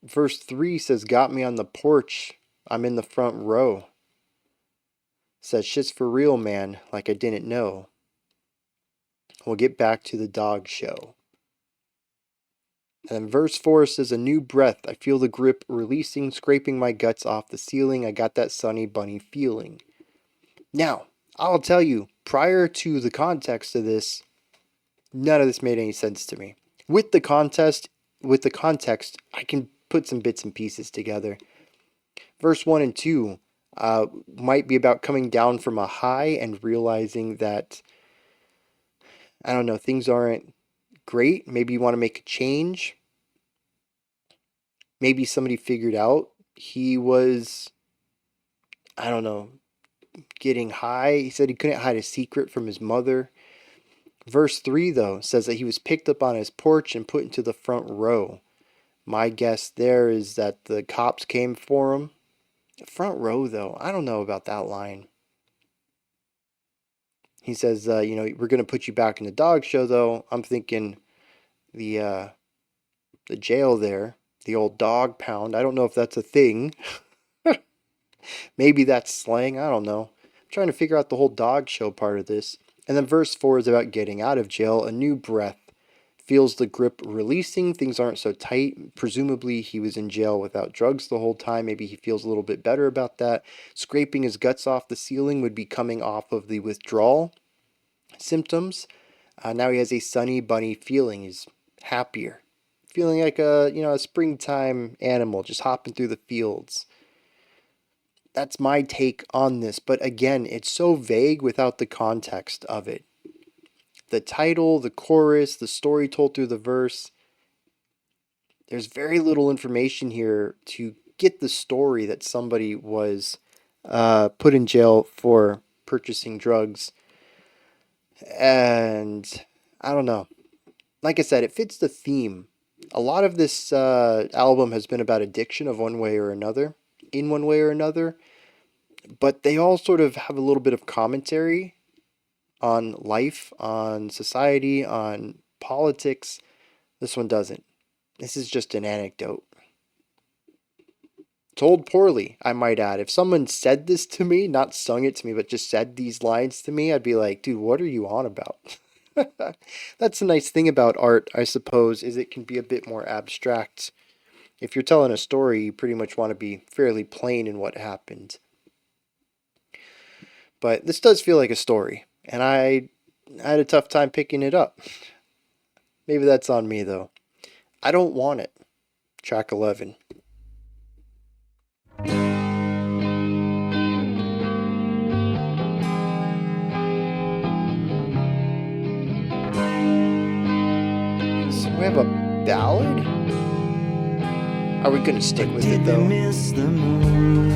Verse 3 says, got me on the porch. I'm in the front row. Says, shit's for real, man, like I didn't know. We'll get back to the dog show. And then verse 4 says, a new breath. I feel the grip releasing, scraping my guts off the ceiling. I got that sunny bunny feeling. Now, I'll tell you, prior to the context of this, none of this made any sense to me. With the context, I can put some bits and pieces together. Verse 1 and 2 might be about coming down from a high and realizing that, I don't know, things aren't great. Maybe you want to make a change. Maybe somebody figured out he was, I don't know, getting high. He said he couldn't hide a secret from his mother. Verse 3, though, says that he was picked up on his porch and put into the front row. My guess there is that the cops came for him. Front row, though, I don't know about that line. He says, we're going to put you back in the dog show, though. I'm thinking the jail there, the old dog pound. I don't know if that's a thing. Maybe that's slang. I don't know. I'm trying to figure out the whole dog show part of this. And then verse 4 is about getting out of jail. A new breath. Feels the grip releasing. Things aren't so tight. Presumably he was in jail without drugs the whole time. Maybe he feels a little bit better about that. Scraping his guts off the ceiling would be coming off of the withdrawal symptoms. Now he has a sunny bunny feeling. He's happier. Feeling like a springtime animal just hopping through the fields. That's my take on this. But again, it's so vague without the context of it. The title, the chorus, the story told through the verse. There's very little information here to get the story that somebody was put in jail for purchasing drugs. And I don't know. Like I said, it fits the theme. A lot of this album has been about addiction of one way or another, in one way or another. But they all sort of have a little bit of commentary on life, on society, on politics. This one doesn't. This is just an anecdote. Told poorly, I might add. If someone said this to me, not sung it to me, but just said these lines to me, I'd be like, dude, what are you on about? That's the nice thing about art, I suppose, is it can be a bit more abstract. If you're telling a story, you pretty much want to be fairly plain in what happened. But this does feel like a story, and I had a tough time picking it up. Maybe that's on me, though. I Don't Want It, track 11. So we have a ballad? Are we gonna stick with it Did we though? miss the moon?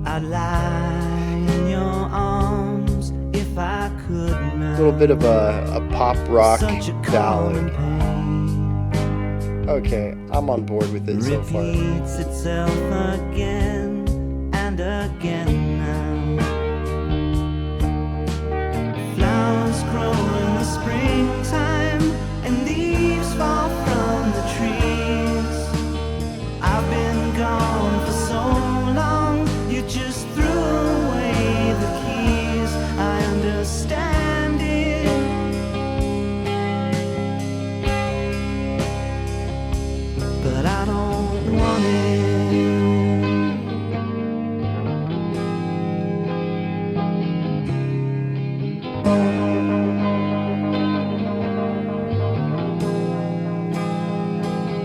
I'd lie in your arms if I could now. A little bit of a pop rock Such a ballad. common pain Okay, I'm on board with it so far. repeats itself again and again now. Flowers grow in the springtime and leaves fall from the trees. I've been gone for so long, you just threw away the keys. I understand it, but I don't want it.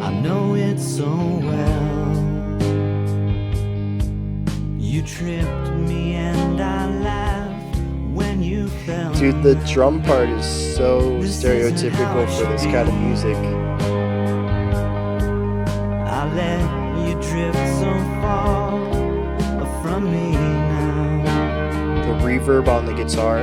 I know it so well. You tripped me and I laughed when you fell. Dude, the drum part is so stereotypical for this kind of music. I let you drift so far from me now. The reverb on the guitar,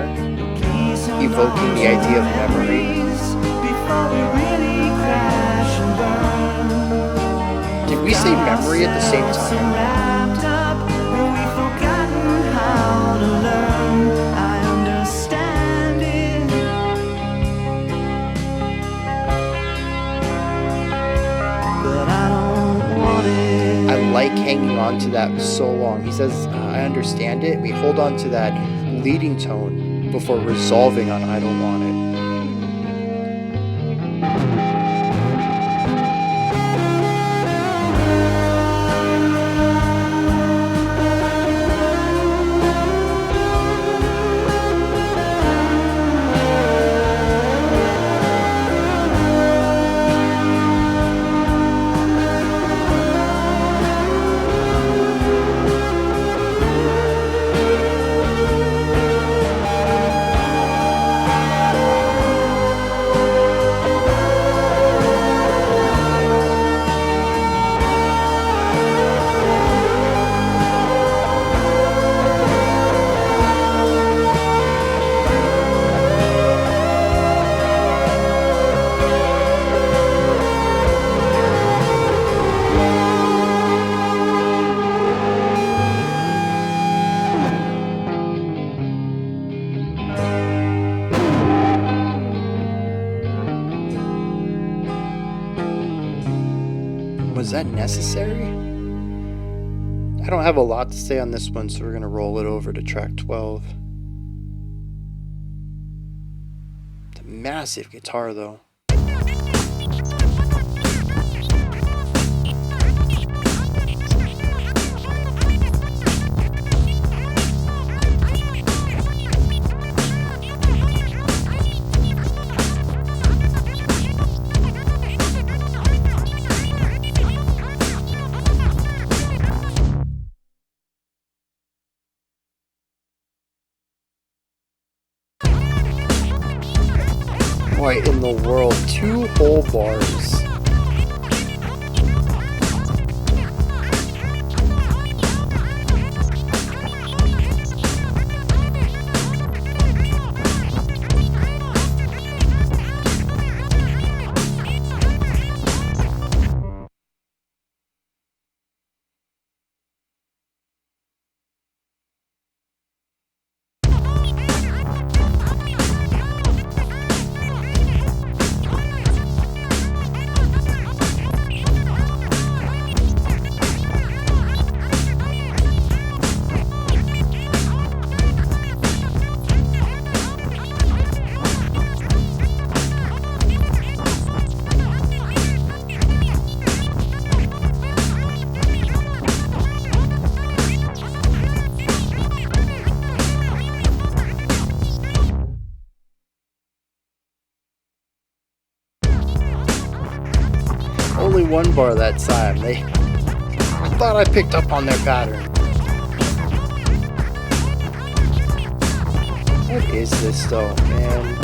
Please hold evoking on the to idea of our memory. memories before we really crash and burn. Did we say memory at the same So time? wrapped up, we've forgotten how to learn. I understand it, but I don't want it. I like hanging on to that so long. He says, I understand it. We hold on to that leading tone before resolving on I don't want it. Was that necessary? I don't have a lot to say on this one, so we're going to roll it over to track 12. It's a massive guitar, though. What in the world? 2 whole bars. one bar that time. I thought I picked up on their pattern. What is this though, man?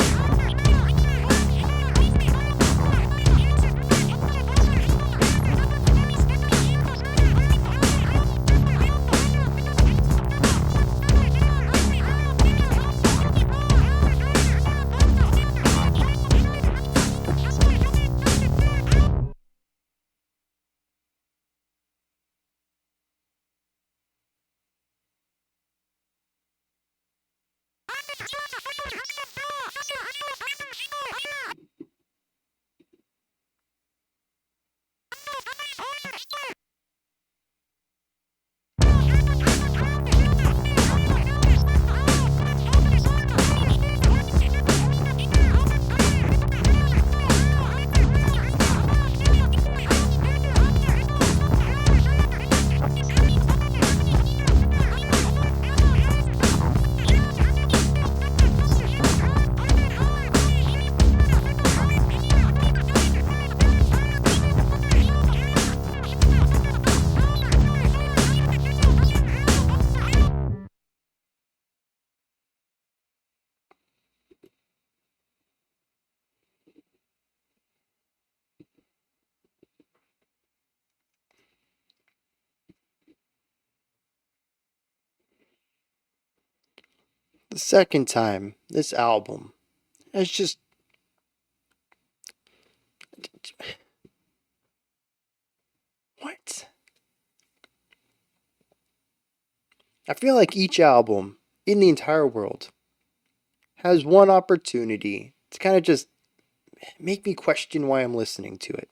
The second time, this album has just. What? I feel like each album in the entire world has one opportunity to kind of just make me question why I'm listening to it.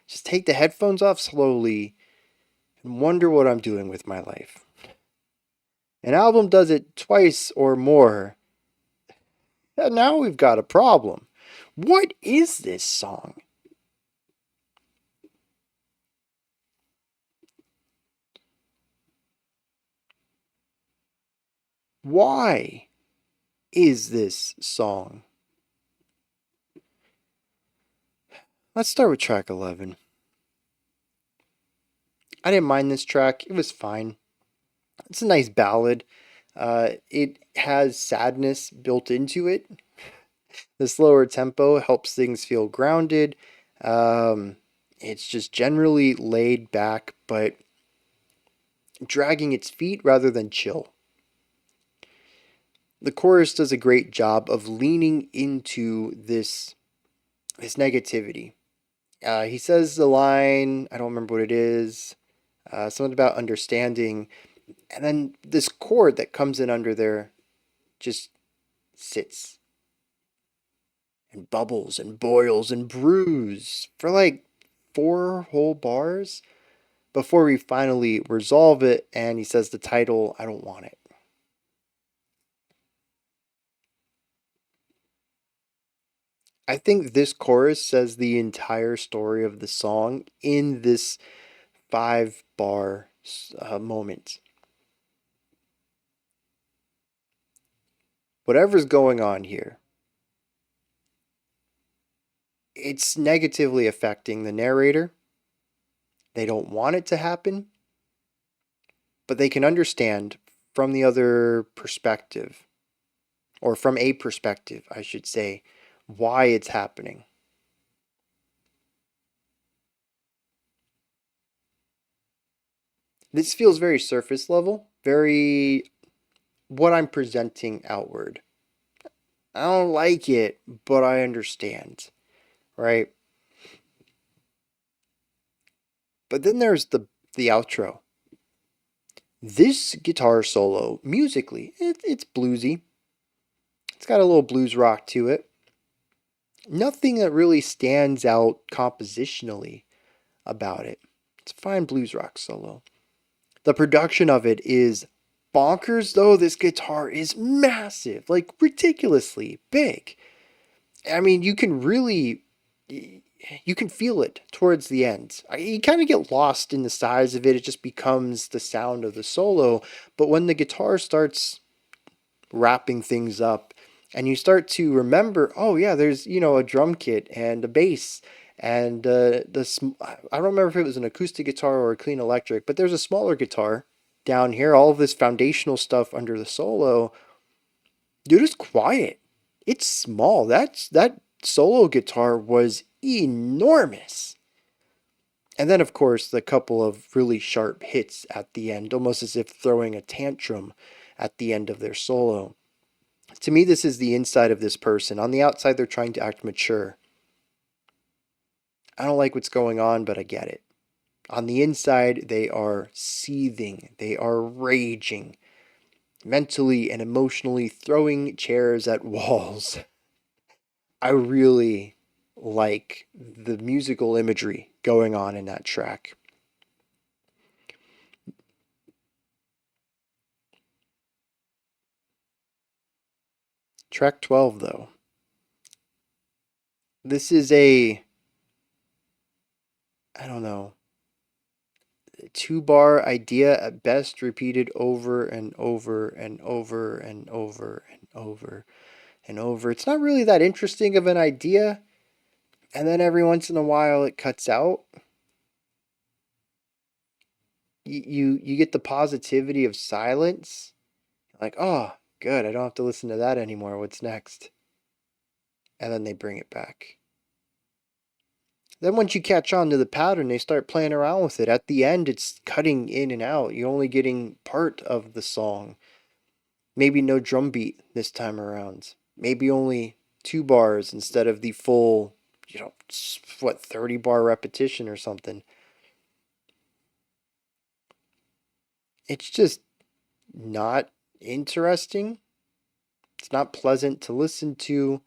Just take the headphones off slowly and wonder what I'm doing with my life. An album does it twice or more, and now we've got a problem. What is this song? Why is this song? Let's start with track 11. I didn't mind this track, it was fine. It's a nice ballad. It has sadness built into it. The slower tempo helps things feel grounded. It's just generally laid back, but dragging its feet rather than chill. The chorus does a great job of leaning into this negativity. He says the line, I don't remember what it is, something about understanding, and then this chord that comes in under there just sits and bubbles and boils and brews for like 4 whole bars before we finally resolve it, and he says the title, I don't want it. I think this chorus says the entire story of the song in this 5 bar moment. Whatever's going on here, it's negatively affecting the narrator. They don't want it to happen, but they can understand from the other perspective, or from a perspective, I should say, why it's happening. This feels very surface level, very what I'm presenting outward. I don't like it, but I understand, right? But then there's the outro. This guitar solo, musically, it's bluesy. It's got a little blues rock to it. Nothing that really stands out compositionally about it. It's a fine blues rock solo. The production of it is bonkers, though. This guitar is massive, like ridiculously big. I mean, you can feel it towards the end. You kind of get lost in the size of it. It just becomes the sound of the solo. But when the guitar starts wrapping things up and you start to remember, oh yeah, there's, a drum kit and a bass And I don't remember if it was an acoustic guitar or a clean electric, but there's a smaller guitar down here. All of this foundational stuff under the solo, dude, is quiet. It's small. That solo guitar was enormous. And then, of course, the couple of really sharp hits at the end, almost as if throwing a tantrum at the end of their solo. To me, this is the inside of this person. On the outside, they're trying to act mature. I don't like what's going on, but I get it. On the inside, they are seething, they are raging, mentally and emotionally throwing chairs at walls. I really like the musical imagery going on in that track. Track 12, though. This is I don't know, 2-bar idea at best, repeated over and over and over and over and over and over. It's not really that interesting of an idea, and then every once in a while it cuts out. You get the positivity of silence. Like, oh, good, I don't have to listen to that anymore. What's next? And then they bring it back. Then once you catch on to the pattern, they start playing around with it. At the end, it's cutting in and out. You're only getting part of the song. Maybe no drum beat this time around. Maybe only 2 bars instead of the full, 30-bar repetition or something. It's just not interesting. It's not pleasant to listen to.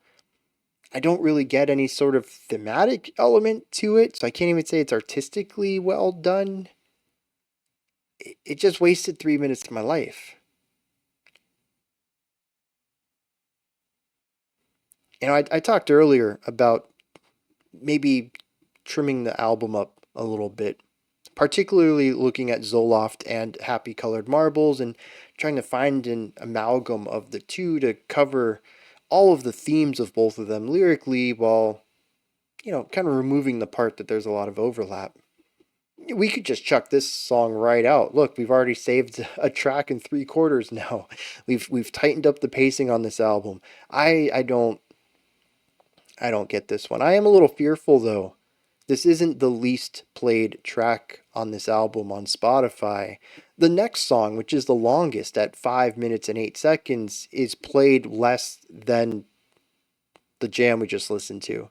I don't really get any sort of thematic element to it, so I can't even say it's artistically well done. It just wasted 3 minutes of my life. I talked earlier about maybe trimming the album up a little bit, particularly looking at Zoloft and Happy Colored Marbles and trying to find an amalgam of the two to cover all of the themes of both of them lyrically while, kind of removing the part that there's a lot of overlap. We could just chuck this song right out. Look, we've already saved a track and 3/4 now. We've tightened up the pacing on this album. I don't get this one. I am a little fearful though. This isn't the least played track on this album on Spotify. The next song, which is the longest at 5 minutes and 8 seconds, is played less than the jam we just listened to.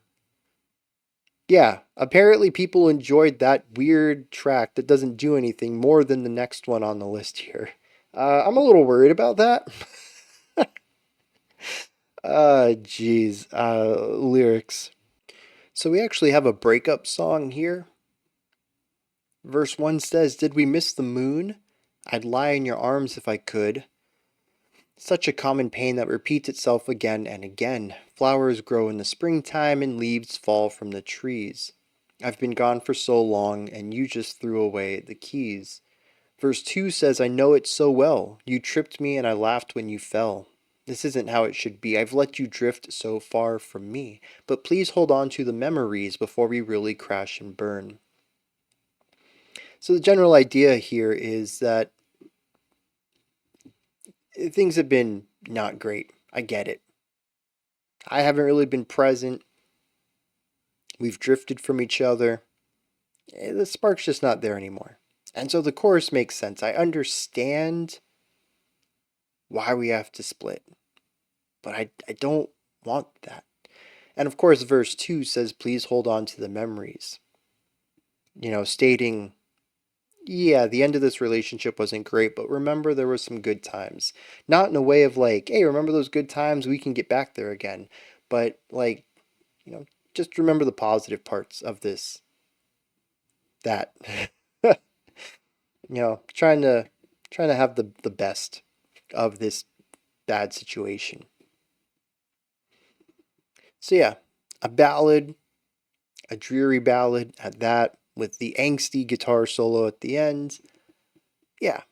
Yeah, apparently people enjoyed that weird track that doesn't do anything more than the next one on the list here. I'm a little worried about that. Jeez. Lyrics. So we actually have a breakup song here. Verse 1 says, "Did we miss the moon? I'd lie in your arms if I could." Such a common pain that repeats itself again and again. Flowers grow in the springtime and leaves fall from the trees. I've been gone for so long and you just threw away the keys. Verse 2 says, "I know it so well. You tripped me and I laughed when you fell. This isn't how it should be. I've let you drift so far from me. But please hold on to the memories before we really crash and burn." So the general idea here is that things have been not great. I get it. I haven't really been present. We've drifted from each other. The spark's just not there anymore. And so the chorus makes sense. I understand why we have to split, but I don't want that. And of course, verse 2 says, "Please hold on to the memories." Stating, yeah, the end of this relationship wasn't great, but remember there were some good times. Not in a way of like, hey, remember those good times? We can get back there again. But like, just remember the positive parts of this. That. Trying to have the best of this bad situation. So yeah, a ballad, a dreary ballad at that, with the angsty guitar solo at the end. Yeah,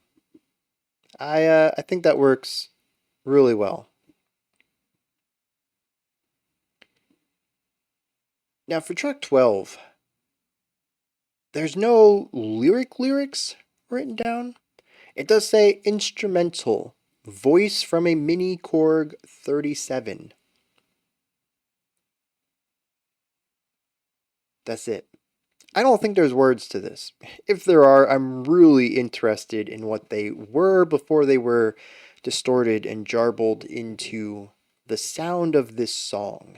I think that works really well. Now for track 12, there's no lyrics written down. It does say instrumental, voice from a Mini Korg 37. That's it. I don't think there's words to this. If there are, I'm really interested in what they were before they were distorted and jarbled into the sound of this song.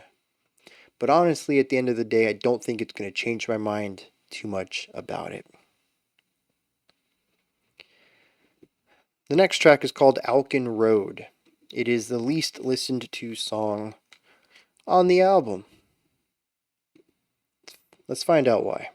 But honestly, at the end of the day, I don't think it's going to change my mind too much about it. The next track is called Alcan Road. It is the least listened to song on the album. Let's find out why.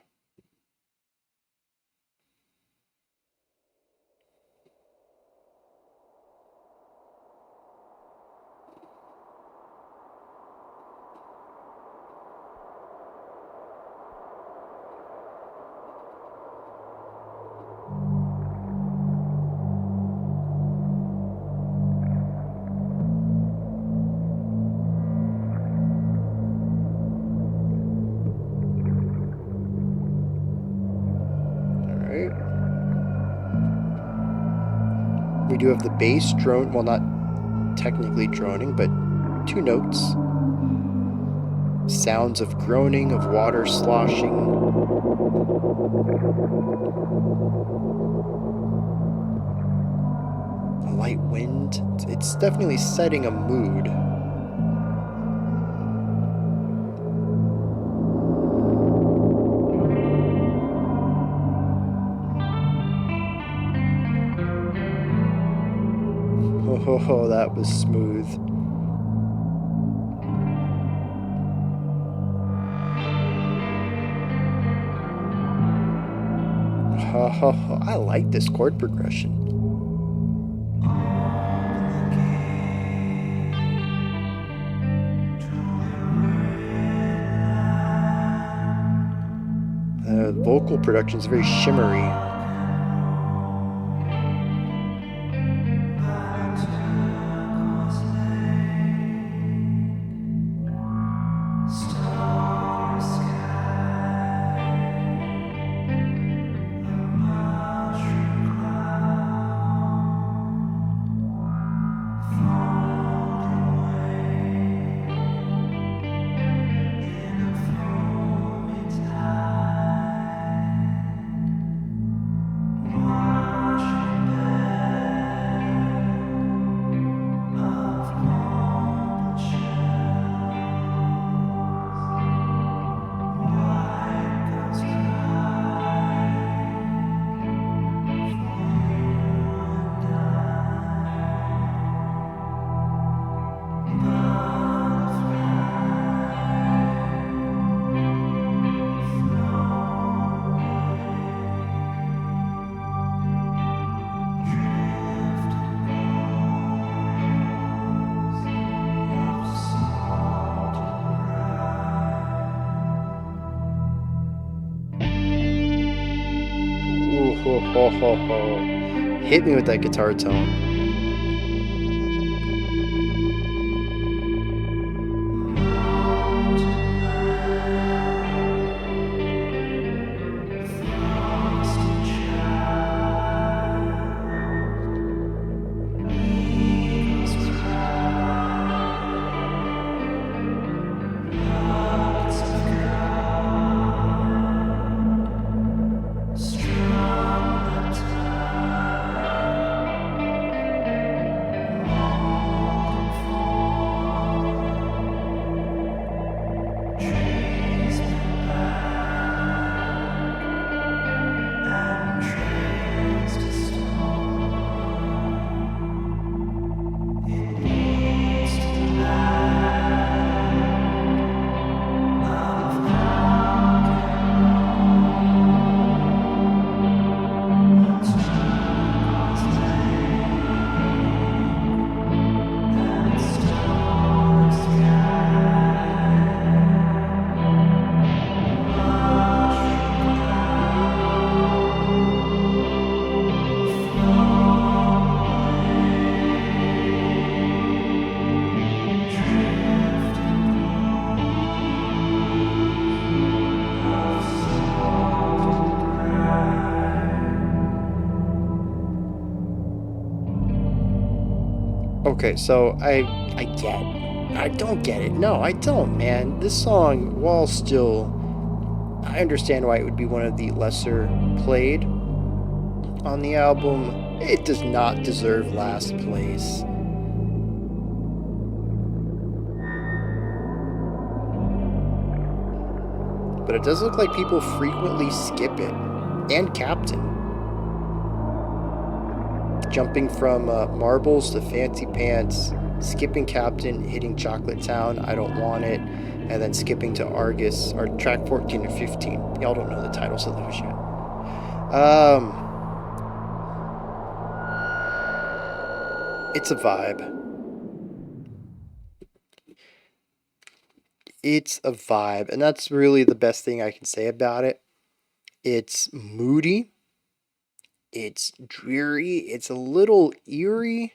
We do have the bass drone, well, not technically droning, but 2 notes. Sounds of groaning, of water sloshing. A light wind. It's definitely setting a mood. Oh, that was smooth. Oh, I like this chord progression. The vocal production is very shimmery. Hit me with that guitar tone. Okay, so I don't get it. No, I don't, man. This song, while still, I understand why it would be one of the lesser played on the album. It does not deserve last place. But it does look like people frequently skip it. And Captain. Jumping from Marbles to Fancy Pants, skipping Captain, hitting Chocolate Town, I Don't Want It, and then skipping to Argus, or track 14 and 15. Y'all don't know the titles of those yet. Um, it's a vibe. It's a vibe, and that's really the best thing I can say about it. It's moody, it's dreary, it's a little eerie.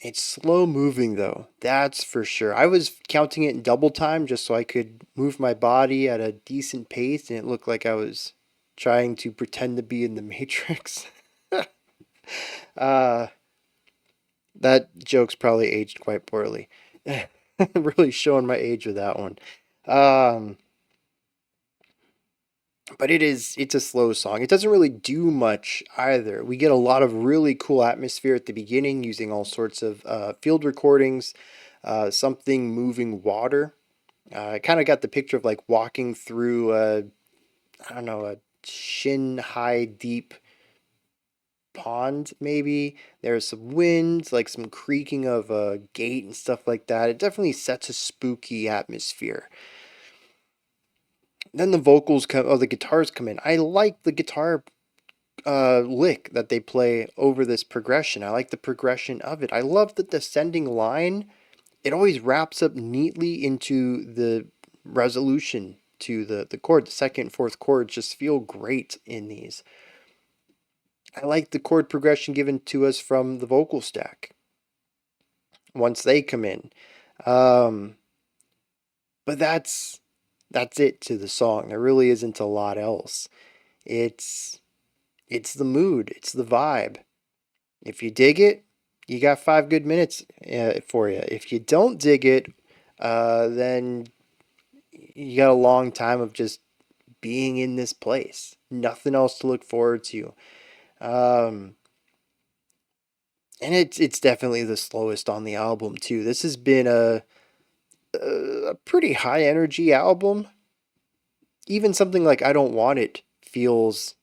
It's slow moving though, that's for sure. I was counting it in double time just so I could move my body at a decent pace, and it looked like I was trying to pretend to be in the Matrix. uh, that joke's probably aged quite poorly. Really showing my age with that one. Um, but it's a slow song. It doesn't really do much either. We get a lot of really cool atmosphere at the beginning using all sorts of field recordings, something moving water. I kind of got the picture of like walking through I don't know, a shin high deep pond maybe. There's some wind, like some creaking of a gate and stuff like that. It definitely sets a spooky atmosphere. Then the vocals come, oh, the guitars come in. I like the guitar lick that they play over this progression. I like the progression of it. I love the descending line. It always wraps up neatly into the resolution to the chord. The second and fourth chords just feel great in these. I like the chord progression given to us from the vocal stack once they come in. Um, but that's it to the song. There really isn't a lot else. It's it's the mood, it's the vibe. If you dig it, you got 5 good minutes for you. If you don't dig it, then you got a long time of just being in this place. Nothing else to look forward to. Um, and it's definitely the slowest on the album too. This has been a pretty high energy album. Even something like I Don't Want It feels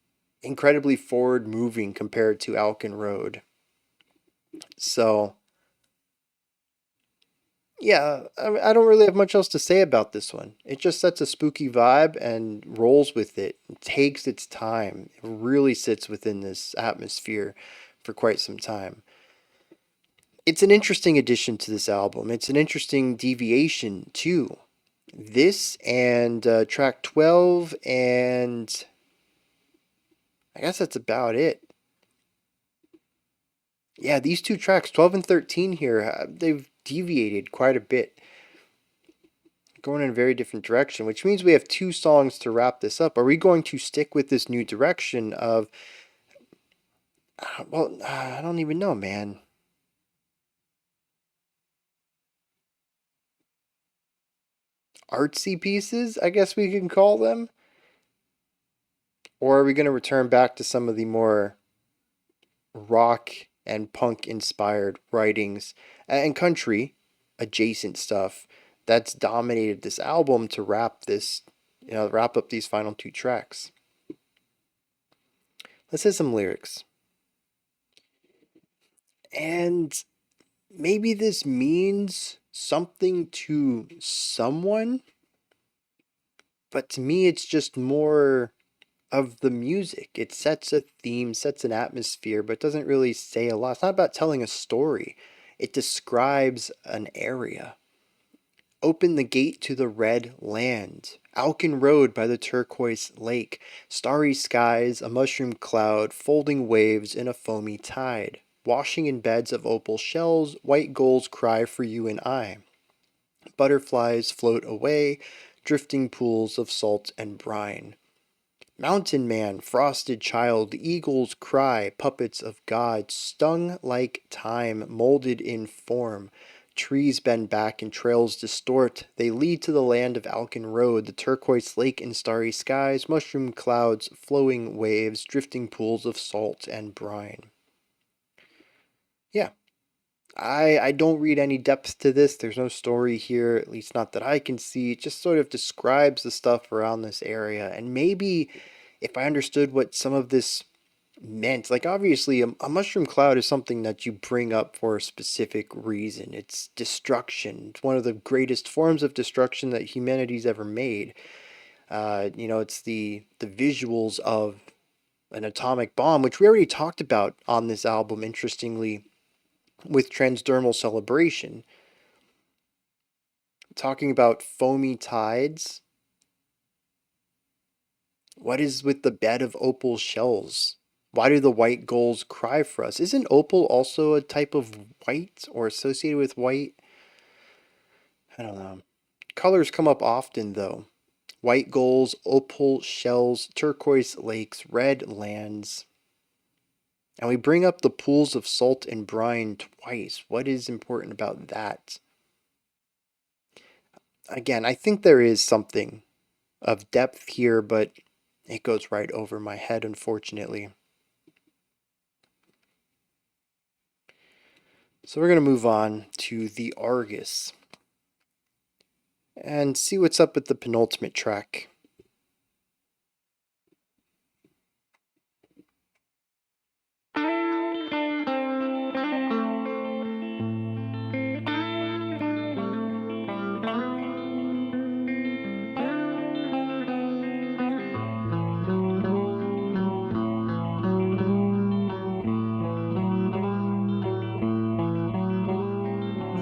incredibly forward moving compared to Alcan Road. So yeah, I don't really have much else to say about this one. It just sets a spooky vibe and rolls with it. It takes its time. It really sits within this atmosphere for quite some time. It's an interesting addition to this album. It's an interesting deviation too. This and track 12, and I guess that's about it. Yeah, these two tracks, 12 and 13 here, they've deviated quite a bit, going in a very different direction, which means we have two songs to wrap this up. Are we going to stick with this new direction of, well, I don't even know, man. Artsy pieces, I guess we can call them? Or are we going to return back to some of the more rock and punk inspired writings and country adjacent stuff that's dominated this album to wrap this, wrap up these final two tracks? Let's hit some lyrics. And maybe this means something to someone, but to me, it's just more of the music. It sets a theme, sets an atmosphere, but doesn't really say a lot. It's not about telling a story, it describes an area. Open the gate to the red land. Alcan Road by the turquoise lake. Starry skies, a mushroom cloud, folding waves in a foamy tide. Washing in beds of opal shells, white gulls cry for you and I. Butterflies float away, drifting pools of salt and brine. Mountain man, frosted child, eagles cry, puppets of God, stung like time, molded in form. Trees bend back and trails distort. They lead to the land of Alcan Road, the turquoise lake and starry skies, mushroom clouds, flowing waves, drifting pools of salt and brine. Yeah, I don't read any depth to this. There's no story here, at least not that I can see. It just sort of describes the stuff around this area. And maybe if I understood what some of this meant, like obviously a mushroom cloud is something that you bring up for a specific reason. It's destruction. It's one of the greatest forms of destruction that humanity's ever made. It's the visuals of an atomic bomb, which we already talked about on this album, interestingly, with Transdermal Celebration, talking about foamy tides. What is with the bed of opal shells? Why do the white gulls cry for us? Isn't opal also a type of white or associated with white? I don't know. Colors come up often though. White gulls, opal shells, turquoise lakes, red lands. And we bring up the pools of salt and brine twice. What is important about that? Again, I think there is something of depth here, but it goes right over my head, unfortunately. So we're going to move on to the Argus and see what's up with the penultimate track.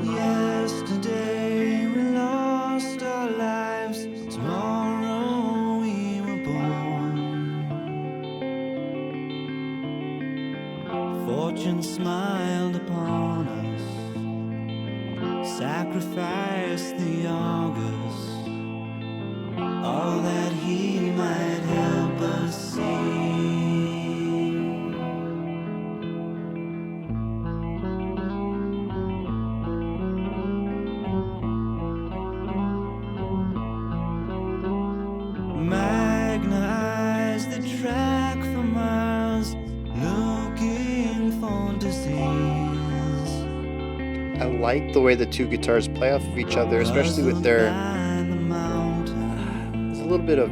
Yesterday we lost our lives, tomorrow we were born. Fortune smiled upon us, sacrificed the Argus, all that he might help us see. Magnetize the track for miles, looking for disease. I like the way the two guitars play off of each other, especially with their... There's a little bit of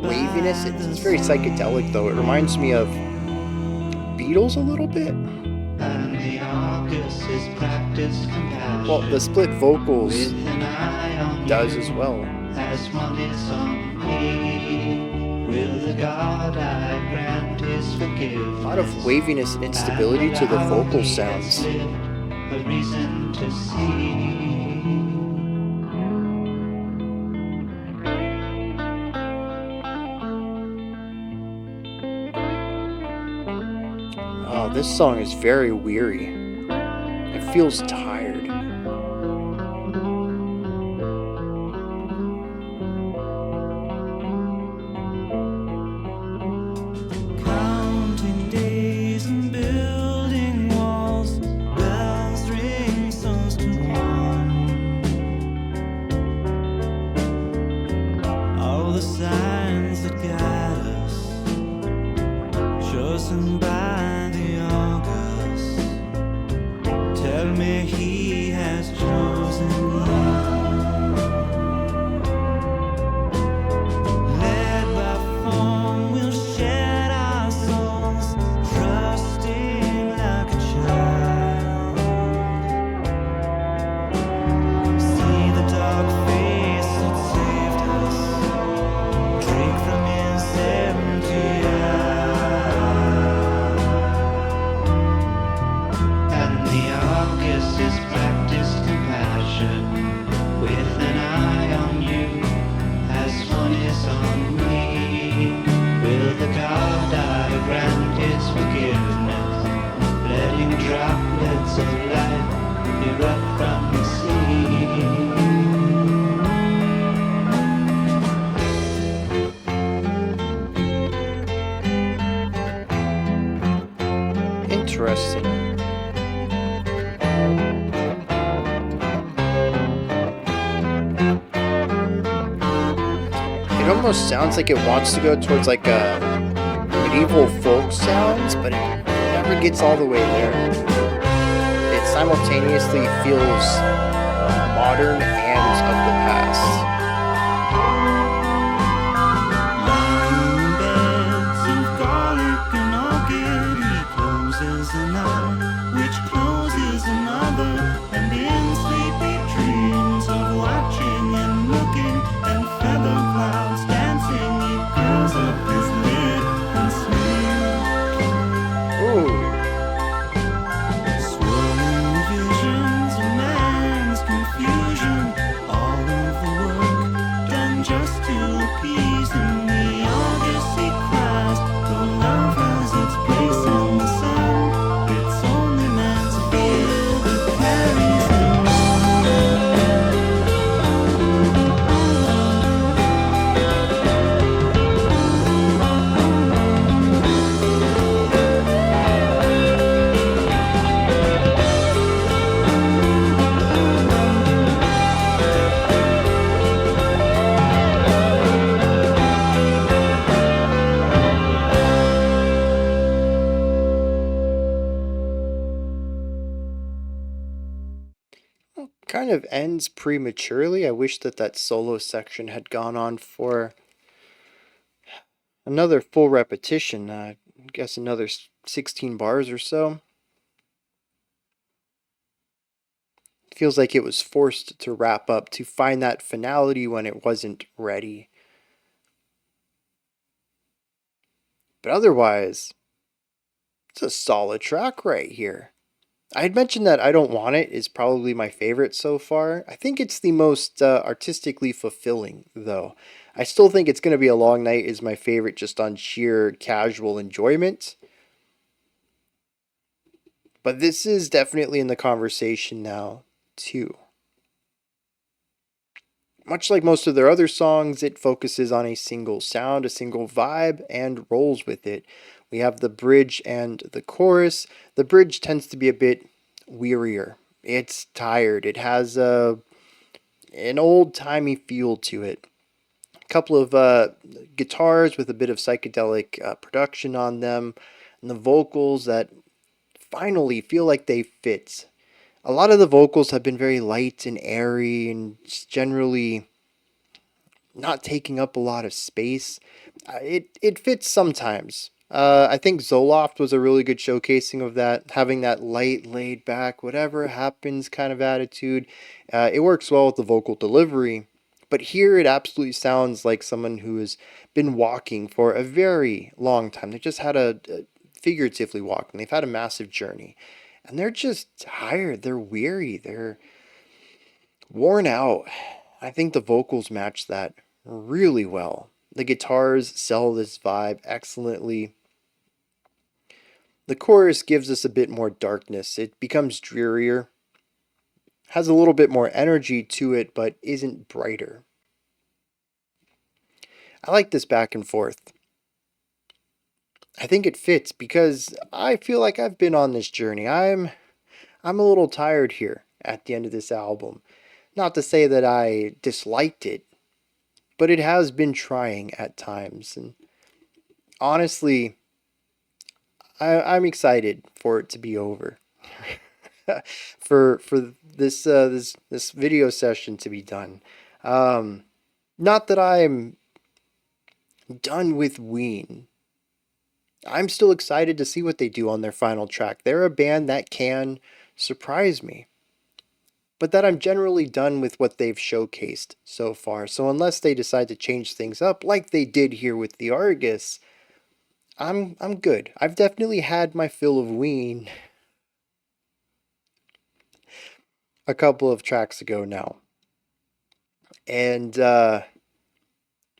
waviness. It's very psychedelic though. It reminds me of Beatles a little bit. And the Argus is practiced compassion. Well, the split vocals With an eye on does you, as well. as one is on me. Will the God I grant his forgiveness. A lot of waviness and instability to the vocal sounds. A reason to see. Oh, this song is very weary. It feels tired. Counting days and building walls, bells ring songs to warn. All the signs that guide us, chosen by the Argus, tell me he has chosen you. Led by form, we'll shed our souls, trusting like a child. See the dark face that saved us, drink from his empty eye. And the Argus is Interesting. It almost sounds like it wants to go towards like a medieval folk sounds, but it never gets all the way there. It simultaneously feels modern and of the past. Lying in beds of garlic and orchid, he closes an eye, which closes another, and in sleepy dreams of watching and looking, and feather clouds dancing, he curls up his lid and sleeps. Ooh, Swirling visions of man's confusion, all of the work done just to appease him. The August he cries, though love has its place in the sun, it's only man's fear that carries him kind of ends prematurely. I wish that that solo section had gone on for another full repetition. I guess another 16 bars or so. Feels like it was forced to wrap up to find that finality when it wasn't ready. But otherwise, it's a solid track right here. I had mentioned that I Don't Want It is probably my favorite so far. I think it's the most artistically fulfilling, though. I still think It's Gonna Be a Long Night is my favorite just on sheer casual enjoyment. But this is definitely in the conversation now, too. Much like most of their other songs, it focuses on a single sound, a single vibe, and rolls with it. We have the bridge and the chorus. The bridge tends to be a bit wearier. It's tired. It has an old-timey feel to it. A couple of guitars with a bit of psychedelic production on them, and the vocals that finally feel like they fit. A lot of the vocals have been very light and airy and just generally not taking up a lot of space. It fits sometimes. I think Zoloft was a really good showcasing of that, having that light, laid back, whatever happens kind of attitude. It works well with the vocal delivery, but here it absolutely sounds like someone who has been walking for a very long time. They just had figuratively walking, they've had a massive journey. And they're just tired, they're weary, they're worn out. I think the vocals match that really well. The guitars sell this vibe excellently. The chorus gives us a bit more darkness. It becomes drearier, has a little bit more energy to it, but isn't brighter. I like this back and forth. I think it fits because I feel like I've been on this journey. I'm a little tired here at the end of this album. Not to say that I disliked it, but it has been trying at times. And honestly, I'm excited for it to be over. for this video session to be done. Not that I'm done with Ween. I'm still excited to see what they do on their final track. They're a band that can surprise me. But that I'm generally done with what they've showcased so far. So unless they decide to change things up like they did here with the Argus, I'm good. I've definitely had my fill of Ween a couple of tracks ago now. And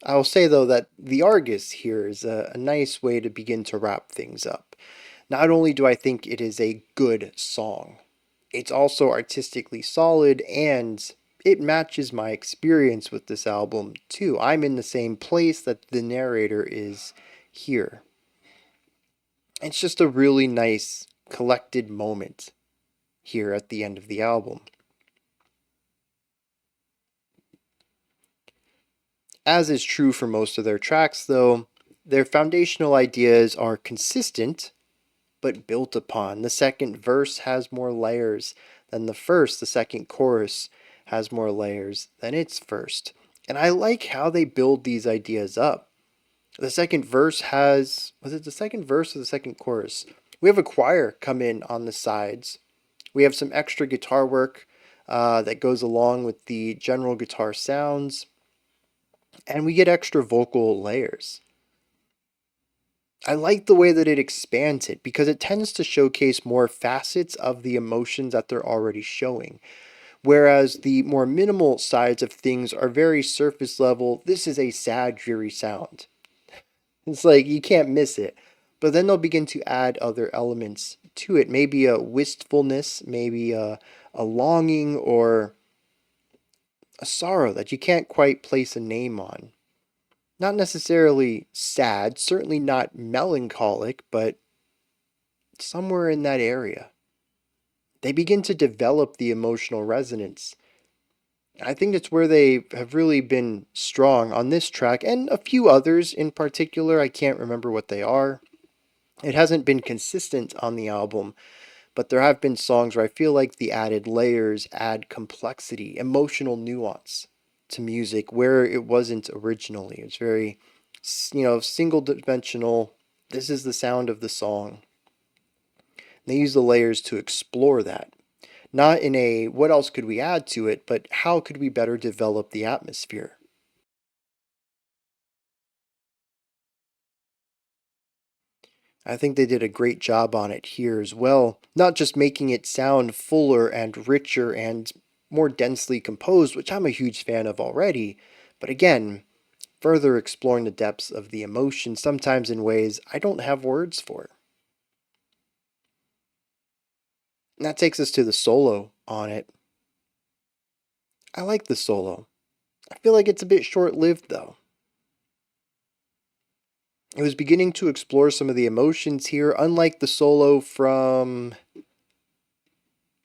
I'll say though that the Argus here is a nice way to begin to wrap things up. Not only do I think it is a good song, it's also artistically solid and it matches my experience with this album too. I'm in the same place that the narrator is here. It's just a really nice collected moment here at the end of the album. As is true for most of their tracks, though, their foundational ideas are consistent but built upon. The second verse has more layers than the first. The second chorus has more layers than its first. And I like how they build these ideas up. The second verse has, was it the second verse or the second chorus? We have a choir come in on the sides. We have some extra guitar work that goes along with the general guitar sounds. And we get extra vocal layers. I like the way that it expands it because it tends to showcase more facets of the emotions that they're already showing. Whereas the more minimal sides of things are very surface level. This is a sad, dreary sound. It's like you can't miss it. But then they'll begin to add other elements to it. Maybe a wistfulness, maybe a longing, or a sorrow that you can't quite place a name on. Not necessarily sad, certainly not melancholic, but somewhere in that area. They begin to develop the emotional resonance. I think that's where they have really been strong on this track, and a few others in particular. I can't remember what they are. It hasn't been consistent on the album, but there have been songs where I feel like the added layers add complexity, emotional nuance to music where it wasn't originally. It's very, single dimensional. This is the sound of the song. They use the layers to explore that. Not in a what else could we add to it, but how could we better develop the atmosphere? I think they did a great job on it here as well, not just making it sound fuller and richer and more densely composed, which I'm a huge fan of already, but again, further exploring the depths of the emotion, sometimes in ways I don't have words for. And that takes us to the solo on it. I like the solo. I feel like it's a bit short lived though. It was beginning to explore some of the emotions here, unlike the solo from.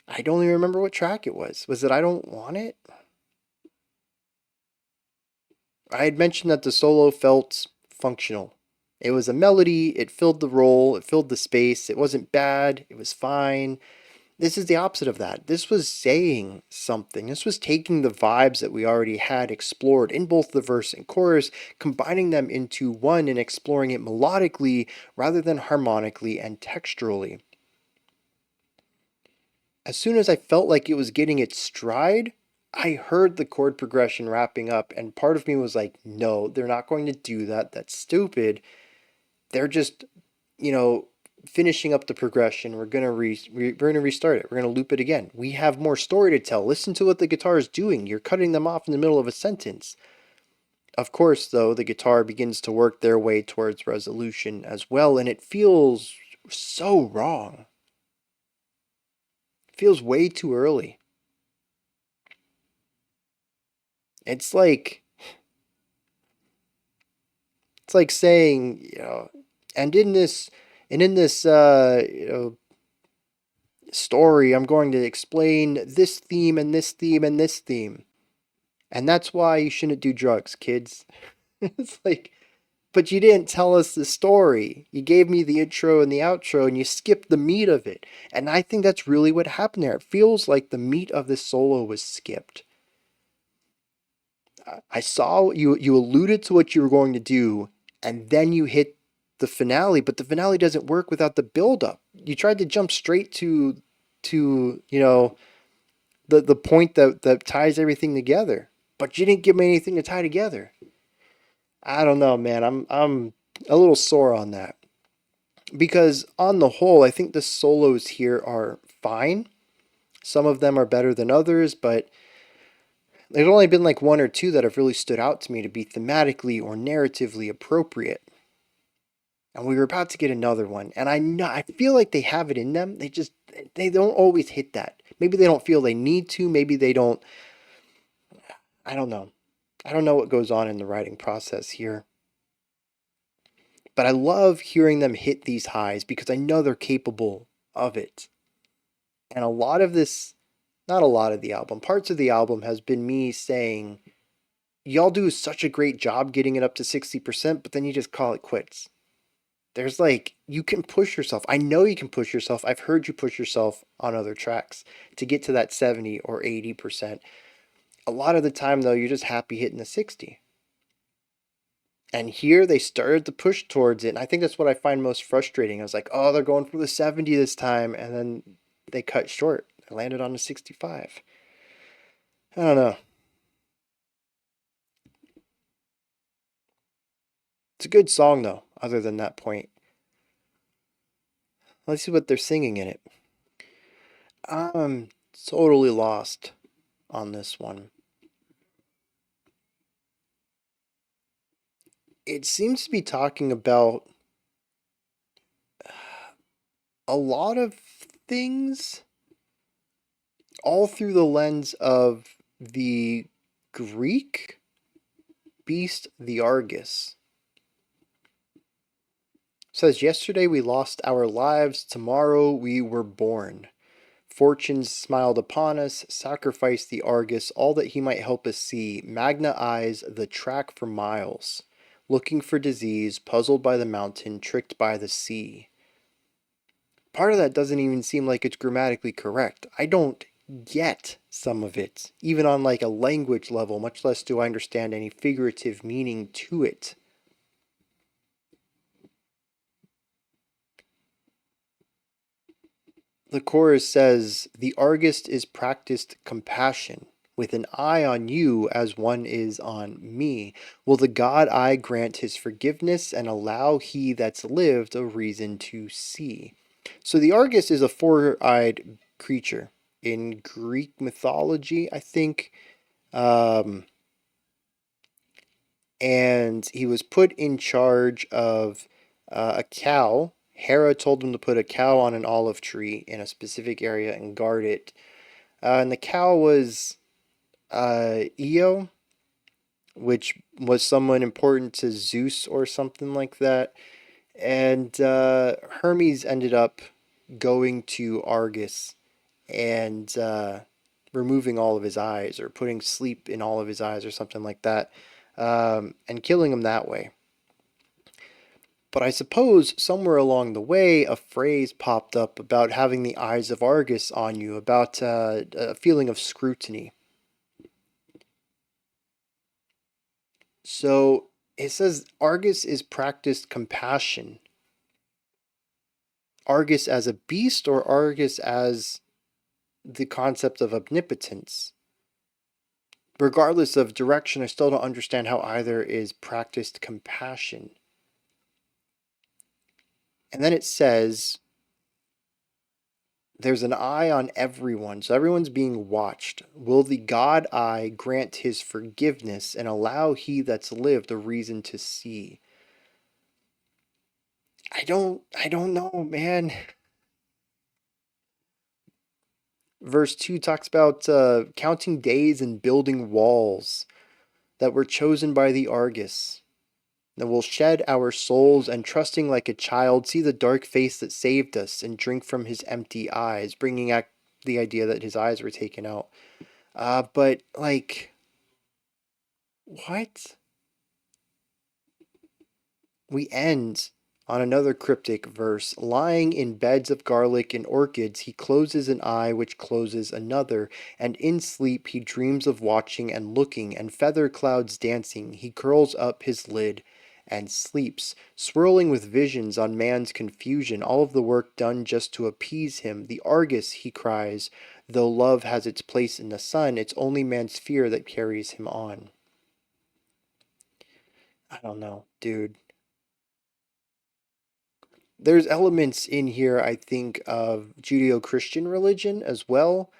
I don't even remember what track it was. Was it I Don't Want It? I had mentioned that the solo felt functional. It was a melody, it filled the role, it filled the space, it wasn't bad, it was fine. This is the opposite of that. This was saying something. This was taking the vibes that we already had explored in both the verse and chorus, combining them into one and exploring it melodically rather than harmonically and texturally. As soon as I felt like it was getting its stride, I heard the chord progression wrapping up, and part of me was like, no, they're not going to do that. That's stupid. They're just, you know, finishing up the progression. We're gonna restart it. We're gonna loop it again. We have more story to tell. Listen to what the guitar is doing. You're cutting them off in the middle of a sentence. Of course, though, the guitar begins to work their way towards resolution as well, and it feels so wrong. It feels way too early. It's like saying, and in this story, I'm going to explain this theme and this theme and this theme. And that's why you shouldn't do drugs, kids. It's like, but you didn't tell us the story. You gave me the intro and the outro and you skipped the meat of it. And I think that's really what happened there. It feels like the meat of this solo was skipped. I saw you alluded to what you were going to do, and then you hit the finale, but the finale doesn't work without the build up. You tried to jump straight to the point that ties everything together, but you didn't give me anything to tie together. I don't know, man. I'm a little sore on that. Because on the whole, I think the solos here are fine. Some of them are better than others, but there's only been like one or two that have really stood out to me to be thematically or narratively appropriate. And we were about to get another one, and I feel like they have it in them. They don't always hit that. Maybe they don't feel they need to. Maybe they don't. I don't know. I don't know what goes on in the writing process here. But I love hearing them hit these highs because I know they're capable of it. And a lot of this, not a lot of the album, parts of the album has been me saying, y'all do such a great job getting it up to 60%, but then you just call it quits. There's like, you can push yourself. I know you can push yourself. I've heard you push yourself on other tracks to get to that 70 or 80%. A lot of the time, though, you're just happy hitting the 60. And here they started to push towards it. And I think that's what I find most frustrating. I was like, oh, they're going for the 70 this time. And then they cut short. I landed on the 65. I don't know. It's a good song, though, other than that point. Let's see what they're singing in it. I'm totally lost on this one. It seems to be talking about a lot of things all through the lens of the Greek beast, the Argus. It says, yesterday we lost our lives, tomorrow we were born. Fortune smiled upon us, sacrificed the Argus, all that he might help us see. Magna eyes the track for miles, looking for disease, puzzled by the mountain, tricked by the sea. Part of that doesn't even seem like it's grammatically correct. I don't get some of it, even on like a language level, much less do I understand any figurative meaning to it. The chorus says, the Argus is practiced compassion, with an eye on you as one is on me. Will the God eye grant his forgiveness and allow he that's lived a reason to see? So the Argus is a four-eyed creature in Greek mythology, I think. And he was put in charge of a cow. Hera told him to put a cow on an olive tree in a specific area and guard it. And the cow was Io, which was someone important to Zeus or something like that. And Hermes ended up going to Argus and removing all of his eyes or putting sleep in all of his eyes or something like that, and killing him that way. But I suppose somewhere along the way, a phrase popped up about having the eyes of Argus on you, about a feeling of scrutiny. So it says Argus is practiced compassion. Argus as a beast or Argus as the concept of omnipotence? Regardless of direction, I still don't understand how either is practiced compassion. And then it says there's an eye on everyone, so everyone's being watched. Will the God eye grant his forgiveness and allow he that's lived a reason to see? I don't know, man. Verse 2 talks about counting days and building walls that were chosen by the Argus. That will shed our souls and trusting like a child, see the dark face that saved us and drink from his empty eyes, bringing out the idea that his eyes were taken out. But like, what? We end on another cryptic verse. Lying in beds of garlic and orchids, he closes an eye which closes another, and in sleep he dreams of watching and looking, and feather clouds dancing. He curls up his lid and sleeps, swirling with visions on man's confusion, all of the work done just to appease him. The Argus, he cries, though love has its place in the sun, it's only man's fear that carries him on. I don't know, dude. There's elements in here, I think, of Judeo-Christian religion as well.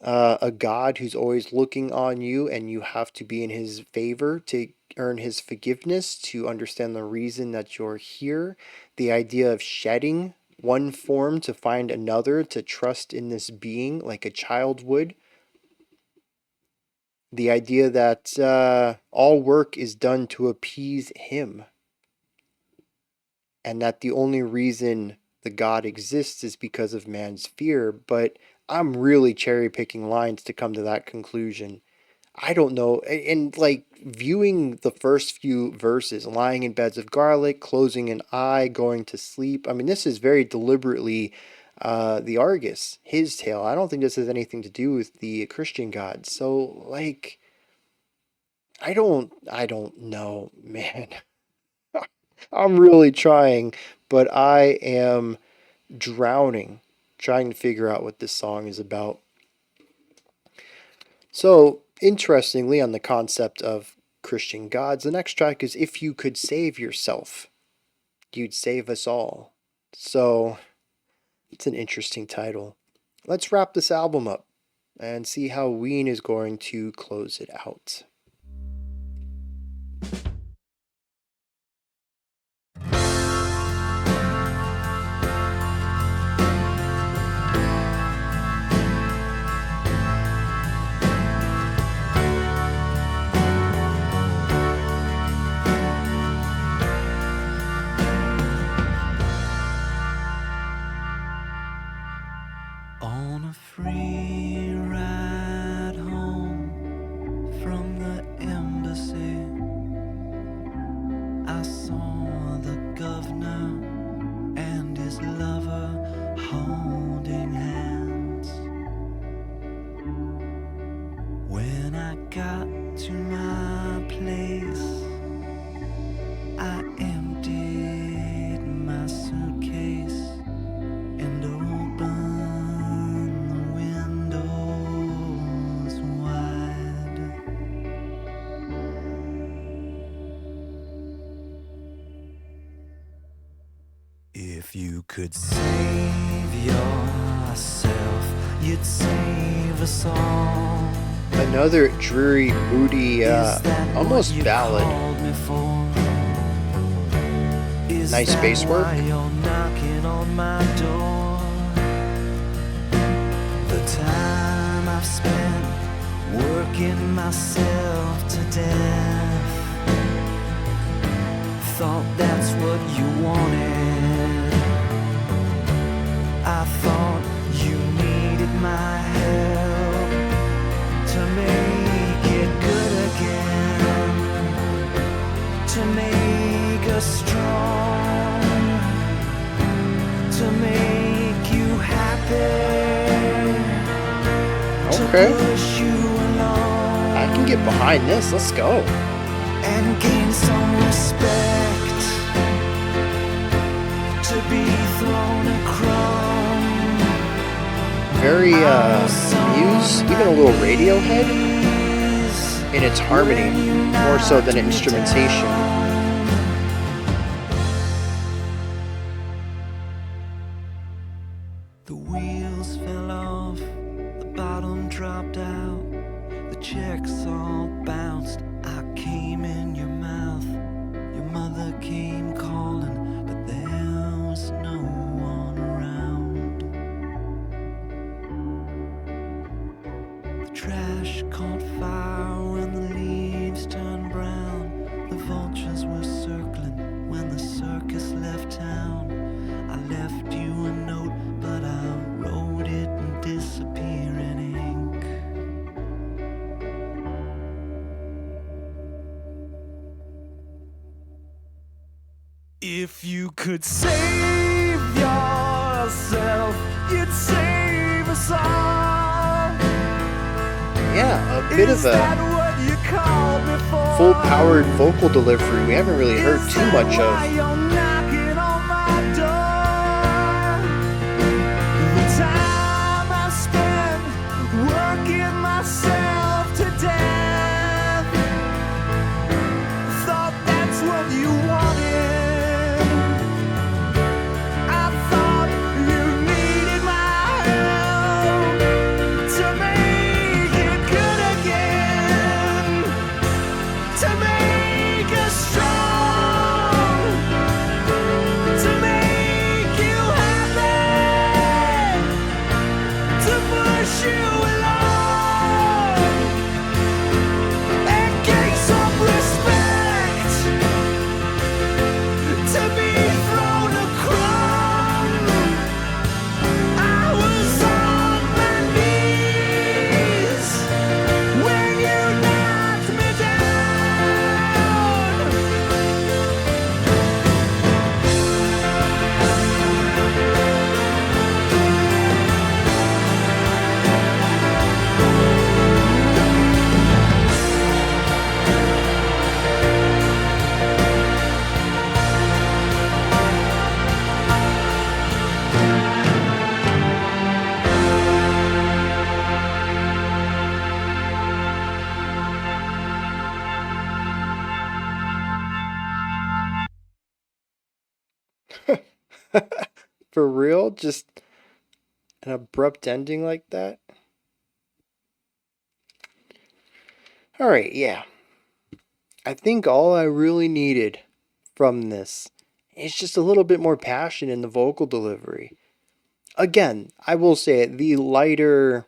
A God who's always looking on you, and you have to be in his favor to earn his forgiveness, to understand the reason that you're here. The idea of shedding one form to find another, to trust in this being like a child would. The idea that all work is done to appease him. And that the only reason the God exists is because of man's fear, but I'm really cherry picking lines to come to that conclusion. I don't know. And like viewing the first few verses, lying in beds of garlic, closing an eye, going to sleep. I mean, this is very deliberately the Argus, his tale. I don't think this has anything to do with the Christian gods. So like, I don't know, man. I'm really trying, but I am drowning trying to figure out what this song is about. So, interestingly, on the concept of Christian gods, the next track is If You Could Save Yourself, You'd Save Us All. So, it's an interesting title. Let's wrap this album up and see how Ween is going to close it out. On a free ride home from the embassy, I saw the governor and his lover holding hands. When I got to my place, I emptied my suitcase and opened the windows wide. If you could save yourself, you'd save us all. Another dreary, moody, almost ballad. Nice bass work. You're knocking on my door. The time I've spent working myself to death. Thought that's what you wanted. I thought you needed my help to make it good again, to make us strong, to make you happy, Okay. to push you along I can get behind this. Let's go. and gain some respect, to be thrown a crumb. Very Muse, even a little Radiohead in its harmony, more so than instrumentation. The wheels fell off, the bottom dropped out, the checks all bounced. I came in your mouth, your mother came calling, but there was no one around. The trash caught fire when the leaves turned brown. The vultures were circling when the circus left town. I left you a note, but I wrote it in disappearing ink. If you could save yourself, you'd save us all. Yeah, a bit Is of that a what you called me for? full-powered vocal delivery we haven't really heard Is too that much why of. you're knocking on my door? The time I spent working myself to death. Thought that's what you wanted. I thought you needed my help to make it good again, to make us strong, For real? Just an abrupt ending like that? Alright, yeah. I think all I really needed from this is just a little bit more passion in the vocal delivery. Again, I will say it, the lighter,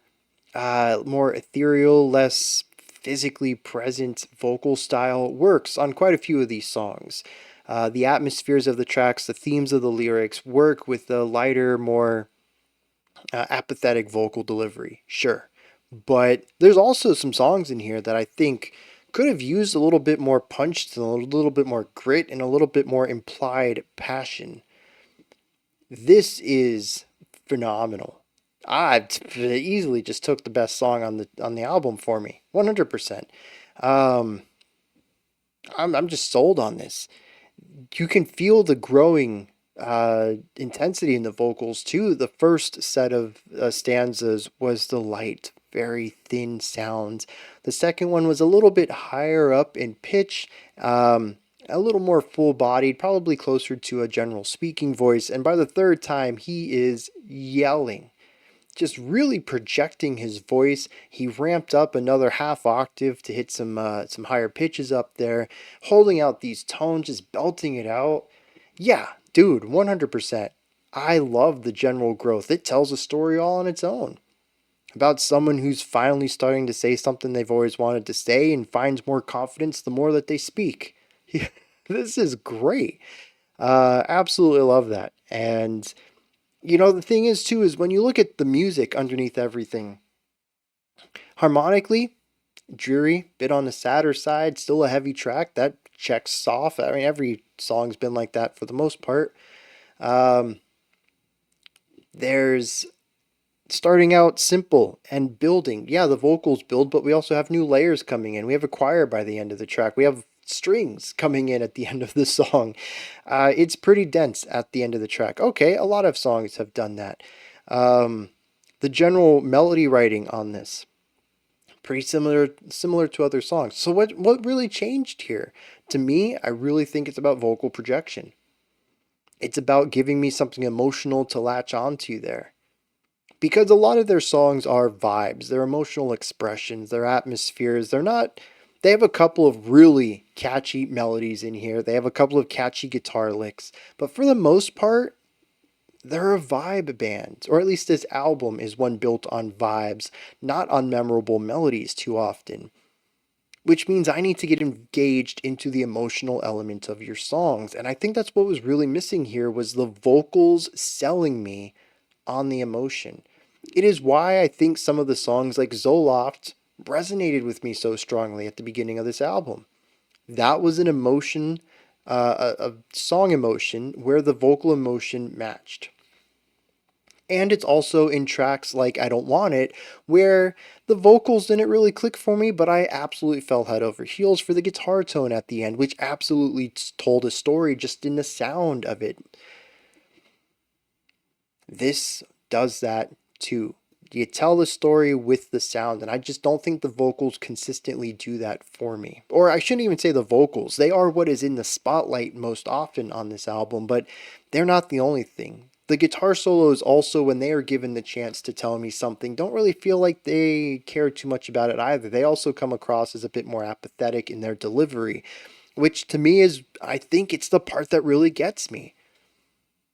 more ethereal, less physically present vocal style works on quite a few of these songs. The atmospheres of the tracks, the themes of the lyrics work with the lighter, more apathetic vocal delivery, sure. But there's also some songs in here that I think could have used a little bit more punch, a little bit more grit, and a little bit more implied passion. This is phenomenal. I easily just took the best song on the album for me, 100%. Um, I'm just sold on this. You can feel the growing intensity in the vocals too. The first set of stanzas was the light, very thin sounds. The second one was a little bit higher up in pitch, a little more full bodied, probably closer to a general speaking voice. And by the third time, he is yelling, just really projecting his voice. He ramped up another half octave to hit some higher pitches up there, holding out these tones, just belting it out. Yeah, dude, 100%. I love the general growth. It tells a story all on its own about someone who's finally starting to say something they've always wanted to say and finds more confidence the more that they speak. This is great. Absolutely love that. And the thing is too is when you look at the music underneath everything, harmonically, dreary, bit on the sadder side, still a heavy track that checks off. I mean, every song's been like that for the most part. Um, there's starting out simple and building. Yeah, the vocals build, but we also have new layers coming in. We have a choir by the end of the track. We have strings coming in at the end of the song. It's pretty dense at the end of the track. Okay, a lot of songs have done that. The general melody writing on this, pretty similar to other songs. So what really changed here? To me, I really think it's about vocal projection. It's about giving me something emotional to latch onto there. Because a lot of their songs are vibes, they're emotional expressions, they're atmospheres. They have a couple of really catchy melodies in here. They have a couple of catchy guitar licks. But for the most part, they're a vibe band. Or at least this album is one built on vibes, not on memorable melodies too often. Which means I need to get engaged into the emotional element of your songs. And I think that's what was really missing here was the vocals selling me on the emotion. It is why I think some of the songs like Zoloft resonated with me so strongly at the beginning of this album. That was an emotion, a song emotion where the vocal emotion matched. And it's also in tracks like I Don't Want It, where the vocals didn't really click for me, but I absolutely fell head over heels for the guitar tone at the end, which absolutely told a story just in the sound of it. This does that too. You tell the story with the sound, and I just don't think the vocals consistently do that for me. Or I shouldn't even say the vocals. They are what is in the spotlight most often on this album, but they're not the only thing. The guitar solos also, when they are given the chance to tell me something, don't really feel like they care too much about it either. They also come across as a bit more apathetic in their delivery, which to me is, I think it's the part that really gets me.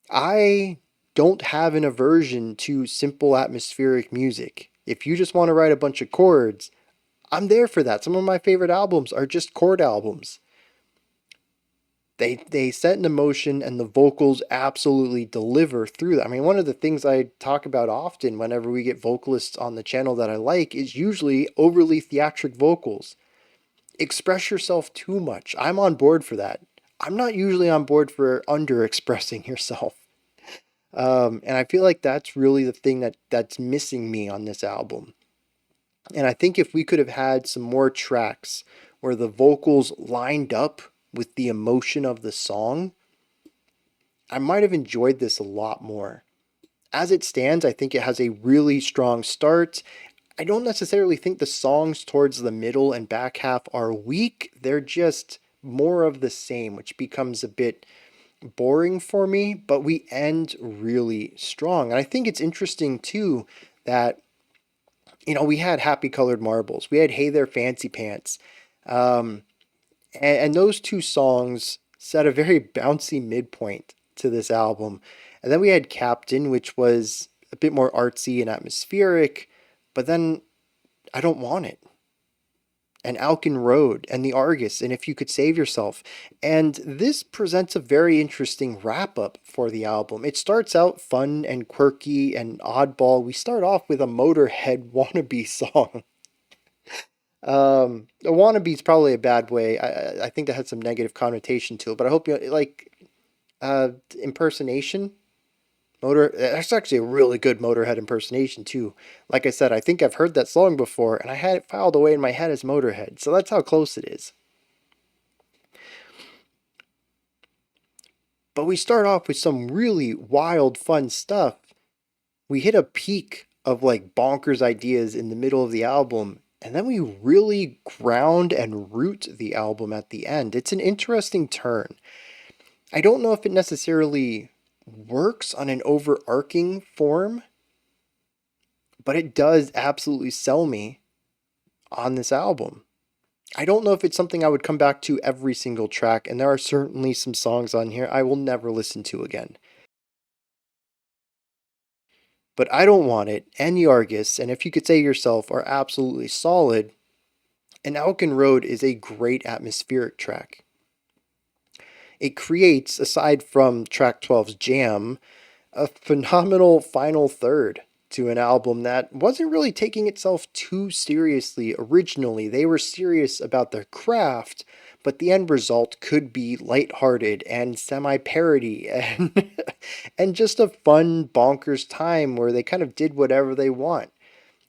I don't have an aversion to simple atmospheric music. If you just want to write a bunch of chords, I'm there for that. Some of my favorite albums are just chord albums. They set an emotion and the vocals absolutely deliver through that. I mean, one of the things I talk about often whenever we get vocalists on the channel that I like is usually overly theatric vocals. Express yourself too much. I'm on board for that. I'm not usually on board for under expressing yourself. And I feel like that's really the thing that's missing me on this album. And I think if we could have had some more tracks where the vocals lined up with the emotion of the song, I might have enjoyed this a lot more. As it stands, I think it has a really strong start. I don't necessarily think the songs towards the middle and back half are weak. They're just more of the same, which becomes a bit boring for me, but we end really strong. And I think it's interesting too that, we had Happy Colored Marbles, we had Hey There Fancy Pants, um, and those two songs set a very bouncy midpoint to this album. And then we had Captain, which was a bit more artsy and atmospheric, but then I Don't Want It, and Alcan Road, and The Argus, and If You Could Save Yourself. And this presents a very interesting wrap up for the album. It starts out fun and quirky and oddball. We start off with a Motorhead wannabe song. A wannabe is probably a bad way. I think that had some negative connotation to it, but I hope you like impersonation. That's actually a really good Motorhead impersonation too. Like I said, I think I've heard that song before, and I had it filed away in my head as Motorhead, so that's how close it is. But we start off with some really wild, fun stuff. We hit a peak of like bonkers ideas in the middle of the album, and then we really ground and root the album at the end. It's an interesting turn. I don't know if it necessarily works on an overarching form, but it does absolutely sell me on this album. I don't know if it's something I would come back to every single track, and there are certainly some songs on here I will never listen to again. But I Don't Want It and The Argus, and If You Could Say Yourself, are absolutely solid, and Alcan Road is a great atmospheric track. It creates, aside from track 12's Jam, a phenomenal final third to an album that wasn't really taking itself too seriously originally. They were serious about their craft, but the end result could be lighthearted and semi-parody and and just a fun bonkers time where they kind of did whatever they want.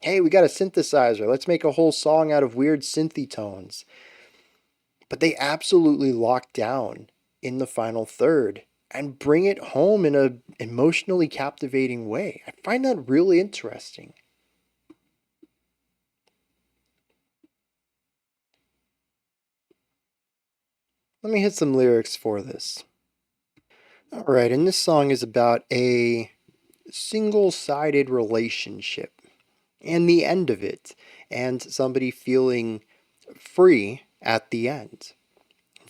Hey, we got a synthesizer. Let's make a whole song out of weird synthy tones. But they absolutely locked down in the final third and bring it home in a emotionally captivating way. I find that really interesting. Let me hit some lyrics for this. All right, and this song is about a single-sided relationship and the end of it, and somebody feeling free at the end.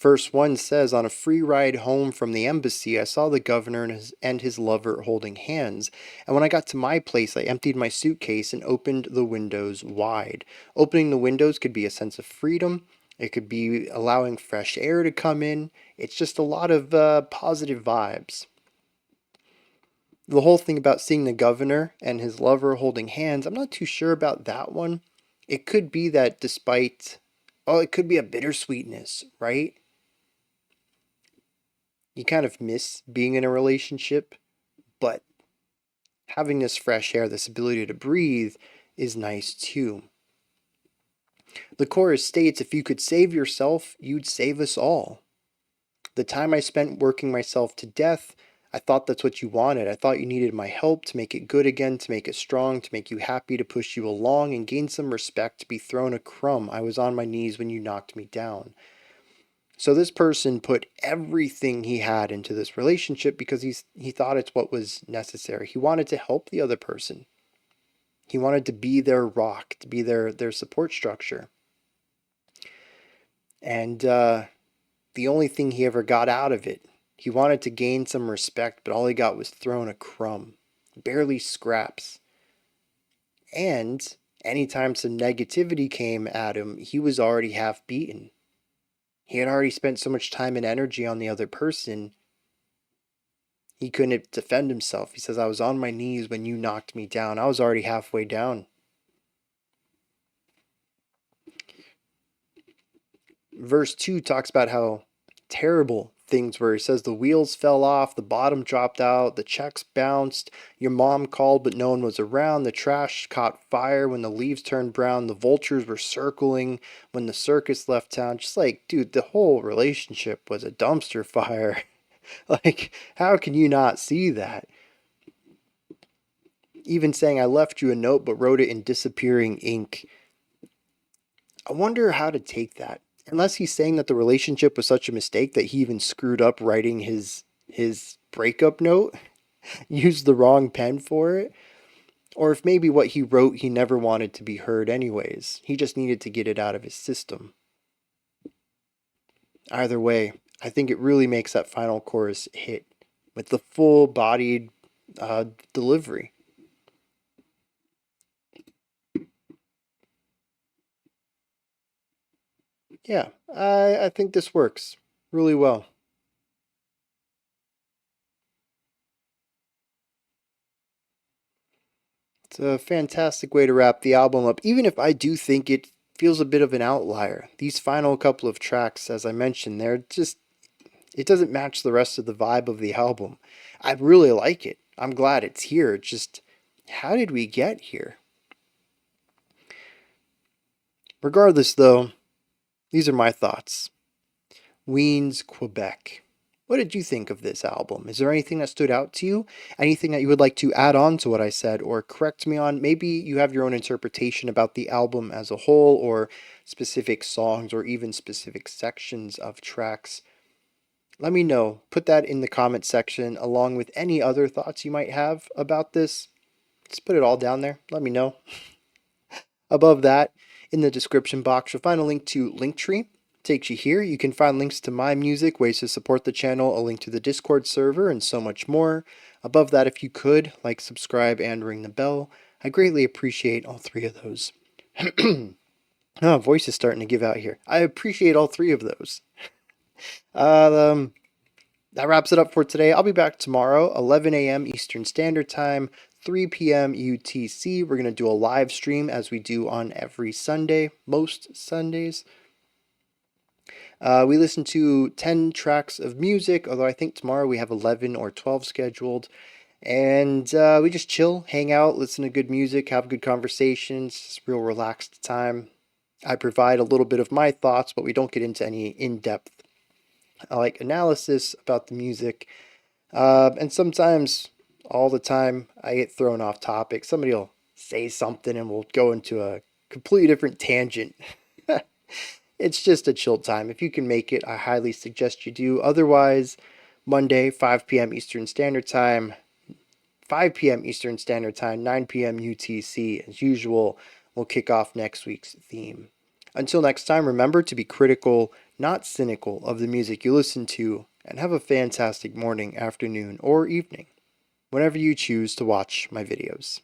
Verse 1 says, On a free ride home from the embassy, I saw the governor and his lover holding hands. And when I got to my place, I emptied my suitcase and opened the windows wide. Opening the windows could be a sense of freedom. It could be allowing fresh air to come in. It's just a lot of positive vibes. The whole thing about seeing the governor and his lover holding hands, I'm not too sure about that one. It could be that it could be a bittersweetness, right? You kind of miss being in a relationship, but having this fresh air, this ability to breathe, is nice too. The chorus states, If you could save yourself, you'd save us all. The time I spent working myself to death, I thought that's what you wanted. I thought you needed my help to make it good again, to make it strong, to make you happy, to push you along and gain some respect, to be thrown a crumb. I was on my knees when you knocked me down. So this person put everything he had into this relationship because he thought it's what was necessary. He wanted to help the other person. He wanted to be their rock, to be their support structure. And the only thing he ever got out of it, he wanted to gain some respect, but all he got was thrown a crumb, barely scraps. And anytime some negativity came at him, he was already half beaten. He had already spent so much time and energy on the other person, he couldn't defend himself. He says, I was on my knees when you knocked me down. I was already halfway down. Verse 2 talks about how terrible things were. He says, the wheels fell off, the bottom dropped out, the checks bounced, your mom called but no one was around, the trash caught fire when the leaves turned brown, the vultures were circling when the circus left town. Just like, dude, the whole relationship was a dumpster fire. Like, how can you not see that? Even saying, I left you a note but wrote it in disappearing ink. I wonder how to take that. Unless he's saying that the relationship was such a mistake that he even screwed up writing his his breakup note, used the wrong pen for it, or if maybe what he wrote he never wanted to be heard anyways. He just needed to get it out of his system. Either way, I think it really makes that final chorus hit with the full bodied delivery. Yeah, I think this works really well. It's a fantastic way to wrap the album up, even if I do think it feels a bit of an outlier. These final couple of tracks, as I mentioned, they're just, it doesn't match the rest of the vibe of the album. I really like it. I'm glad it's here. It's just, how did we get here? Regardless, though, these are my thoughts. Ween's Quebec. What did you think of this album? Is there anything that stood out to you? Anything that you would like to add on to what I said or correct me on? Maybe you have your own interpretation about the album as a whole or specific songs or even specific sections of tracks. Let me know. Put that in the comment section along with any other thoughts you might have about this. Just put it all down there. Let me know. Above that, in the description box, you'll find a link to Linktree. Takes you here. You can find links to my music, ways to support the channel, a link to the Discord server, and so much more. Above that, if you could, like, subscribe, and ring the bell. I greatly appreciate all three of those. Oh, voice is starting to give out here. I appreciate all three of those. That wraps it up for today. I'll be back tomorrow, 11 a.m. Eastern Standard Time, 3 p.m. UTC. We're going to do a live stream as we do on every Sunday, most Sundays. We listen to 10 tracks of music, although I think tomorrow we have 11 or 12 scheduled. And we just chill, hang out, listen to good music, have good conversations. It's real relaxed time. I provide a little bit of my thoughts, but we don't get into any in-depth analysis about the music. And sometimes, all the time, I get thrown off topic. Somebody will say something and we'll go into a completely different tangent. It's just a chill time. If you can make it, I highly suggest you do. Otherwise, Monday, 5 p.m. Eastern Standard Time, 5 p.m. Eastern Standard Time, 9 p.m. UTC, as usual, we'll kick off next week's theme. Until next time, remember to be critical, not cynical, of the music you listen to, and have a fantastic morning, afternoon, or evening, whenever you choose to watch my videos.